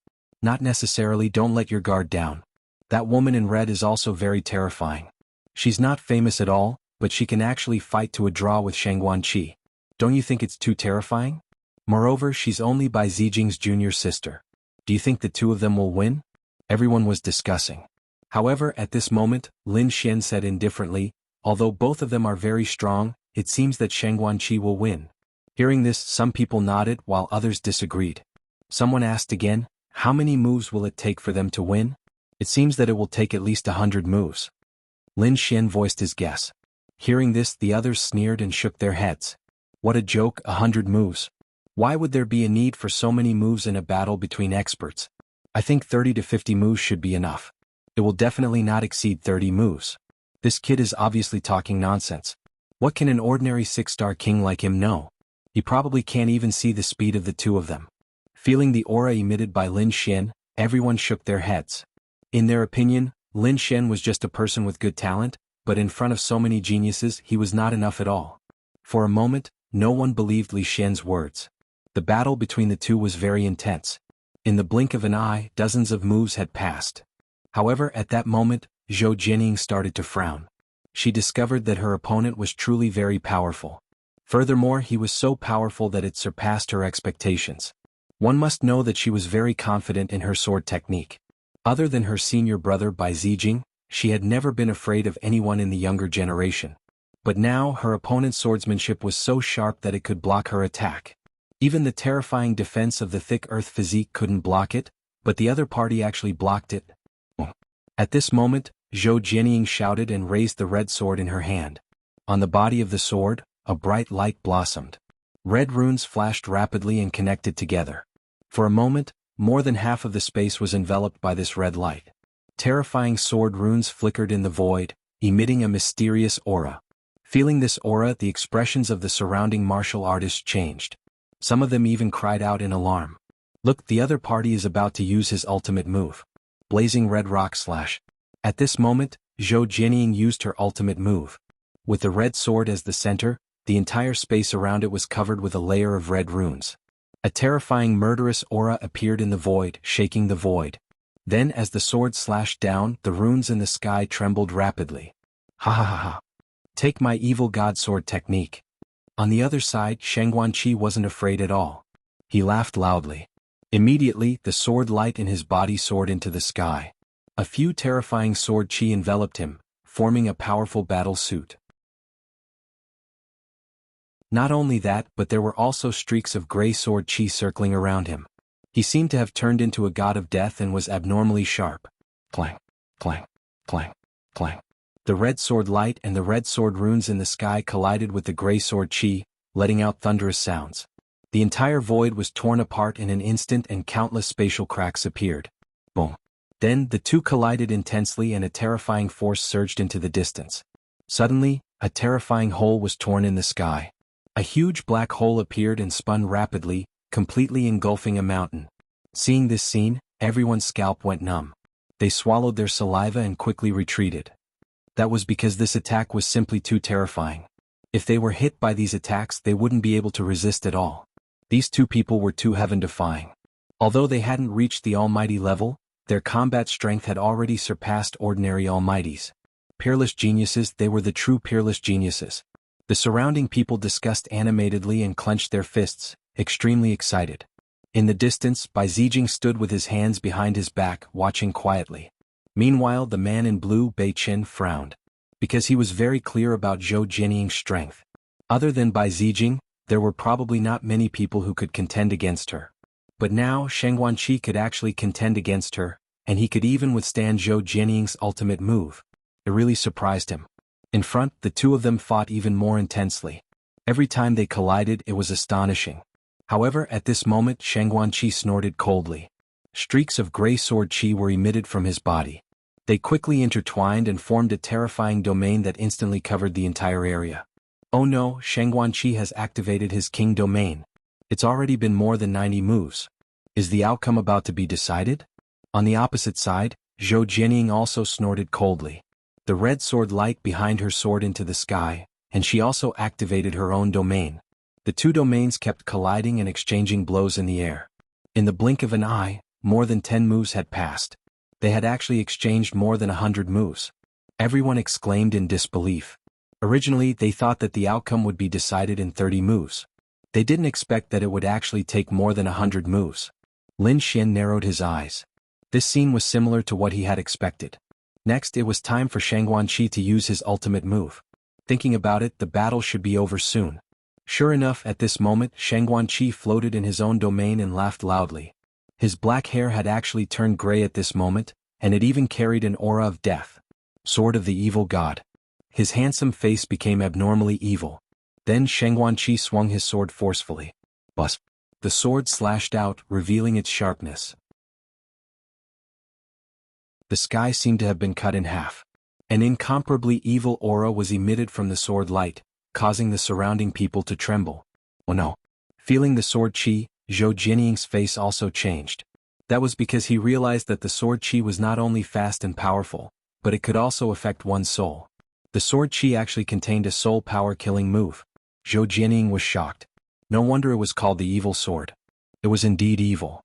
Not necessarily, don't let your guard down. That woman in red is also very terrifying. She's not famous at all, but she can actually fight to a draw with Shangguanqi. Don't you think it's too terrifying? Moreover, she's only Bai Zijing's junior sister. Do you think the two of them will win? Everyone was discussing. However, at this moment, Lin Xian said indifferently, although both of them are very strong, it seems that Shangguanqi will win. Hearing this, some people nodded while others disagreed. Someone asked again, how many moves will it take for them to win? It seems that it will take at least 100 moves. Lin Xian voiced his guess. Hearing this, the others sneered and shook their heads. What a joke, 100 moves. Why would there be a need for so many moves in a battle between experts? I think 30 to 50 moves should be enough. It will definitely not exceed 30 moves. This kid is obviously talking nonsense. What can an ordinary 6-star king like him know? He probably can't even see the speed of the two of them. Feeling the aura emitted by Lin Xian, everyone shook their heads. In their opinion, Lin Xian was just a person with good talent, but in front of so many geniuses he was not enough at all. For a moment, no one believed Li Xian's words. The battle between the two was very intense. In the blink of an eye, dozens of moves had passed. However, at that moment, Zhou Jianying started to frown. She discovered that her opponent was truly very powerful. Furthermore, he was so powerful that it surpassed her expectations. One must know that she was very confident in her sword technique. Other than her senior brother Bai Zijing, she had never been afraid of anyone in the younger generation. But now, her opponent's swordsmanship was so sharp that it could block her attack. Even the terrifying defense of the thick earth physique couldn't block it, but the other party actually blocked it. At this moment, Zhou Jianying shouted and raised the red sword in her hand. On the body of the sword, a bright light blossomed. Red runes flashed rapidly and connected together. For a moment, more than half of the space was enveloped by this red light. Terrifying sword runes flickered in the void, emitting a mysterious aura. Feeling this aura, the expressions of the surrounding martial artists changed. Some of them even cried out in alarm. Look, the other party is about to use his ultimate move. Blazing red rock slash. At this moment, Zhou Jianying used her ultimate move. With the red sword as the center, the entire space around it was covered with a layer of red runes. A terrifying murderous aura appeared in the void, shaking the void. Then as the sword slashed down, the runes in the sky trembled rapidly. Ha ha ha ha. Take my evil god sword technique. On the other side, Shangguanqi wasn't afraid at all. He laughed loudly. Immediately, the sword light in his body soared into the sky. A few terrifying sword chi enveloped him, forming a powerful battle suit. Not only that, but there were also streaks of gray sword chi circling around him. He seemed to have turned into a god of death and was abnormally sharp. Clang, clang, clang, clang. The red sword light and the red sword runes in the sky collided with the gray sword chi, letting out thunderous sounds. The entire void was torn apart in an instant and countless spatial cracks appeared. Boom. Then, the two collided intensely and a terrifying force surged into the distance. Suddenly, a terrifying hole was torn in the sky. A huge black hole appeared and spun rapidly, completely engulfing a mountain. Seeing this scene, everyone's scalp went numb. They swallowed their saliva and quickly retreated. That was because this attack was simply too terrifying. If they were hit by these attacks, they wouldn't be able to resist at all. These two people were too heaven-defying. Although they hadn't reached the almighty level, their combat strength had already surpassed ordinary almighties. Peerless geniuses, they were the true peerless geniuses. The surrounding people discussed animatedly and clenched their fists, extremely excited. In the distance, Bai Zijing stood with his hands behind his back, watching quietly. Meanwhile, the man in blue, Bei Qin, frowned. Because he was very clear about Zhou Jianying's strength. Other than Bai Zijing, there were probably not many people who could contend against her. But now, Shangguanqi could actually contend against her, and he could even withstand Zhou Jianying's ultimate move. It really surprised him. In front, the two of them fought even more intensely. Every time they collided, it was astonishing. However, at this moment, Shangguanqi snorted coldly. Streaks of gray sword qi were emitted from his body. They quickly intertwined and formed a terrifying domain that instantly covered the entire area. Oh no, Shangguanqi has activated his king domain. It's already been more than 90 moves. Is the outcome about to be decided? On the opposite side, Zhou Jianying also snorted coldly. The red sword light behind her soared into the sky, and she also activated her own domain. The two domains kept colliding and exchanging blows in the air. In the blink of an eye, more than 10 moves had passed. They had actually exchanged more than 100 moves. Everyone exclaimed in disbelief. Originally, they thought that the outcome would be decided in 30 moves. They didn't expect that it would actually take more than 100 moves. Lin Xian narrowed his eyes. This scene was similar to what he had expected. Next, it was time for Shangguanqi to use his ultimate move. Thinking about it, the battle should be over soon. Sure enough, at this moment, Shangguanqi floated in his own domain and laughed loudly. His black hair had actually turned gray at this moment, and it even carried an aura of death. Sword of the evil god. His handsome face became abnormally evil. Then Shangguanqi swung his sword forcefully. Buzz! The sword slashed out, revealing its sharpness. The sky seemed to have been cut in half. An incomparably evil aura was emitted from the sword light, causing the surrounding people to tremble. Oh no! Feeling the sword qi, Zhou Jianying's face also changed. That was because he realized that the sword qi was not only fast and powerful, but it could also affect one's soul. The sword qi actually contained a soul power killing move. Zhou Jianying was shocked. No wonder it was called the evil sword. It was indeed evil.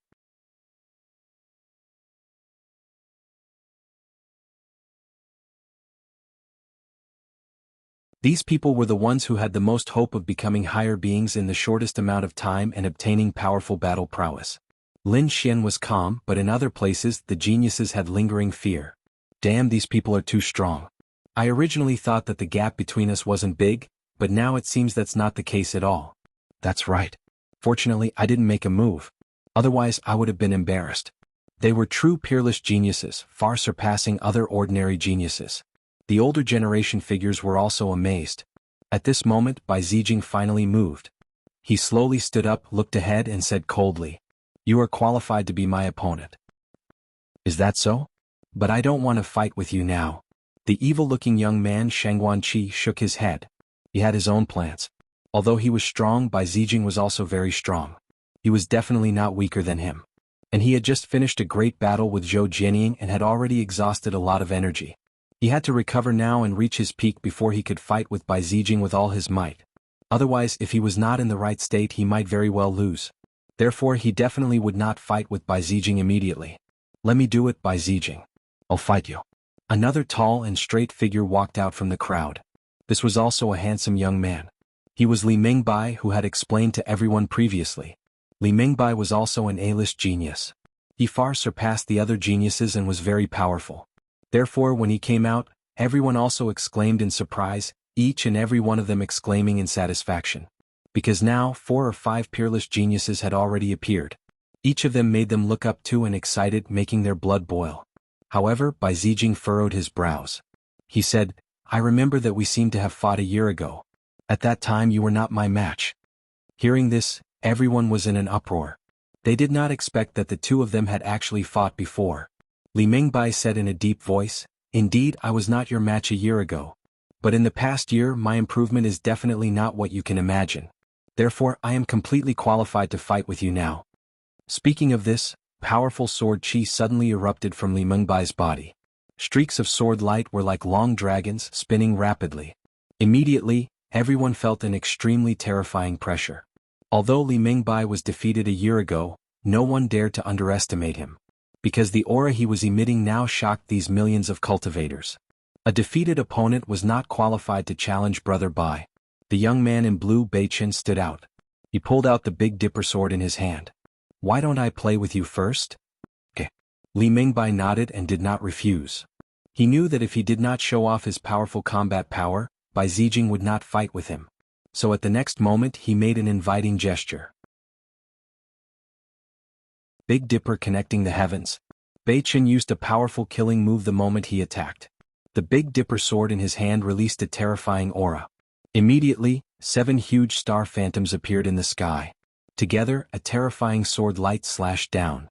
These people were the ones who had the most hope of becoming higher beings in the shortest amount of time and obtaining powerful battle prowess. Lin Xian was calm, but in other places, the geniuses had lingering fear. Damn, these people are too strong. I originally thought that the gap between us wasn't big, but now it seems that's not the case at all. That's right. Fortunately, I didn't make a move. Otherwise, I would have been embarrassed. They were true peerless geniuses, far surpassing other ordinary geniuses. The older generation figures were also amazed. At this moment, Bai Zijing finally moved. He slowly stood up, looked ahead and said coldly, "You are qualified to be my opponent." "Is that so? But I don't want to fight with you now." The evil-looking young man Shangguanqi shook his head. He had his own plans. Although he was strong, Bai Zijing was also very strong. He was definitely not weaker than him. And he had just finished a great battle with Zhou Jianying and had already exhausted a lot of energy. He had to recover now and reach his peak before he could fight with Bai Zijing with all his might. Otherwise, if he was not in the right state, he might very well lose. Therefore, he definitely would not fight with Bai Zijing immediately. "Let me do it, Bai Zijing. I'll fight you." Another tall and straight figure walked out from the crowd. This was also a handsome young man. He was Li Mingbai, who had explained to everyone previously. Li Mingbai was also an A-list genius. He far surpassed the other geniuses and was very powerful. Therefore, when he came out, everyone also exclaimed in surprise, each and every one of them exclaiming in satisfaction. Because now, 4 or 5 peerless geniuses had already appeared. Each of them made them look up to and excited, making their blood boil. However, Bai Zijing furrowed his brows. He said, "I remember that we seemed to have fought a year ago. At that time you were not my match." Hearing this, everyone was in an uproar. They did not expect that the two of them had actually fought before. Li Mingbai said in a deep voice, "Indeed, I was not your match a year ago. But in the past year, my improvement is definitely not what you can imagine. Therefore, I am completely qualified to fight with you now." Speaking of this, powerful sword qi suddenly erupted from Li Mingbai's body. Streaks of sword light were like long dragons, spinning rapidly. Immediately, everyone felt an extremely terrifying pressure. Although Li Mingbai was defeated a year ago, no one dared to underestimate him. Because the aura he was emitting now shocked these millions of cultivators. A defeated opponent was not qualified to challenge Brother Bai. The young man in blue Beichen stood out. He pulled out the Big Dipper sword in his hand. "Why don't I play with you first?" "Okay." Li Mingbai nodded and did not refuse. He knew that if he did not show off his powerful combat power, Bai Zijing would not fight with him. So at the next moment he made an inviting gesture. Big Dipper connecting the heavens. Bei Chen used a powerful killing move the moment he attacked. The Big Dipper sword in his hand released a terrifying aura. Immediately, 7 huge star phantoms appeared in the sky. Together, a terrifying sword light slashed down.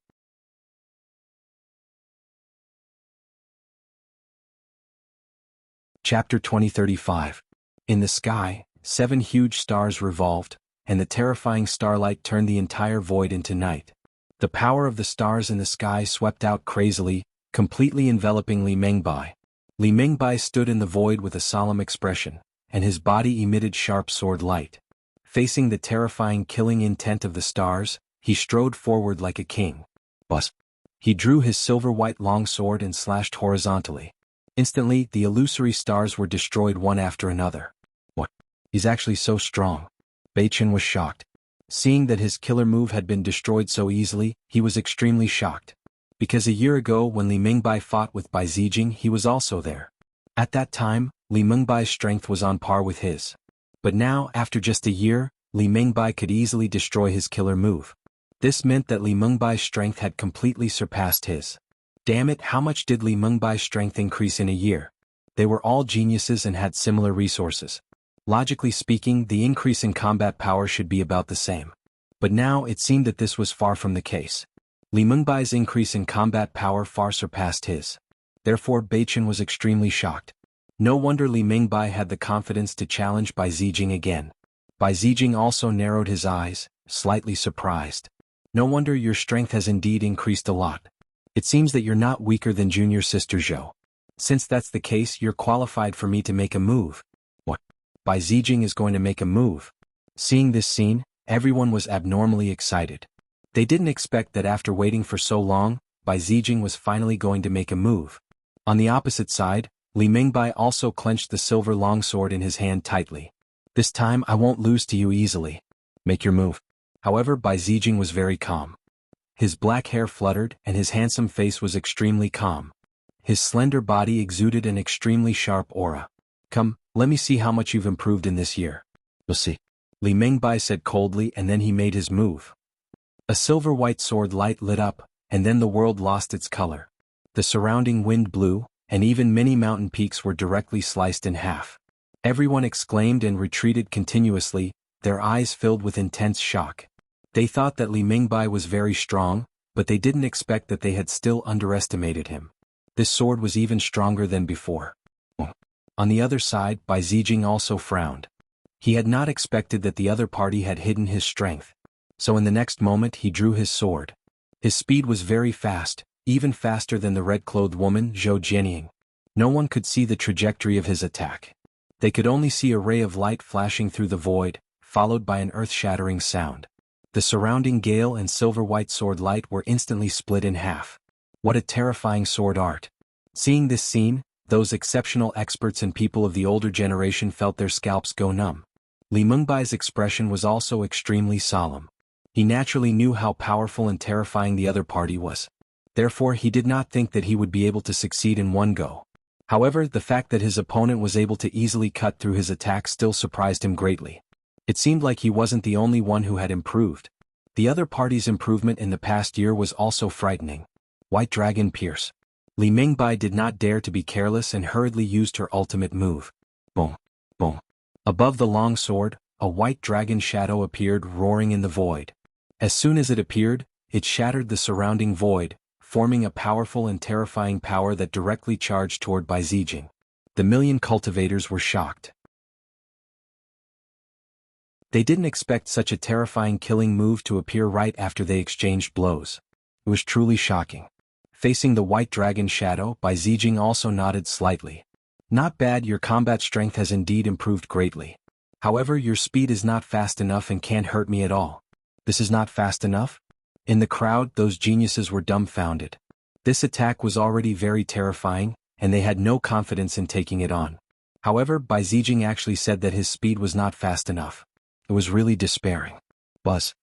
Chapter 2035. In the sky, 7 huge stars revolved, and the terrifying starlight turned the entire void into night. The power of the stars in the sky swept out crazily, completely enveloping Li Mengbai. Li Mengbai stood in the void with a solemn expression, and his body emitted sharp sword light. Facing the terrifying killing intent of the stars, he strode forward like a king. Buzz! He drew his silver-white longsword and slashed horizontally. Instantly, the illusory stars were destroyed one after another. What? He's actually so strong. Bei Chen was shocked. Seeing that his killer move had been destroyed so easily, he was extremely shocked. Because a year ago when Li Mengbai fought with Bai Zijing, he was also there. At that time, Li Mengbai's strength was on par with his. But now, after just a year, Li Mengbai could easily destroy his killer move. This meant that Li Mengbai's strength had completely surpassed his. Damn it, how much did Li Mengbai's strength increase in a year? They were all geniuses and had similar resources. Logically speaking, the increase in combat power should be about the same. But now it seemed that this was far from the case. Li Mengbai's increase in combat power far surpassed his. Therefore Bei Chen was extremely shocked. No wonder Li Mengbai had the confidence to challenge Bai Zijing again. Bai Zijing also narrowed his eyes, slightly surprised. No wonder your strength has indeed increased a lot. It seems that you're not weaker than junior sister Zhou. Since that's the case, you're qualified for me to make a move. What? Bai Zijing is going to make a move. Seeing this scene, everyone was abnormally excited. They didn't expect that after waiting for so long, Bai Zijing was finally going to make a move. On the opposite side, Li Mengbai also clenched the silver longsword in his hand tightly. This time I won't lose to you easily. Make your move. However, Bai Zijing was very calm. His black hair fluttered and his handsome face was extremely calm. His slender body exuded an extremely sharp aura. Come, let me see how much you've improved in this year. You'll see. Li Mengbai said coldly, and then he made his move. A silver-white sword light lit up, and then the world lost its color. The surrounding wind blew, and even many mountain peaks were directly sliced in half. Everyone exclaimed and retreated continuously, their eyes filled with intense shock. They thought that Li Mengbai was very strong, but they didn't expect that they had still underestimated him. This sword was even stronger than before. On the other side, Bai Zijing also frowned. He had not expected that the other party had hidden his strength. So in the next moment he drew his sword. His speed was very fast, even faster than the red-clothed woman Zhou Jianying. No one could see the trajectory of his attack. They could only see a ray of light flashing through the void, followed by an earth-shattering sound. The surrounding gale and silver-white sword light were instantly split in half. What a terrifying sword art. Seeing this scene, those exceptional experts and people of the older generation felt their scalps go numb. Li Mengbai's expression was also extremely solemn. He naturally knew how powerful and terrifying the other party was. Therefore he did not think that he would be able to succeed in one go. However, the fact that his opponent was able to easily cut through his attack still surprised him greatly. It seemed like he wasn't the only one who had improved. The other party's improvement in the past year was also frightening. White Dragon Pierce. Li Mengbai did not dare to be careless and hurriedly used her ultimate move. Boom. Boom. Above the long sword, a white dragon shadow appeared roaring in the void. As soon as it appeared, it shattered the surrounding void, forming a powerful and terrifying power that directly charged toward Bai Zijing. The million cultivators were shocked. They didn't expect such a terrifying killing move to appear right after they exchanged blows. It was truly shocking. Facing the white dragon shadow, Bai Zijing also nodded slightly. Not bad, your combat strength has indeed improved greatly. However, your speed is not fast enough and can't hurt me at all. This is not fast enough? In the crowd, those geniuses were dumbfounded. This attack was already very terrifying, and they had no confidence in taking it on. However, Bai Zijing actually said that his speed was not fast enough. It was really despairing. Buzz.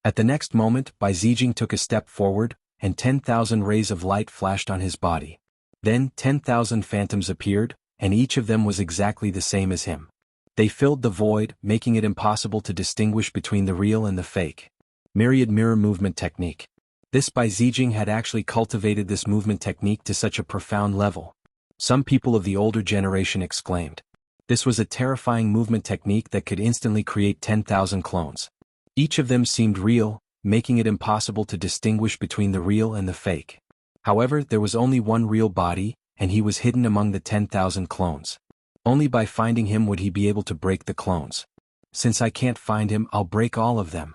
At the next moment, Bai Zijing took a step forward, and 10,000 rays of light flashed on his body. Then 10,000 phantoms appeared, and each of them was exactly the same as him. They filled the void, making it impossible to distinguish between the real and the fake. Myriad mirror movement technique. This Bai Zijing had actually cultivated this movement technique to such a profound level. Some people of the older generation exclaimed. This was a terrifying movement technique that could instantly create 10,000 clones. Each of them seemed real, making it impossible to distinguish between the real and the fake. However, there was only one real body, and he was hidden among the 10,000 clones. Only by finding him would he be able to break the clones. Since I can't find him, I'll break all of them.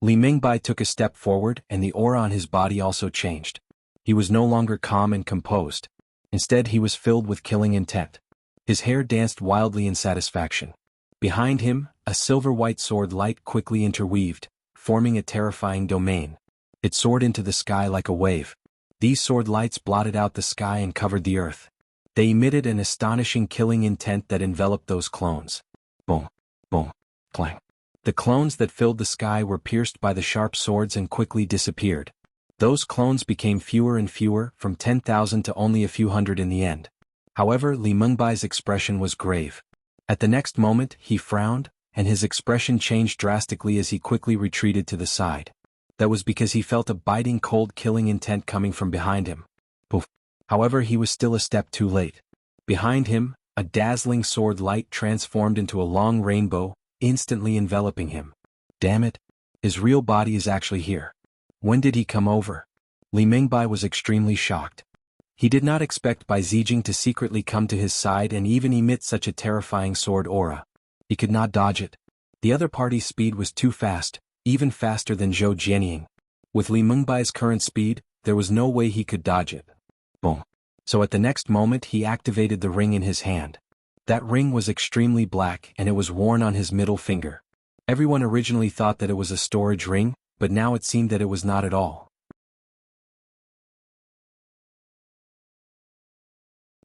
Li Mingbai took a step forward, and the aura on his body also changed. He was no longer calm and composed. Instead, he was filled with killing intent. His hair danced wildly in satisfaction. Behind him, a silver-white sword light quickly interweaved, forming a terrifying domain. It soared into the sky like a wave. These sword lights blotted out the sky and covered the earth. They emitted an astonishing killing intent that enveloped those clones. Boom, boom, clang. The clones that filled the sky were pierced by the sharp swords and quickly disappeared. Those clones became fewer and fewer, from 10,000 to only a few hundred in the end. However, Li Mengbai's expression was grave. At the next moment, he frowned, and his expression changed drastically as he quickly retreated to the side. That was because he felt a biting cold killing intent coming from behind him. Poof. However, he was still a step too late. Behind him, a dazzling sword light transformed into a long rainbow, instantly enveloping him. Damn it! His real body is actually here. When did he come over? Li Mingbai was extremely shocked. He did not expect Bai Zijing to secretly come to his side and even emit such a terrifying sword aura. He could not dodge it. The other party's speed was too fast, even faster than Zhou Jianying. With Li Mengbai's current speed, there was no way he could dodge it. Boom. So at the next moment he activated the ring in his hand. That ring was extremely black and it was worn on his middle finger. Everyone originally thought that it was a storage ring, but now it seemed that it was not at all.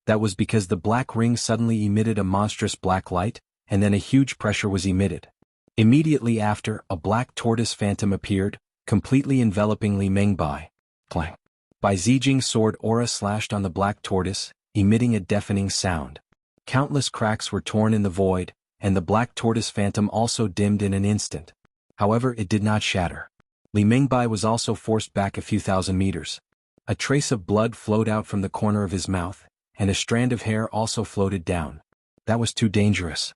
That was because the black ring suddenly emitted a monstrous black light, and then a huge pressure was emitted. Immediately after, a black tortoise phantom appeared, completely enveloping Li Mingbai. Clang. Bai Zijing's sword aura slashed on the black tortoise, emitting a deafening sound. Countless cracks were torn in the void, and the black tortoise phantom also dimmed in an instant. However, it did not shatter. Li Mingbai was also forced back a few thousand meters. A trace of blood flowed out from the corner of his mouth, and a strand of hair also floated down. That was too dangerous.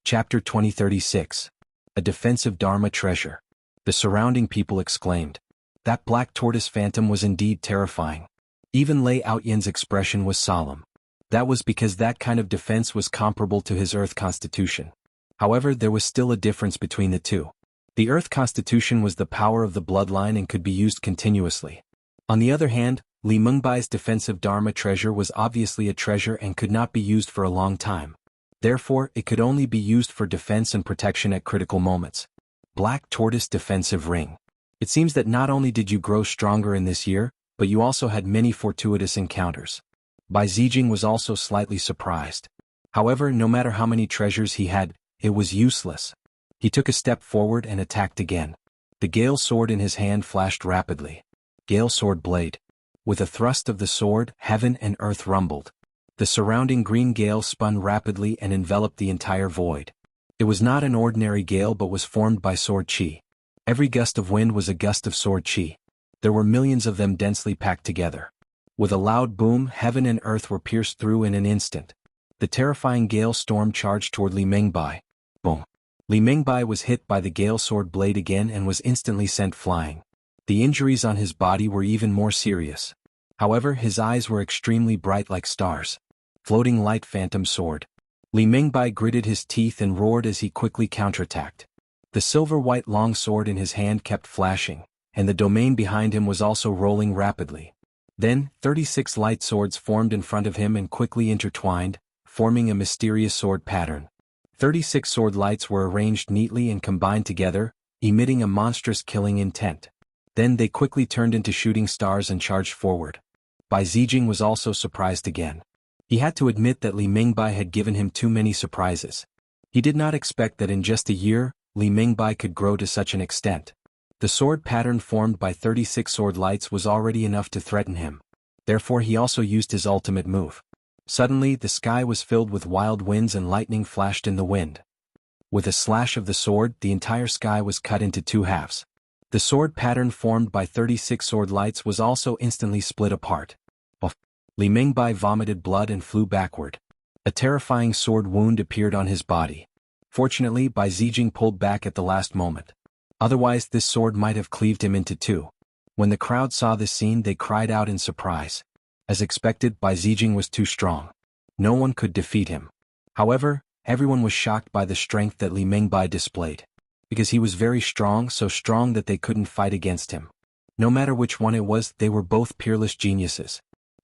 Chapter 2036. A defensive Dharma treasure. The surrounding people exclaimed. That black tortoise phantom was indeed terrifying. Even Lei Outyan's expression was solemn. That was because that kind of defense was comparable to his Earth Constitution. However, there was still a difference between the two. The Earth Constitution was the power of the bloodline and could be used continuously. On the other hand, Li Mengbai's defensive Dharma treasure was obviously a treasure and could not be used for a long time. Therefore, it could only be used for defense and protection at critical moments. Black Tortoise Defensive Ring. It seems that not only did you grow stronger in this year, but you also had many fortuitous encounters. Bai Zijing was also slightly surprised. However, no matter how many treasures he had, it was useless. He took a step forward and attacked again. The Gale sword in his hand flashed rapidly. Gale sword blade. With a thrust of the sword, heaven and earth rumbled. The surrounding green gale spun rapidly and enveloped the entire void. It was not an ordinary gale but was formed by sword chi. Every gust of wind was a gust of sword chi. There were millions of them densely packed together. With a loud boom, heaven and earth were pierced through in an instant. The terrifying gale storm charged toward Li Mingbai. Boom. Li Mingbai was hit by the Gale sword blade again and was instantly sent flying. The injuries on his body were even more serious. However, his eyes were extremely bright like stars. Floating light phantom sword. Li Mingbai gritted his teeth and roared as he quickly counterattacked. The silver-white long sword in his hand kept flashing, and the domain behind him was also rolling rapidly. Then, 36 light swords formed in front of him and quickly intertwined, forming a mysterious sword pattern. 36 sword lights were arranged neatly and combined together, emitting a monstrous killing intent. Then they quickly turned into shooting stars and charged forward. Bai Zijing was also surprised again. He had to admit that Li Mingbai had given him too many surprises. He did not expect that in just a year, Li Mingbai could grow to such an extent. The sword pattern formed by 36 sword lights was already enough to threaten him. Therefore he also used his ultimate move. Suddenly, the sky was filled with wild winds and lightning flashed in the wind. With a slash of the sword, the entire sky was cut into two halves. The sword pattern formed by 36 sword lights was also instantly split apart. Li Mingbai vomited blood and flew backward. A terrifying sword wound appeared on his body. Fortunately, Bai Zijing pulled back at the last moment. Otherwise, this sword might have cleaved him into two. When the crowd saw this scene, they cried out in surprise. As expected, Bai Zijing was too strong. No one could defeat him. However, everyone was shocked by the strength that Li Mingbai displayed. Because he was very strong, so strong that they couldn't fight against him. No matter which one it was, they were both peerless geniuses.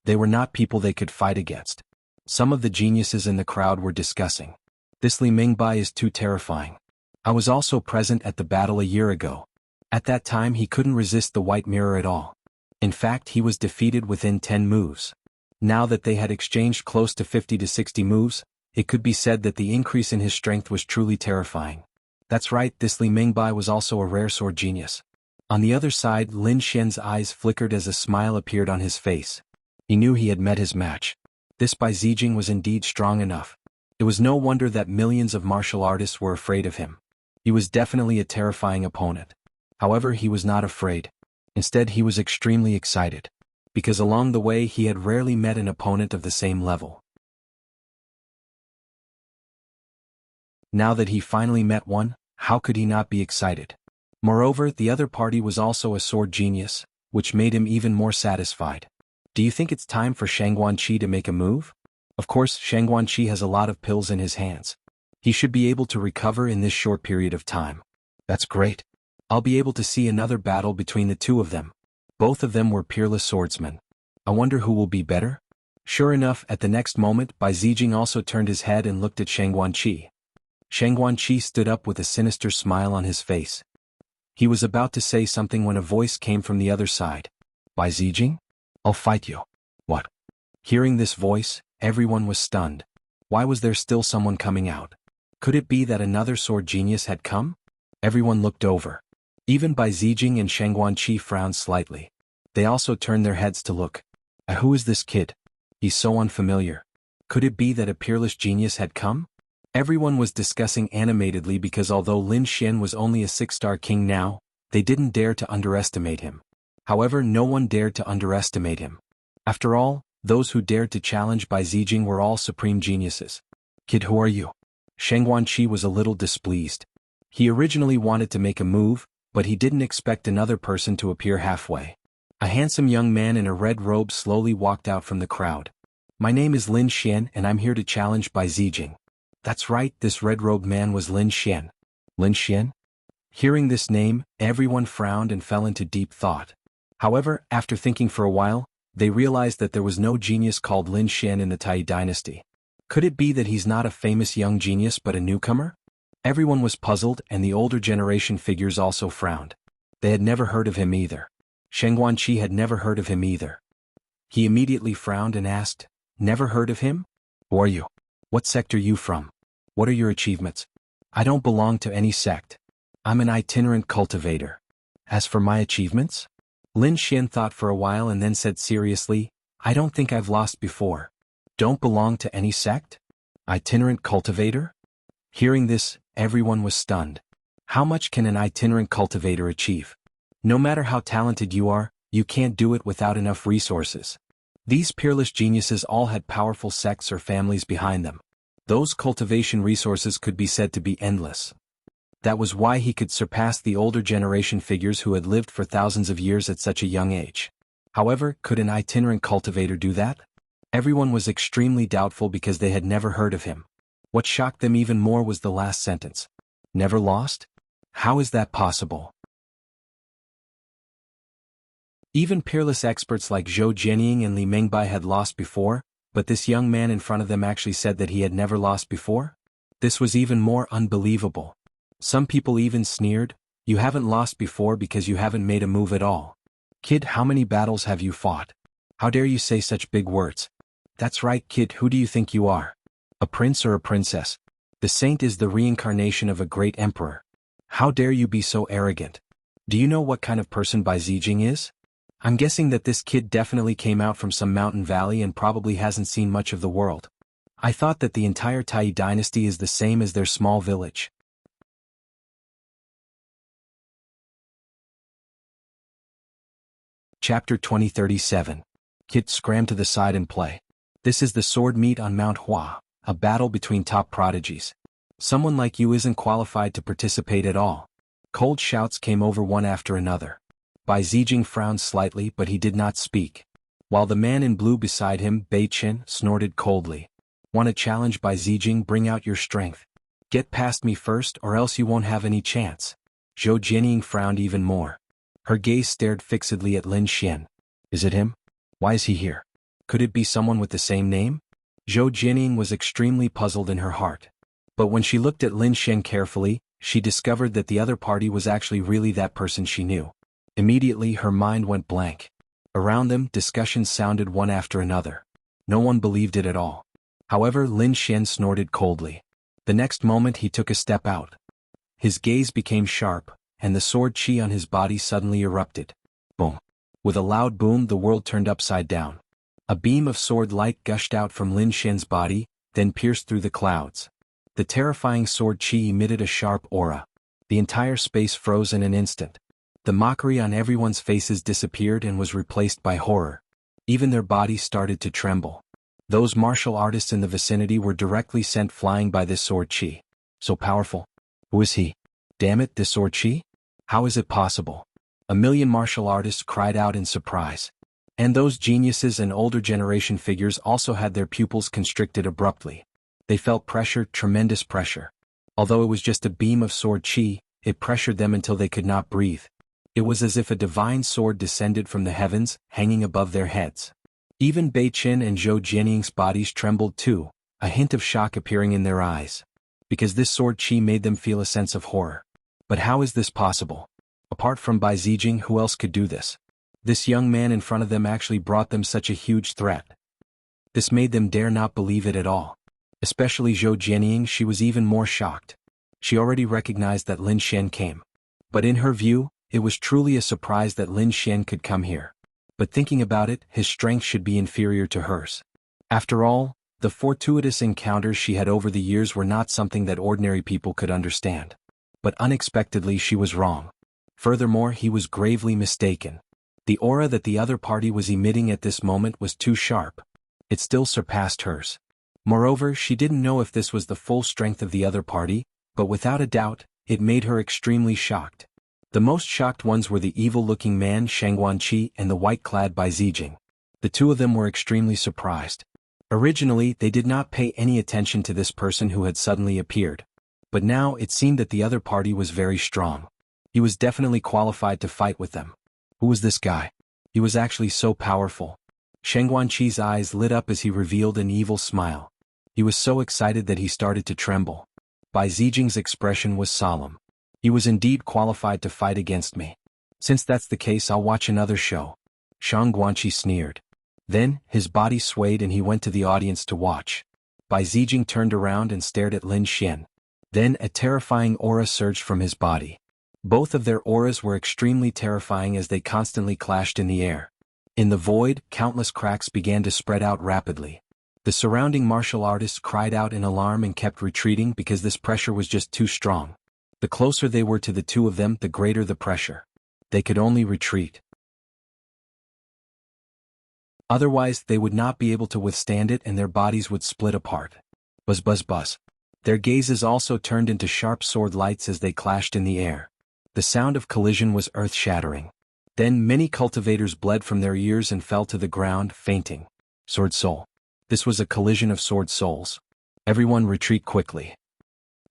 They were not people they could fight against. Some of the geniuses in the crowd were discussing. This Li Mingbai is too terrifying. I was also present at the battle a year ago. At that time he couldn't resist the white mirror at all. In fact, he was defeated within 10 moves. Now that they had exchanged close to 50 to 60 moves, it could be said that the increase in his strength was truly terrifying. That's right, this Li Mingbai was also a rare sword genius. On the other side, Lin Xian's eyes flickered as a smile appeared on his face. He knew he had met his match. This Bai Zijing was indeed strong enough. It was no wonder that millions of martial artists were afraid of him. He was definitely a terrifying opponent. However, he was not afraid. Instead, he was extremely excited. Because along the way he had rarely met an opponent of the same level. Now that he finally met one, how could he not be excited? Moreover, the other party was also a sword genius, which made him even more satisfied. Do you think it's time for Shangguanqi to make a move? Of course, Shangguanqi has a lot of pills in his hands. He should be able to recover in this short period of time. That's great. I'll be able to see another battle between the two of them. Both of them were peerless swordsmen. I wonder who will be better? Sure enough, at the next moment, Bai Zijing also turned his head and looked at Shangguanqi. Shangguanqi stood up with a sinister smile on his face. He was about to say something when a voice came from the other side. Bai Zijing? I'll fight you. What? Hearing this voice, everyone was stunned. Why was there still someone coming out? Could it be that another sword genius had come? Everyone looked over. Even Bai Zijing and Shangguanqi frowned slightly. They also turned their heads to look. Who is this kid? He's so unfamiliar. Could it be that a peerless genius had come? Everyone was discussing animatedly because although Lin Xian was only a 6-star king now, they didn't dare to underestimate him. However, no one dared to underestimate him. After all, those who dared to challenge Bai Zijing were all supreme geniuses. Kid, who are you? Shangguanqi was a little displeased. He originally wanted to make a move, but he didn't expect another person to appear halfway. A handsome young man in a red robe slowly walked out from the crowd. My name is Lin Xian and I'm here to challenge Bai Zijing. That's right, this red-robed man was Lin Xian. Lin Xian? Hearing this name, everyone frowned and fell into deep thought. However, after thinking for a while, they realized that there was no genius called Lin Xian in the Tai dynasty. Could it be that he's not a famous young genius but a newcomer? Everyone was puzzled and the older generation figures also frowned. They had never heard of him either. Shangguanqi had never heard of him either. He immediately frowned and asked, Never heard of him? Who are you? What sect are you from? What are your achievements? I don't belong to any sect. I'm an itinerant cultivator. As for my achievements? Lin Xian thought for a while and then said seriously, I don't think I've lost before. Don't belong to any sect? Itinerant cultivator? Hearing this, everyone was stunned. How much can an itinerant cultivator achieve? No matter how talented you are, you can't do it without enough resources. These peerless geniuses all had powerful sects or families behind them. Those cultivation resources could be said to be endless. That was why he could surpass the older generation figures who had lived for thousands of years at such a young age. However, could an itinerant cultivator do that? Everyone was extremely doubtful because they had never heard of him. What shocked them even more was the last sentence. Never lost? How is that possible? Even peerless experts like Zhou Jianying and Li Mingbai had lost before, but this young man in front of them actually said that he had never lost before? This was even more unbelievable. Some people even sneered, you haven't lost before because you haven't made a move at all. Kid, how many battles have you fought? How dare you say such big words? That's right, kid, who do you think you are? A prince or a princess? The saint is the reincarnation of a great emperor. How dare you be so arrogant? Do you know what kind of person Bai Zijing is? I'm guessing that this kid definitely came out from some mountain valley and probably hasn't seen much of the world. I thought that the entire Tai dynasty is the same as their small village. Chapter 2037. Kit scram to the side and play. This is the sword meet on Mount Hua, a battle between top prodigies. Someone like you isn't qualified to participate at all. Cold shouts came over one after another. Bai Zijing frowned slightly, but he did not speak. While the man in blue beside him, Bei Chen, snorted coldly. Want a challenge, Bai Zijing? Bring out your strength. Get past me first or else you won't have any chance. Zhou Jianying frowned even more. Her gaze stared fixedly at Lin Xian. Is it him? Why is he here? Could it be someone with the same name? Zhou Jianying was extremely puzzled in her heart. But when she looked at Lin Xian carefully, she discovered that the other party was actually really that person she knew. Immediately her mind went blank. Around them, discussions sounded one after another. No one believed it at all. However, Lin Xian snorted coldly. The next moment he took a step out. His gaze became sharp, and the sword chi on his body suddenly erupted. Boom. With a loud boom, the world turned upside down. A beam of sword light gushed out from Lin Xian's body, then pierced through the clouds. The terrifying sword chi emitted a sharp aura. The entire space froze in an instant. The mockery on everyone's faces disappeared and was replaced by horror. Even their bodies started to tremble. Those martial artists in the vicinity were directly sent flying by this sword chi. So powerful. Who is he? Damn it, this sword chi? How is it possible? A million martial artists cried out in surprise. And those geniuses and older generation figures also had their pupils constricted abruptly. They felt pressure, tremendous pressure. Although it was just a beam of sword chi, it pressured them until they could not breathe. It was as if a divine sword descended from the heavens, hanging above their heads. Even Bei Chen and Zhou Jianying's bodies trembled too, a hint of shock appearing in their eyes. Because this sword chi made them feel a sense of horror. But how is this possible? Apart from Bai Zijing, who else could do this? This young man in front of them actually brought them such a huge threat. This made them dare not believe it at all. Especially Zhou Jianying, she was even more shocked. She already recognized that Lin Xian came. But in her view, it was truly a surprise that Lin Xian could come here. But thinking about it, his strength should be inferior to hers. After all, the fortuitous encounters she had over the years were not something that ordinary people could understand. But unexpectedly she was wrong. Furthermore, he was gravely mistaken. The aura that the other party was emitting at this moment was too sharp. It still surpassed hers. Moreover, she didn't know if this was the full strength of the other party, but without a doubt, it made her extremely shocked. The most shocked ones were the evil-looking man Shang Guanqi and the white-clad Bai Zijing. The two of them were extremely surprised. Originally, they did not pay any attention to this person who had suddenly appeared. But now it seemed that the other party was very strong. He was definitely qualified to fight with them. Who was this guy? He was actually so powerful. Shang Guanqi's eyes lit up as he revealed an evil smile. He was so excited that he started to tremble. Bai Zijing's expression was solemn. He was indeed qualified to fight against me. Since that's the case, I'll watch another show. Shang Guanqi sneered. Then, his body swayed and he went to the audience to watch. Bai Zijing turned around and stared at Lin Xian. Then a terrifying aura surged from his body. Both of their auras were extremely terrifying as they constantly clashed in the air. In the void, countless cracks began to spread out rapidly. The surrounding martial artists cried out in alarm and kept retreating because this pressure was just too strong. The closer they were to the two of them, the greater the pressure. They could only retreat. Otherwise, they would not be able to withstand it and their bodies would split apart. Buzz buzz buzz. Their gazes also turned into sharp sword lights as they clashed in the air. The sound of collision was earth-shattering. Then many cultivators bled from their ears and fell to the ground, fainting. Sword soul. This was a collision of sword souls. Everyone retreat quickly.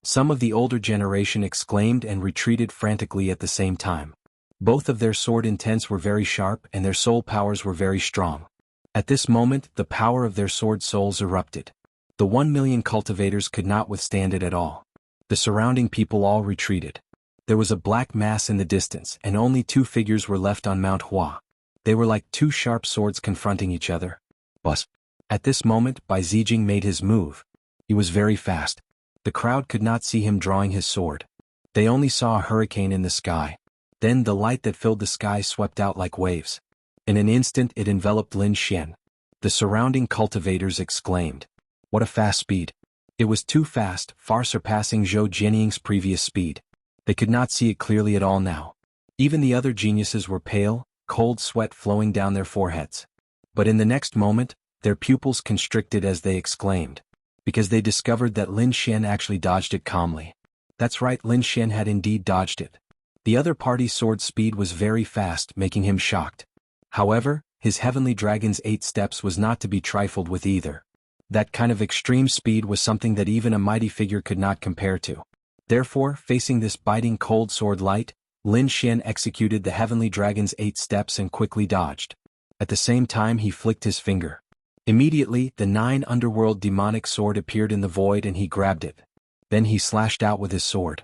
Some of the older generation exclaimed and retreated frantically at the same time. Both of their sword intents were very sharp and their soul powers were very strong. At this moment, the power of their sword souls erupted. The 1 million cultivators could not withstand it at all. The surrounding people all retreated. There was a black mass in the distance and only two figures were left on Mount Hua. They were like two sharp swords confronting each other. Buzz. At this moment, Bai Zijing made his move. He was very fast. The crowd could not see him drawing his sword. They only saw a hurricane in the sky. Then the light that filled the sky swept out like waves. In an instant it enveloped Lin Xian. The surrounding cultivators exclaimed. What a fast speed. It was too fast, far surpassing Zhou Jianying's previous speed. They could not see it clearly at all now. Even the other geniuses were pale, cold sweat flowing down their foreheads. But in the next moment, their pupils constricted as they exclaimed, because they discovered that Lin Xian actually dodged it calmly. That's right, Lin Xian had indeed dodged it. The other party's sword speed was very fast, making him shocked. However, his heavenly dragon's 8 steps was not to be trifled with either. That kind of extreme speed was something that even a mighty figure could not compare to. Therefore, facing this biting cold sword light, Lin Xian executed the heavenly dragon's 8 steps and quickly dodged. At the same time he flicked his finger. Immediately, the 9 underworld demonic sword appeared in the void and he grabbed it. Then he slashed out with his sword.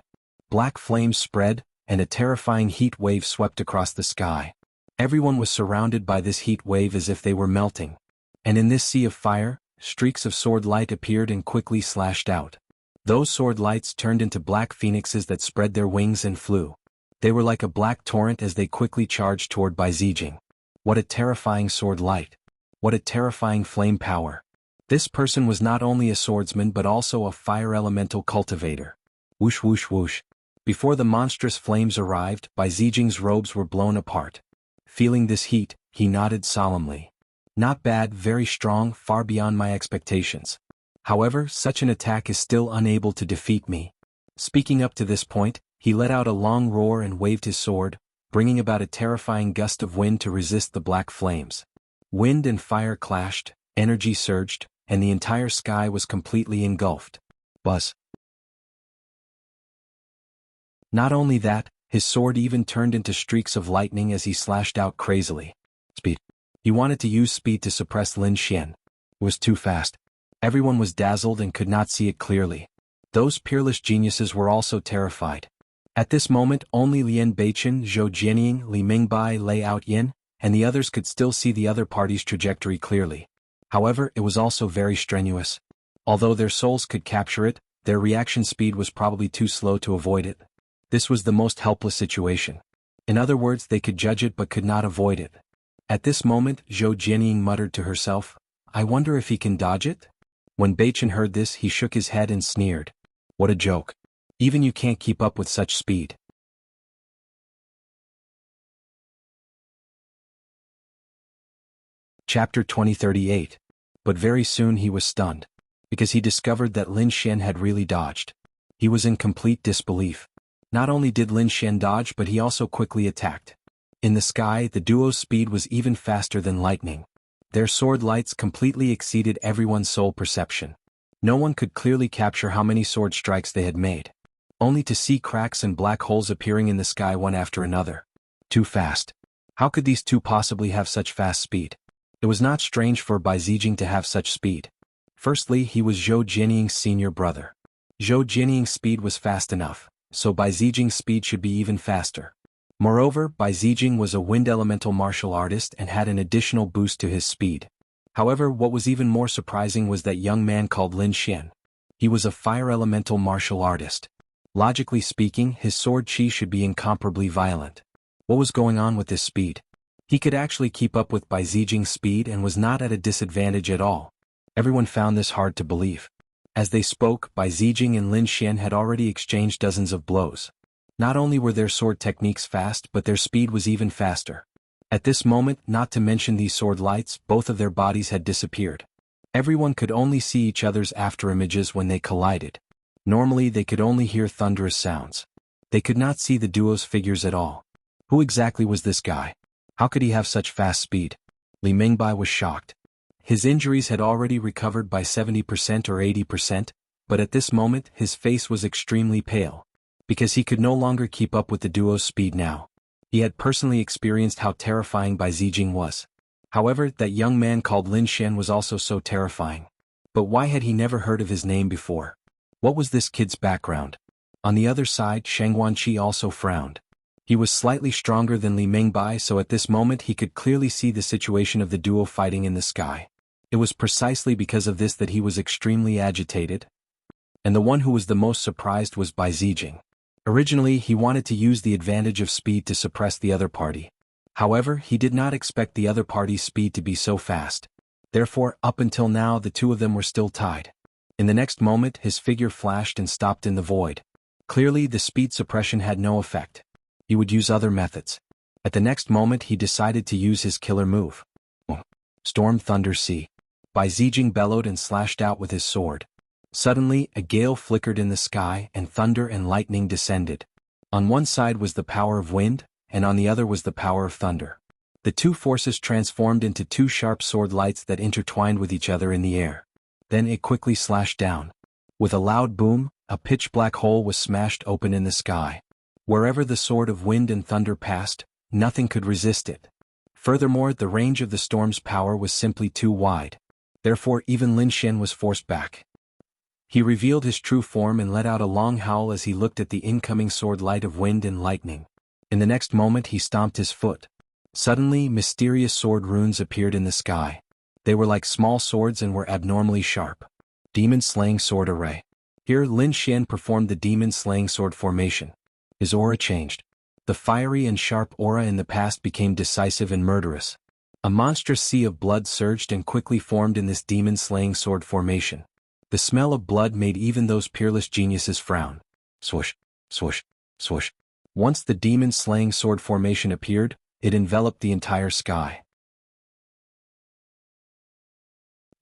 Black flames spread, and a terrifying heat wave swept across the sky. Everyone was surrounded by this heat wave as if they were melting. And in this sea of fire, streaks of sword light appeared and quickly slashed out. Those sword lights turned into black phoenixes that spread their wings and flew. They were like a black torrent as they quickly charged toward Bai Zijing. What a terrifying sword light. What a terrifying flame power. This person was not only a swordsman but also a fire elemental cultivator. Whoosh whoosh whoosh. Before the monstrous flames arrived, Bai Zijing's robes were blown apart. Feeling this heat, he nodded solemnly. Not bad, very strong, far beyond my expectations. However, such an attack is still unable to defeat me. Speaking up to this point, he let out a long roar and waved his sword, bringing about a terrifying gust of wind to resist the black flames. Wind and fire clashed, energy surged, and the entire sky was completely engulfed. Buzz. Not only that, his sword even turned into streaks of lightning as he slashed out crazily. Speed. He wanted to use speed to suppress Lin Xian. It was too fast. Everyone was dazzled and could not see it clearly. Those peerless geniuses were also terrified. At this moment only Lian Beichen, Zhou Jianying, Li Mingbai, Lei Outyin, and the others could still see the other party's trajectory clearly. However, it was also very strenuous. Although their souls could capture it, their reaction speed was probably too slow to avoid it. This was the most helpless situation. In other words, they could judge it but could not avoid it. At this moment, Zhou Jianying muttered to herself, "I wonder if he can dodge it?" When Beichen heard this, he shook his head and sneered. What a joke. Even you can't keep up with such speed. Chapter 2038. But very soon he was stunned. Because he discovered that Lin Xian had really dodged. He was in complete disbelief. Not only did Lin Xian dodge but he also quickly attacked. In the sky, the duo's speed was even faster than lightning. Their sword lights completely exceeded everyone's soul perception. No one could clearly capture how many sword strikes they had made. Only to see cracks and black holes appearing in the sky one after another. Too fast. How could these two possibly have such fast speed? It was not strange for Bai Zijing to have such speed. Firstly, he was Zhou Jianying's senior brother. Zhou Jianying's speed was fast enough, so Bai Zijing's speed should be even faster. Moreover, Bai Zijing was a wind elemental martial artist and had an additional boost to his speed. However, what was even more surprising was that young man called Lin Xian. He was a fire elemental martial artist. Logically speaking, his sword chi should be incomparably violent. What was going on with this speed? He could actually keep up with Bai Zijing's speed and was not at a disadvantage at all. Everyone found this hard to believe. As they spoke, Bai Zijing and Lin Xian had already exchanged dozens of blows. Not only were their sword techniques fast but their speed was even faster. At this moment, not to mention these sword lights, both of their bodies had disappeared. Everyone could only see each other's afterimages when they collided. Normally they could only hear thunderous sounds. They could not see the duo's figures at all. Who exactly was this guy? How could he have such fast speed? Li Mingbai was shocked. His injuries had already recovered by 70% or 80%, but at this moment his face was extremely pale. Because he could no longer keep up with the duo's speed now. He had personally experienced how terrifying Bai Zijing was. However, that young man called Lin Xian was also so terrifying. But why had he never heard of his name before? What was this kid's background? On the other side, Shang Guanqi also frowned. He was slightly stronger than Li Mingbai, so at this moment he could clearly see the situation of the duo fighting in the sky. It was precisely because of this that he was extremely agitated. And the one who was the most surprised was Bai Zijing. Originally, he wanted to use the advantage of speed to suppress the other party. However, he did not expect the other party's speed to be so fast. Therefore, up until now the two of them were still tied. In the next moment, his figure flashed and stopped in the void. Clearly, the speed suppression had no effect. He would use other methods. At the next moment he decided to use his killer move. Storm Thunder Sea. Bai Zijing bellowed and slashed out with his sword. Suddenly, a gale flickered in the sky and thunder and lightning descended. On one side was the power of wind, and on the other was the power of thunder. The two forces transformed into two sharp sword lights that intertwined with each other in the air. Then it quickly slashed down. With a loud boom, a pitch-black hole was smashed open in the sky. Wherever the sword of wind and thunder passed, nothing could resist it. Furthermore, the range of the storm's power was simply too wide. Therefore, even Lin Xian was forced back. He revealed his true form and let out a long howl as he looked at the incoming sword light of wind and lightning. In the next moment he stomped his foot. Suddenly, mysterious sword runes appeared in the sky. They were like small swords and were abnormally sharp. Demon-slaying sword array. Here Lin Xian performed the demon-slaying sword formation. His aura changed. The fiery and sharp aura in the past became decisive and murderous. A monstrous sea of blood surged and quickly formed in this demon-slaying sword formation. The smell of blood made even those peerless geniuses frown. Swoosh, swoosh, swoosh. Once the demon-slaying sword formation appeared, it enveloped the entire sky.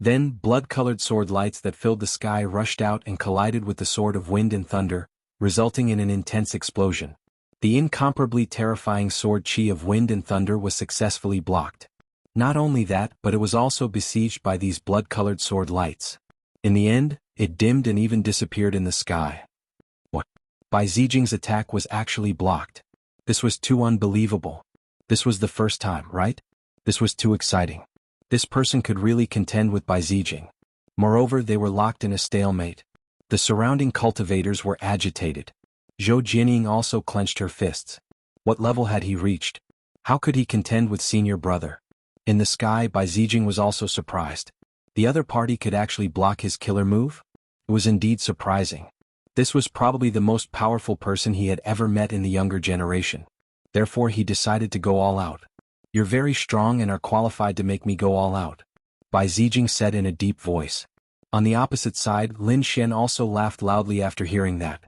Then, blood-colored sword lights that filled the sky rushed out and collided with the sword of wind and thunder, resulting in an intense explosion. The incomparably terrifying sword chi of wind and thunder was successfully blocked. Not only that, but it was also besieged by these blood-colored sword lights. In the end, it dimmed and even disappeared in the sky. What? Bai Zijing's attack was actually blocked. This was too unbelievable. This was the first time, right? This was too exciting. This person could really contend with Bai Zijing. Moreover, they were locked in a stalemate. The surrounding cultivators were agitated. Zhou Jianying also clenched her fists. What level had he reached? How could he contend with senior brother? In the sky, Bai Zijing was also surprised. The other party could actually block his killer move? It was indeed surprising. This was probably the most powerful person he had ever met in the younger generation. Therefore he decided to go all out. You're very strong and are qualified to make me go all out, Bai Zijing said in a deep voice. On the opposite side, Lin Xian also laughed loudly after hearing that.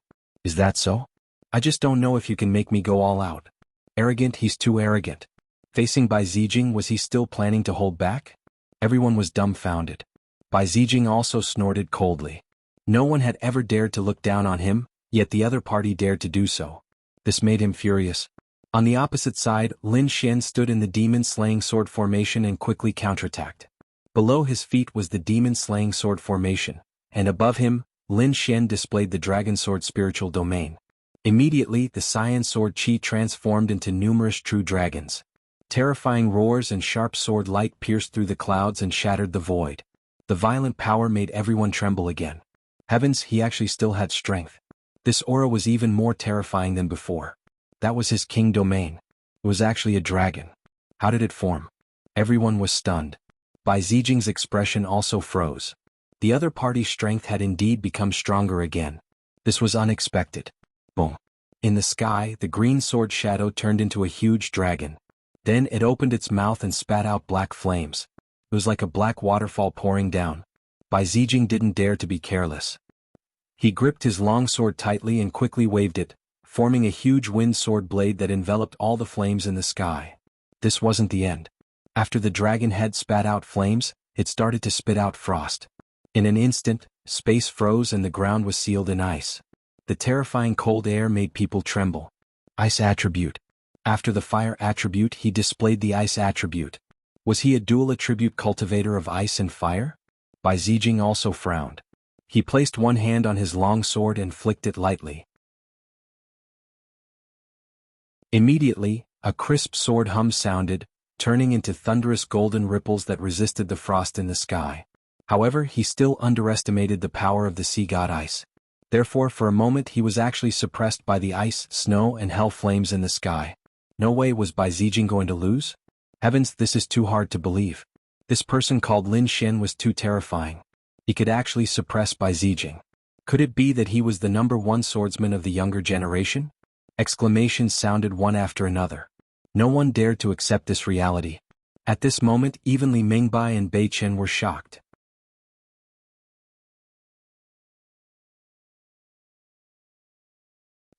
Is that so? I just don't know if you can make me go all out. Arrogant, he's too arrogant. Facing Bai Zijing, was he still planning to hold back? Everyone was dumbfounded. Bai Zijing also snorted coldly. No one had ever dared to look down on him, yet the other party dared to do so. This made him furious. On the opposite side, Lin Xian stood in the demon-slaying sword formation and quickly counterattacked. Below his feet was the demon-slaying sword formation, and above him, Lin Xian displayed the dragon sword spiritual domain. Immediately, the cyan sword chi transformed into numerous true dragons. Terrifying roars and sharp sword light pierced through the clouds and shattered the void. The violent power made everyone tremble again. Heavens, he actually still had strength. This aura was even more terrifying than before. That was his king domain. It was actually a dragon. How did it form? Everyone was stunned. Bai Zijing's expression also froze. The other party's strength had indeed become stronger again. This was unexpected. Boom. In the sky, the green sword shadow turned into a huge dragon. Then it opened its mouth and spat out black flames. It was like a black waterfall pouring down. Bai Zijing didn't dare to be careless. He gripped his long sword tightly and quickly waved it, forming a huge wind sword blade that enveloped all the flames in the sky. This wasn't the end. After the dragon head spat out flames, it started to spit out frost. In an instant, space froze and the ground was sealed in ice. The terrifying cold air made people tremble. Ice attribute. After the fire attribute, he displayed the ice attribute. Was he a dual attribute cultivator of ice and fire? Bai Zijing also frowned. He placed one hand on his long sword and flicked it lightly. Immediately, a crisp sword hum sounded, turning into thunderous golden ripples that resisted the frost in the sky. However, he still underestimated the power of the sea god ice. Therefore, for a moment he was actually suppressed by the ice, snow and hell flames in the sky. No way was Bai Zijing going to lose? Heavens, this is too hard to believe. This person called Lin Xian was too terrifying. He could actually suppress Bai Zijing. Could it be that he was the #1 swordsman of the younger generation? Exclamations sounded one after another. No one dared to accept this reality. At this moment, even Li Mingbai and Bei Chen were shocked.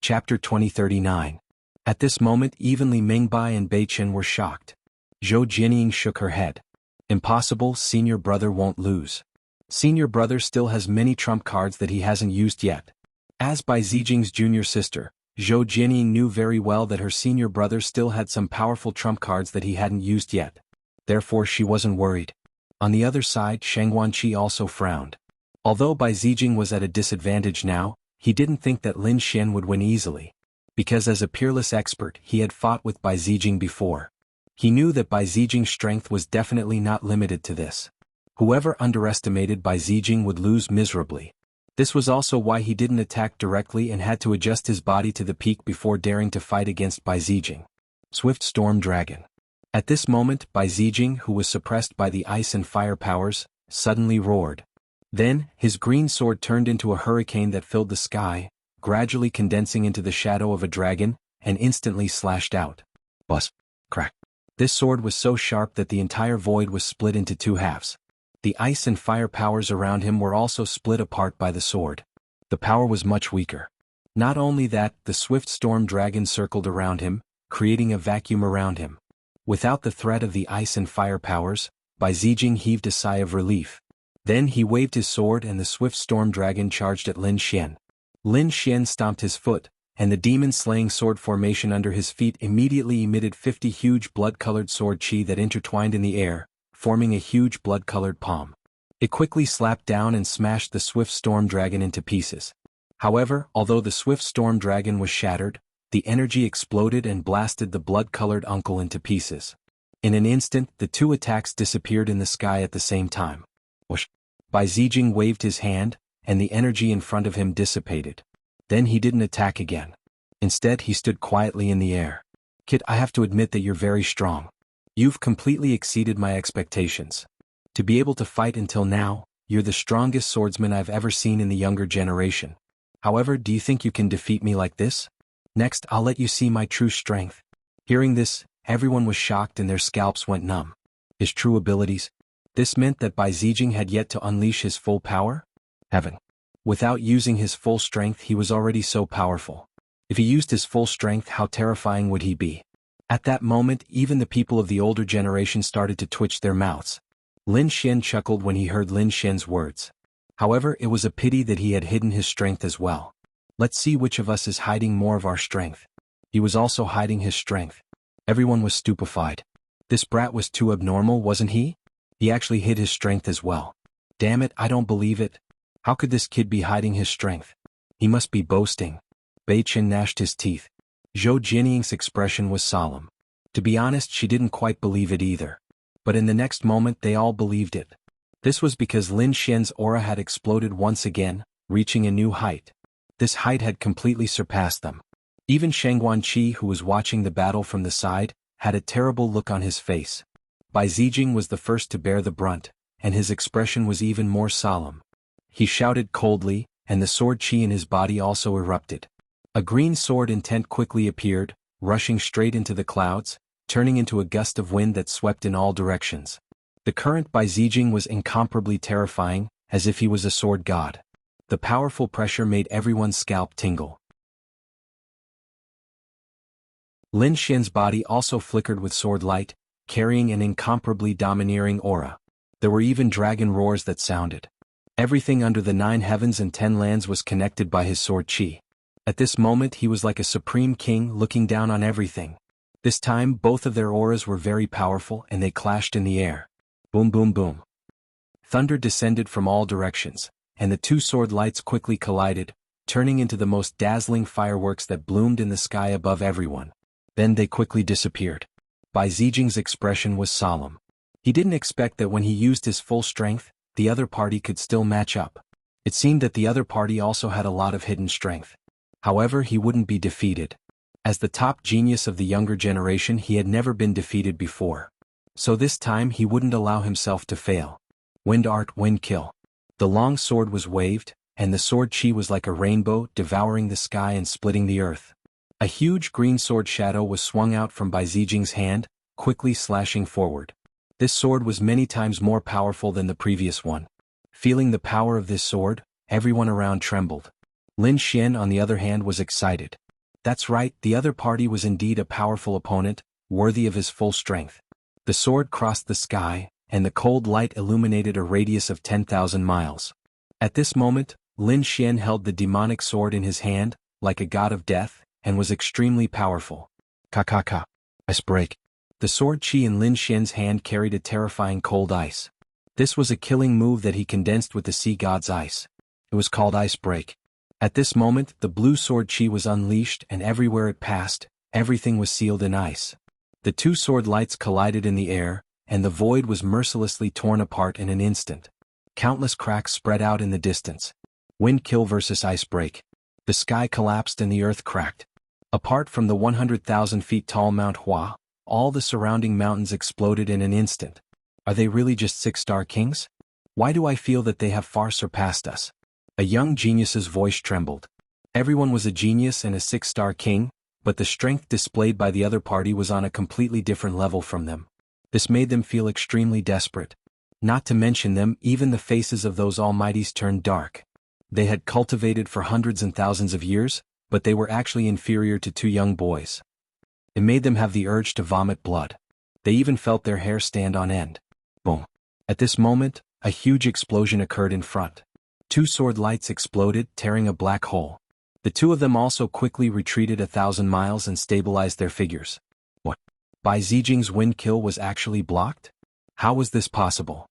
Chapter 2039. At this moment even Li Mingbai and Bei Chen were shocked. Zhou Jianying shook her head. Impossible, senior brother won't lose. Senior brother still has many trump cards that he hasn't used yet. As Bai Zijing's junior sister, Zhou Jianying knew very well that her senior brother still had some powerful trump cards that he hadn't used yet. Therefore she wasn't worried. On the other side, Shang Guanqi also frowned. Although Bai Zijing was at a disadvantage now, he didn't think that Lin Xian would win easily. Because as a peerless expert he had fought with Bai Zijing before. He knew that Bai Zijing's strength was definitely not limited to this. Whoever underestimated Bai Zijing would lose miserably. This was also why he didn't attack directly and had to adjust his body to the peak before daring to fight against Bai Zijing. Swift Storm Dragon. At this moment Bai Zijing, who was suppressed by the ice and fire powers, suddenly roared. Then, his green sword turned into a hurricane that filled the sky, gradually condensing into the shadow of a dragon, and instantly slashed out. Buzz. Crack. This sword was so sharp that the entire void was split into two halves. The ice and fire powers around him were also split apart by the sword. The power was much weaker. Not only that, the swift storm dragon circled around him, creating a vacuum around him. Without the threat of the ice and fire powers, Bai Zijing heaved a sigh of relief. Then he waved his sword and the swift storm dragon charged at Lin Xian. Lin Xian stomped his foot, and the demon-slaying sword formation under his feet immediately emitted 50 huge blood-colored sword chi that intertwined in the air, forming a huge blood-colored palm. It quickly slapped down and smashed the swift storm dragon into pieces. However, although the swift storm dragon was shattered, the energy exploded and blasted the blood-colored uncle into pieces. In an instant, the two attacks disappeared in the sky at the same time. Whoosh! Bai Zijing waved his hand, and the energy in front of him dissipated. Then he didn't attack again. Instead he stood quietly in the air. Kid, I have to admit that you're very strong. You've completely exceeded my expectations. To be able to fight until now, you're the strongest swordsman I've ever seen in the younger generation. However, do you think you can defeat me like this? Next, I'll let you see my true strength. Hearing this, everyone was shocked and their scalps went numb. His true abilities? This meant that Bai Zijing had yet to unleash his full power? Heaven. Without using his full strength he was already so powerful. If he used his full strength, how terrifying would he be? At that moment even the people of the older generation started to twitch their mouths. Lin Xian chuckled when he heard Lin Xian's words. However, it was a pity that he had hidden his strength as well. Let's see which of us is hiding more of our strength. He was also hiding his strength. Everyone was stupefied. This brat was too abnormal, wasn't he? He actually hid his strength as well. Damn it, I don't believe it. How could this kid be hiding his strength? He must be boasting. Bei Chen gnashed his teeth. Zhou Jianying's expression was solemn. To be honest, she didn't quite believe it either. But in the next moment they all believed it. This was because Lin Xian's aura had exploded once again, reaching a new height. This height had completely surpassed them. Even Shang Guanqi, who was watching the battle from the side, had a terrible look on his face. Bai Zijing was the first to bear the brunt, and his expression was even more solemn. He shouted coldly, and the sword chi in his body also erupted. A green sword intent quickly appeared, rushing straight into the clouds, turning into a gust of wind that swept in all directions. The current Bai Zijing was incomparably terrifying, as if he was a sword god. The powerful pressure made everyone's scalp tingle. Lin Xian's body also flickered with sword light, carrying an incomparably domineering aura. There were even dragon roars that sounded. Everything under the 9 heavens and 10 lands was connected by his sword chi. At this moment he was like a supreme king looking down on everything. This time both of their auras were very powerful and they clashed in the air. Boom boom boom. Thunder descended from all directions, and the two sword lights quickly collided, turning into the most dazzling fireworks that bloomed in the sky above everyone. Then they quickly disappeared. Bai Zijing's expression was solemn. He didn't expect that when he used his full strength, the other party could still match up. It seemed that the other party also had a lot of hidden strength. However, he wouldn't be defeated. As the top genius of the younger generation, he had never been defeated before. So this time he wouldn't allow himself to fail. Wind art, wind kill. The long sword was waved, and the sword chi was like a rainbow, devouring the sky and splitting the earth. A huge green sword shadow was swung out from Bai Zijing's hand, quickly slashing forward. This sword was many times more powerful than the previous one. Feeling the power of this sword, everyone around trembled. Lin Xian, on the other hand, was excited. That's right, the other party was indeed a powerful opponent, worthy of his full strength. The sword crossed the sky, and the cold light illuminated a radius of 10,000 miles. At this moment, Lin Xian held the demonic sword in his hand, like a god of death, and was extremely powerful. Ka. Ice break. The sword chi in Lin Xian's hand carried a terrifying cold ice. This was a killing move that he condensed with the sea god's ice. It was called Ice Break. At this moment, the blue sword chi was unleashed, and everywhere it passed, everything was sealed in ice. The two sword lights collided in the air, and the void was mercilessly torn apart in an instant. Countless cracks spread out in the distance. Wind kill versus ice break. The sky collapsed and the earth cracked. Apart from the 100,000 feet tall Mount Hua, all the surrounding mountains exploded in an instant. Are they really just 6-star kings? Why do I feel that they have far surpassed us? A young genius's voice trembled. Everyone was a genius and a 6-star king, but the strength displayed by the other party was on a completely different level from them. This made them feel extremely desperate. Not to mention them, even the faces of those almighties turned dark. They had cultivated for hundreds and thousands of years, but they were actually inferior to two young boys. It made them have the urge to vomit blood. They even felt their hair stand on end. Boom. At this moment, a huge explosion occurred in front. Two sword lights exploded, tearing a black hole. The two of them also quickly retreated 1,000 miles and stabilized their figures. What? Bai Zijing's wind kill was actually blocked? How was this possible?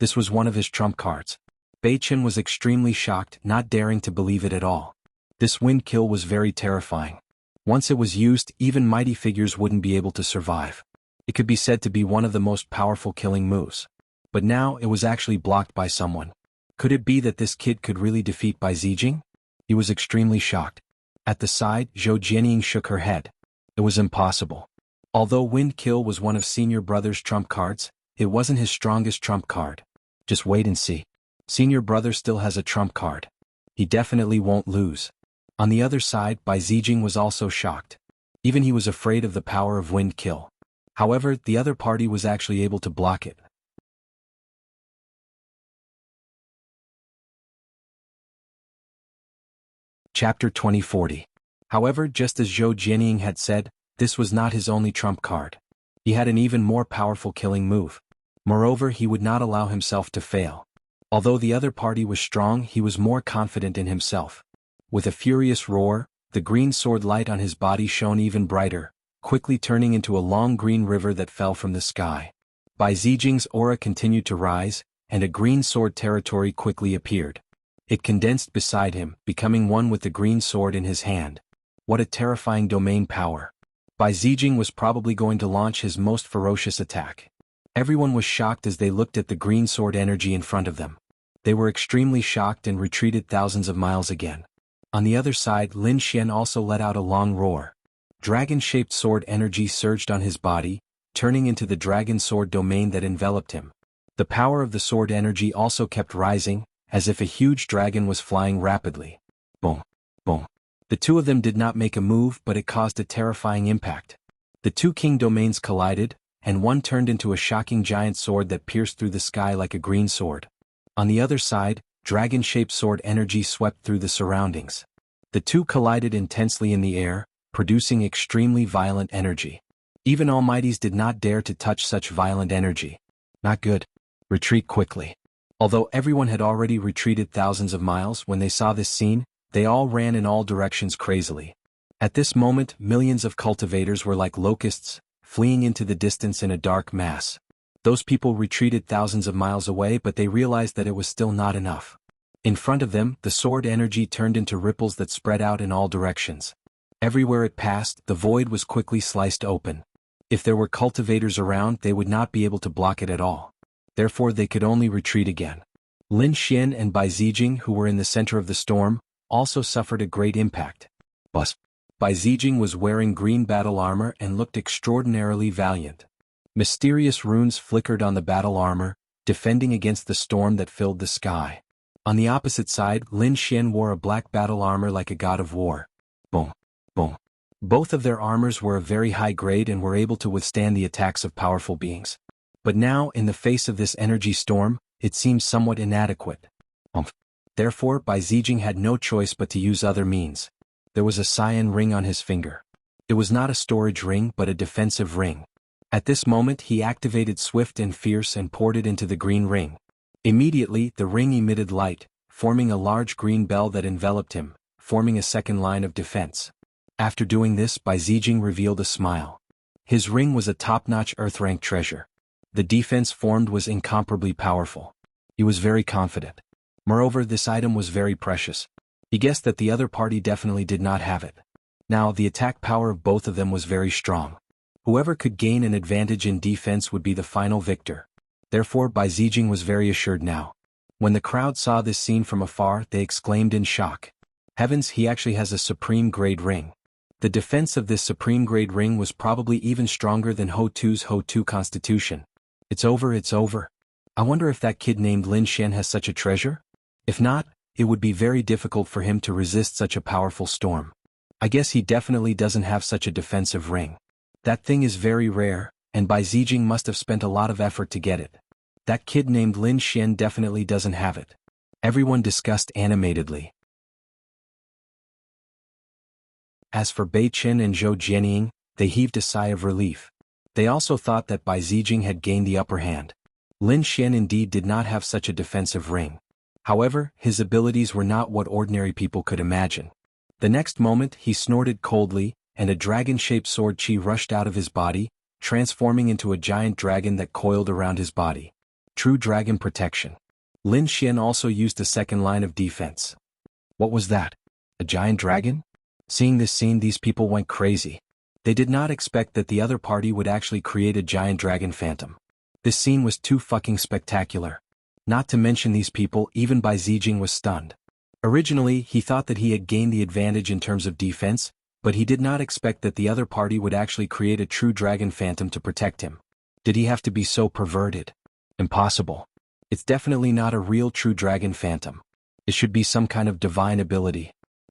This was one of his trump cards. Bei Chen was extremely shocked, not daring to believe it at all. This wind kill was very terrifying. Once it was used, even mighty figures wouldn't be able to survive. It could be said to be one of the most powerful killing moves. But now it was actually blocked by someone. Could it be that this kid could really defeat Bai Zijing? He was extremely shocked. At the side, Zhou Jianying shook her head. It was impossible. Although wind kill was one of Senior Brother's trump cards, it wasn't his strongest trump card. Just wait and see. Senior Brother still has a trump card. He definitely won't lose. On the other side, Bai Zijing was also shocked. Even he was afraid of the power of wind kill. However, the other party was actually able to block it. Chapter 2040. However, just as Zhou Jianying had said, this was not his only trump card. He had an even more powerful killing move. Moreover, he would not allow himself to fail. Although the other party was strong, he was more confident in himself. With a furious roar, the green sword light on his body shone even brighter, quickly turning into a long green river that fell from the sky. Bai Zijing's aura continued to rise, and a green sword territory quickly appeared. It condensed beside him, becoming one with the green sword in his hand. What a terrifying domain power. Bai Zijing was probably going to launch his most ferocious attack. Everyone was shocked as they looked at the green sword energy in front of them. They were extremely shocked and retreated thousands of miles again. On the other side, Lin Xian also let out a long roar. Dragon-shaped sword energy surged on his body, turning into the dragon sword domain that enveloped him. The power of the sword energy also kept rising, as if a huge dragon was flying rapidly. Boom. Boom. The two of them did not make a move, but it caused a terrifying impact. The two king domains collided, and one turned into a shocking giant sword that pierced through the sky like a green sword. On the other side, dragon-shaped sword energy swept through the surroundings. The two collided intensely in the air, producing extremely violent energy. Even almighties did not dare to touch such violent energy. Not good. Retreat quickly. Although everyone had already retreated thousands of miles when they saw this scene, they all ran in all directions crazily. At this moment, millions of cultivators were like locusts, fleeing into the distance in a dark mass. Those people retreated thousands of miles away, but they realized that it was still not enough. In front of them, the sword energy turned into ripples that spread out in all directions. Everywhere it passed, the void was quickly sliced open. If there were cultivators around, they would not be able to block it at all. Therefore they could only retreat again. Lin Xian and Bai Zijing, who were in the center of the storm, also suffered a great impact. Bai Zijing was wearing green battle armor and looked extraordinarily valiant. Mysterious runes flickered on the battle armor, defending against the storm that filled the sky. On the opposite side, Lin Xian wore a black battle armor like a god of war. Boom. Boom. Both of their armors were of very high grade and were able to withstand the attacks of powerful beings. But now, in the face of this energy storm, it seemed somewhat inadequate. Therefore, Bai Zijing had no choice but to use other means. There was a cyan ring on his finger. It was not a storage ring but a defensive ring. At this moment he activated Swift and Fierce and poured it into the green ring. Immediately, the ring emitted light, forming a large green bell that enveloped him, forming a second line of defense. After doing this, Bai Zijing revealed a smile. His ring was a top-notch Earth-rank treasure. The defense formed was incomparably powerful. He was very confident. Moreover, this item was very precious. He guessed that the other party definitely did not have it. Now, the attack power of both of them was very strong. Whoever could gain an advantage in defense would be the final victor. Therefore, Bai Zijing was very assured now. When the crowd saw this scene from afar, they exclaimed in shock. Heavens, he actually has a supreme grade ring. The defense of this supreme grade ring was probably even stronger than Ho Tu's Ho Tu constitution. It's over, it's over. I wonder if that kid named Lin Xian has such a treasure? If not, it would be very difficult for him to resist such a powerful storm. I guess he definitely doesn't have such a defensive ring. That thing is very rare, and Bai Zijing must have spent a lot of effort to get it. That kid named Lin Xian definitely doesn't have it. Everyone discussed animatedly. As for Bei Chen and Zhou Jianying, they heaved a sigh of relief. They also thought that Bai Zijing had gained the upper hand. Lin Xian indeed did not have such a defensive ring. However, his abilities were not what ordinary people could imagine. The next moment he snorted coldly, and a dragon-shaped sword chi rushed out of his body, transforming into a giant dragon that coiled around his body. True dragon protection. Lin Xian also used a second line of defense. What was that? A giant dragon? Seeing this scene, these people went crazy. They did not expect that the other party would actually create a giant dragon phantom. This scene was too fucking spectacular. Not to mention these people, even Bai Zijing was stunned. Originally, he thought that he had gained the advantage in terms of defense, but he did not expect that the other party would actually create a true dragon phantom to protect him. Did he have to be so perverted? Impossible. It's definitely not a real true dragon phantom. It should be some kind of divine ability.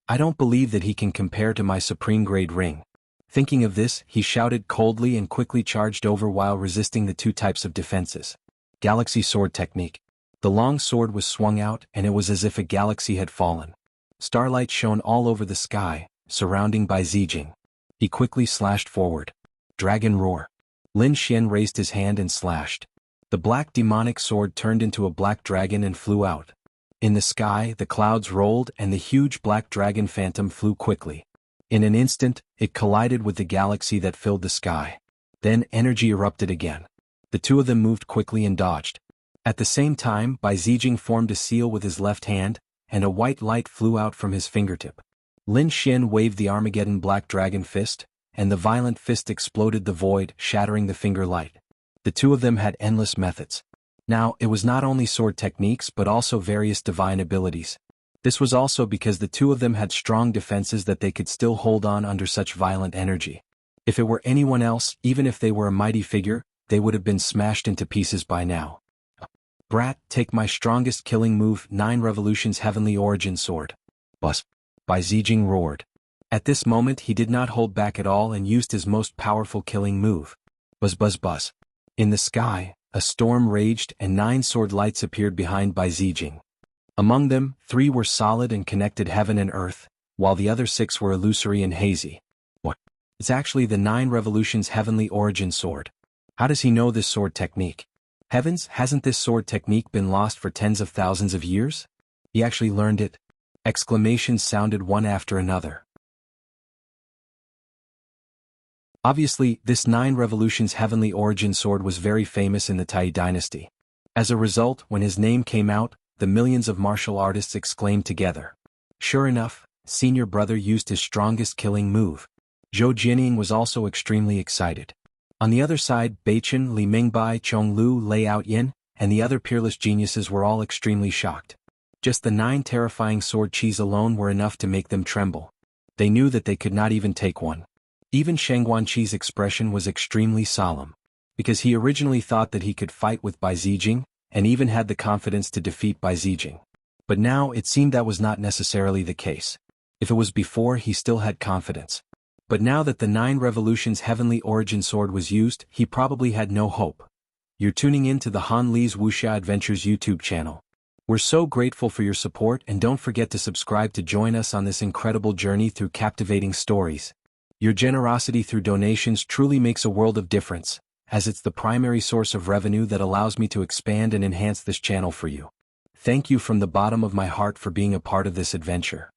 I don't believe that he can compare to my supreme grade ring. Thinking of this, he shouted coldly and quickly charged over while resisting the two types of defenses. Galaxy Sword Technique. The long sword was swung out and it was as if a galaxy had fallen. Starlight shone all over the sky, surrounding Bai Zijing. He quickly slashed forward. Dragon Roar. Lin Xian raised his hand and slashed. The black demonic sword turned into a black dragon and flew out. In the sky, the clouds rolled and the huge black dragon phantom flew quickly. In an instant, it collided with the galaxy that filled the sky. Then energy erupted again. The two of them moved quickly and dodged. At the same time, Bai Zijing formed a seal with his left hand, and a white light flew out from his fingertip. Lin Xian waved the Armageddon Black Dragon Fist, and the violent fist exploded the void, shattering the finger light. The two of them had endless methods. Now, it was not only sword techniques but also various divine abilities. This was also because the two of them had strong defenses that they could still hold on under such violent energy. If it were anyone else, even if they were a mighty figure, they would have been smashed into pieces by now. Brat, take my strongest killing move, 9 Revolutions Heavenly Origin Sword. Buzz. Bai Zijing roared. At this moment he did not hold back at all and used his most powerful killing move. Buzz buzz buzz. In the sky, a storm raged and 9 sword lights appeared behind Bai Zijing. Among them, 3 were solid and connected heaven and earth, while the other 6 were illusory and hazy. What? It's actually the 9 Revolutions Heavenly Origin Sword. How does he know this sword technique? Heavens, hasn't this sword technique been lost for tens of thousands of years? He actually learned it. Exclamations sounded one after another. Obviously, this 9 Revolutions Heavenly Origin Sword was very famous in the Tai dynasty. As a result, when his name came out, the millions of martial artists exclaimed together. Sure enough, senior brother used his strongest killing move. Zhou Jianying was also extremely excited. On the other side, Beichen, Li Mingbai, Chonglu, Lei Outyin, and the other peerless geniuses were all extremely shocked. Just the 9 terrifying sword chis alone were enough to make them tremble. They knew that they could not even take one. Even Shang Guanqi's expression was extremely solemn. Because he originally thought that he could fight with Bai Zijing, and even had the confidence to defeat Bai Zijing. But now it seemed that was not necessarily the case. If it was before, he still had confidence. But now that the 9 Revolutions Heavenly Origin Sword was used, he probably had no hope. You're tuning in to the Han Li's Wuxia Adventures YouTube channel. We're so grateful for your support, and don't forget to subscribe to join us on this incredible journey through captivating stories. Your generosity through donations truly makes a world of difference, as it's the primary source of revenue that allows me to expand and enhance this channel for you. Thank you from the bottom of my heart for being a part of this adventure.